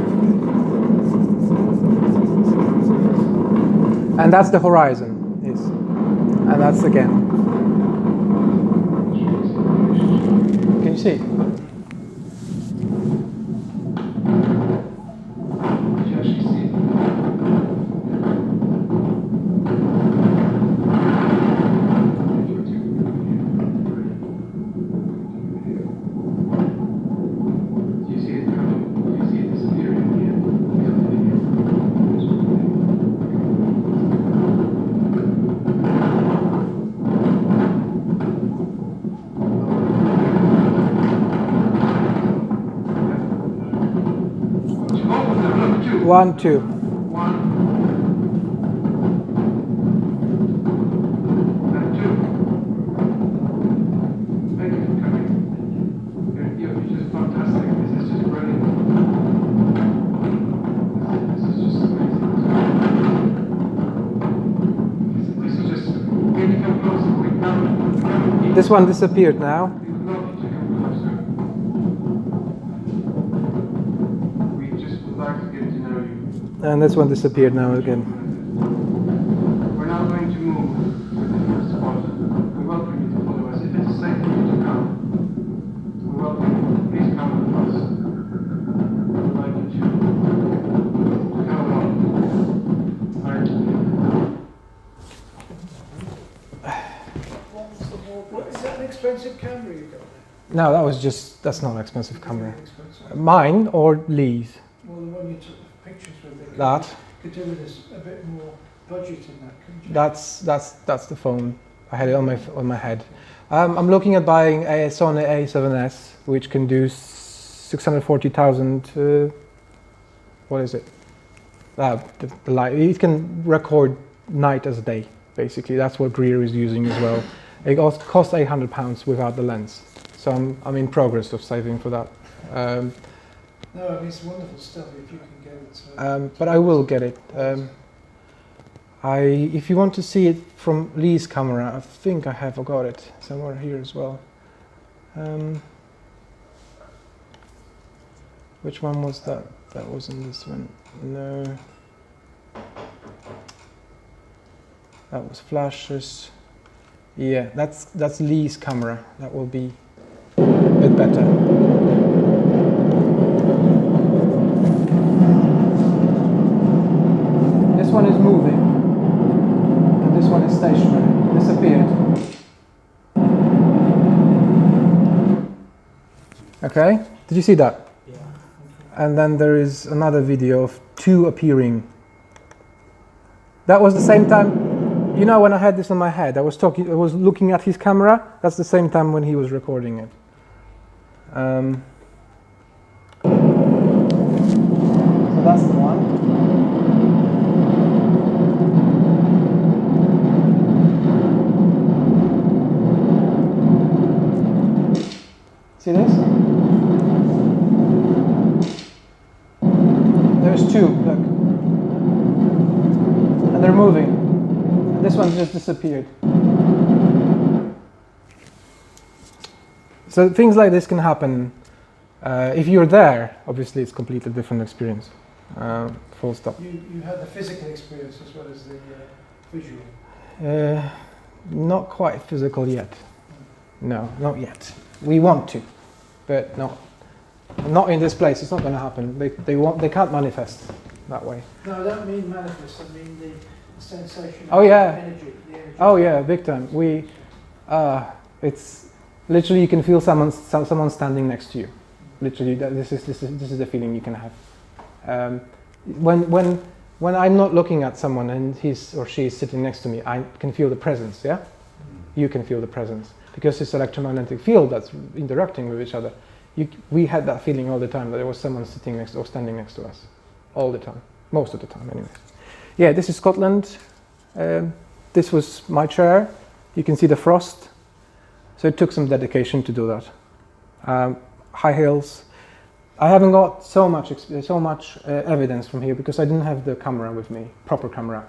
A: And that's the horizon. And that's again. Can you see? One, two. this one disappeared now.
H: It would not be to come closer. We just would like to get to know you.
A: And this one disappeared now again.
H: We're now going to move to the first spot. We welcome you to follow us. If it's safe for you to come, we welcome you. Please come with us. We would like you to come along. Alright.
D: What, is that an expensive camera you got there?
A: No, that's not an expensive camera.
D: Expensive.
A: Mine or Lee's?
D: Well, the one you took the pictures with, they
A: That.
D: could do with this a bit more budget in that, couldn't you?
A: That's the phone. I had it on my head. I'm looking at buying a Sony A7S, which can do 640,000. What is it? The light. It can record night as day. Basically, that's what Greer is using as well. It costs £800 without the lens. So I'm in progress of saving for that.
D: No, I mean, it's wonderful stuff if you can get it.
A: But I will get it. If you want to see it from Lee's camera, I think I have got it somewhere here as well. Which one was that? That wasn't this one. No. That was flashes. Yeah, that's Lee's camera. That will be a bit better. This one is moving, and this one is stationary. Disappeared. Okay, did you see that?
D: Yeah.
A: And then there is another video of two appearing. That was the same time. You know, when I had this on my head, I was looking at his camera. That's the same time when he was recording it. So that's the one. See this? There's two, look. And they're moving. And this one just disappeared. So things like this can happen. If you're there, obviously it's a completely different experience. Full stop.
D: You had the physical experience as well as the visual.
A: Not quite physical yet. No, not yet. We want to, but not in this place. It's not going to happen. They can't manifest that way.
D: No, I don't mean manifest. I mean the sensation.
A: Oh, yeah.
D: The energy.
A: Oh yeah, big time. It's literally you can feel someone standing next to you. Literally, this is the feeling you can have. When I'm not looking at someone and he's or she is sitting next to me, I can feel the presence. Yeah, you can feel the presence because it's electromagnetic field that's interacting with each other. We had that feeling all the time that there was someone sitting next or standing next to us, all the time, most of the time, anyway. Yeah, this is Scotland. This was my chair. You can see the frost. So it took some dedication to do that. High heels. I haven't got so much evidence from here because I didn't have the camera with me, proper camera.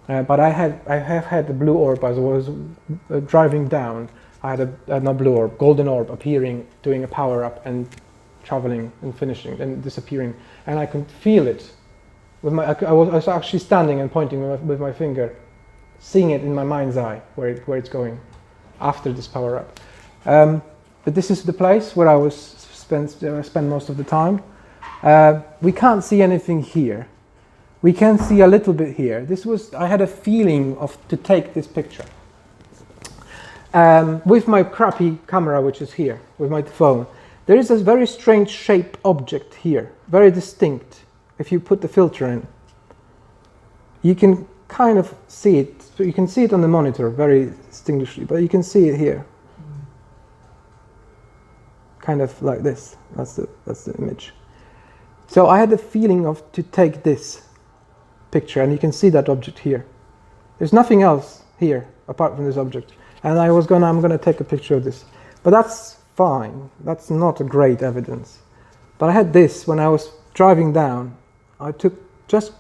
A: But I have had the blue orb as I was driving down. I had not blue orb, golden orb appearing, doing a power up and traveling and finishing and disappearing, and I could feel it. I was actually standing and pointing with my finger, seeing it in my mind's eye where it's going after this power up. But this is the place where I spend most of the time. We can't see anything here. We can see a little bit here. I had a feeling to take this picture. With my crappy camera, which is here, with my phone, there is a very strange shaped object here, very distinct. If you put the filter in, you can kind of see it. So you can see it on the monitor very distinctly, but you can see it here. Kind of like this. That's the image. So I had the feeling to take this picture, and you can see that object here. There's nothing else here apart from this object. And I'm gonna take a picture of this. But that's fine. That's not a great evidence. But I had this when I was driving down. I just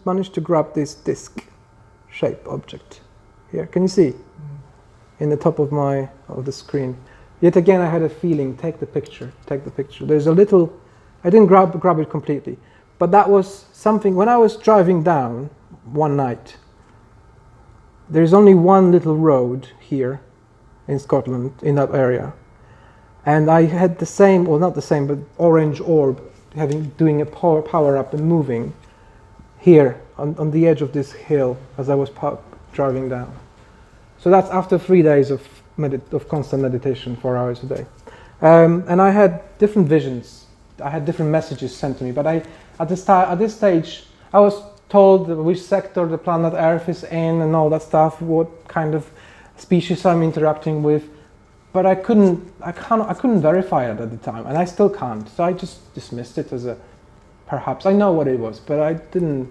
A: managed to grab this disc shape object here. Can you see? in the top of the screen. Yet again, I had a feeling, take the picture, take the picture. There's a little, I didn't grab it completely, but that was something, when I was driving down one night, there's only one little road here in Scotland, in that area. And I had the same, well not the same, but orange orb, doing a power up and moving here on the edge of this hill as I was driving down. So that's after 3 days of constant meditation, 4 hours a day. And I had different visions. I had different messages sent to me. But at this stage, I was told which sector the planet Earth is in and all that stuff, what kind of species I'm interacting with. But I couldn't verify it at the time, and I still can't. So I just dismissed it as a perhaps. I know what it was, but I didn't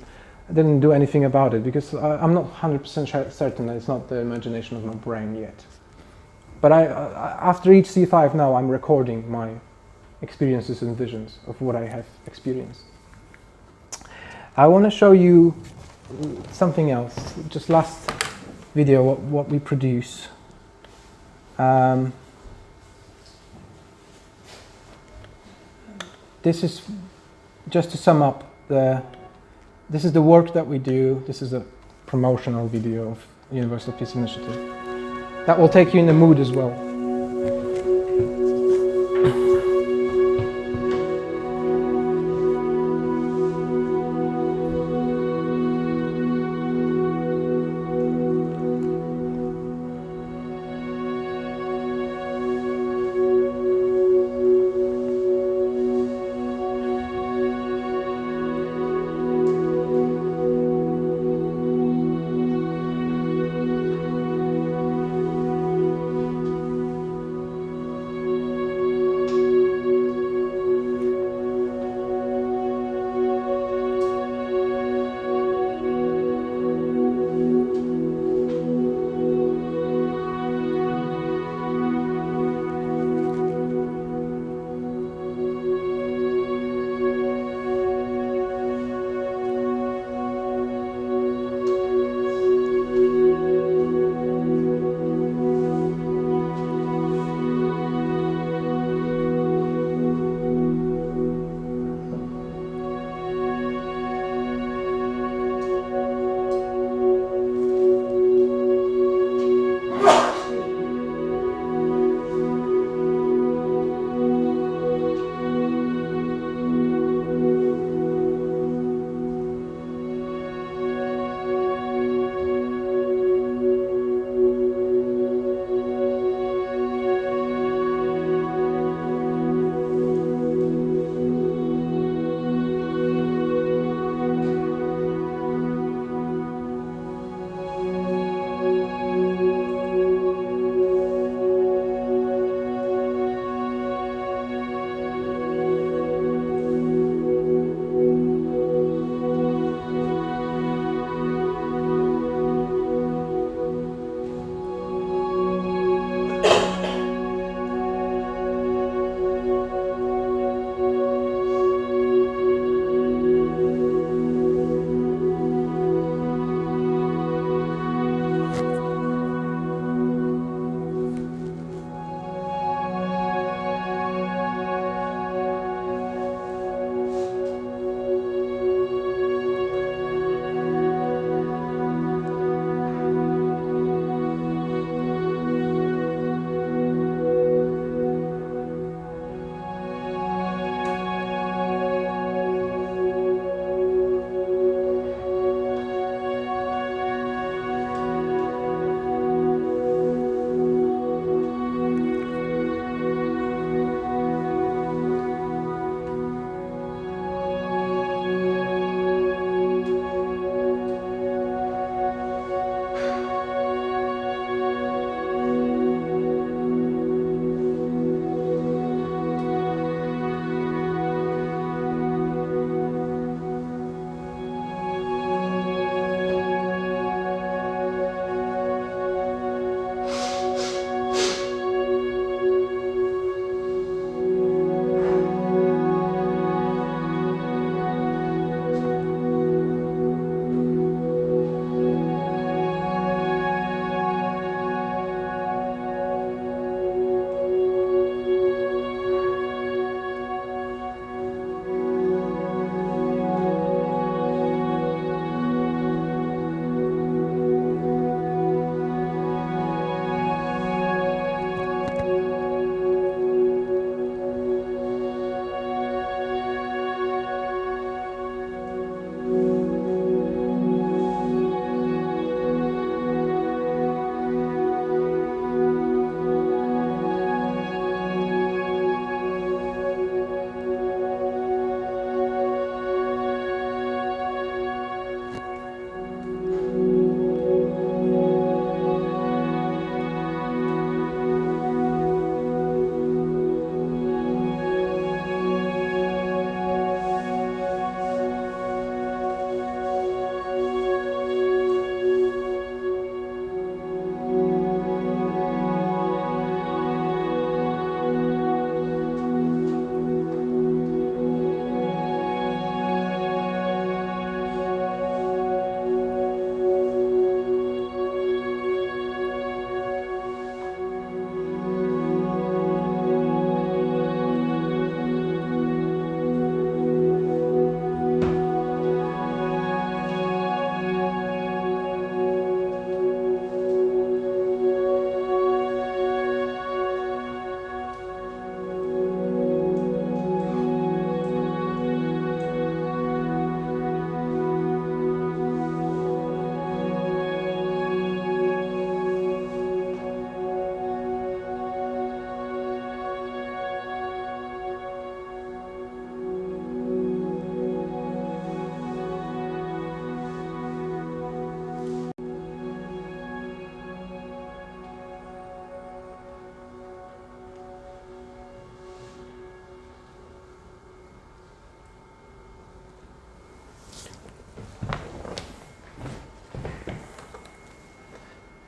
A: do anything about it because I'm not 100% certain that it's not the imagination of my brain yet. But after each C5 now, I'm recording my experiences and visions of what I have experienced. I want to show you something else. Just last video, what we produce. This is just to sum up. This is the work that we do. This is a promotional video of the Universal Peace Initiative. That will take you in the mood as well.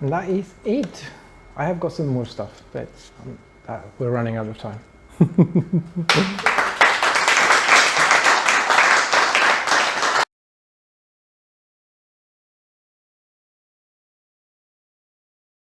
A: And that is it. I have got some more stuff, but we're running out of time.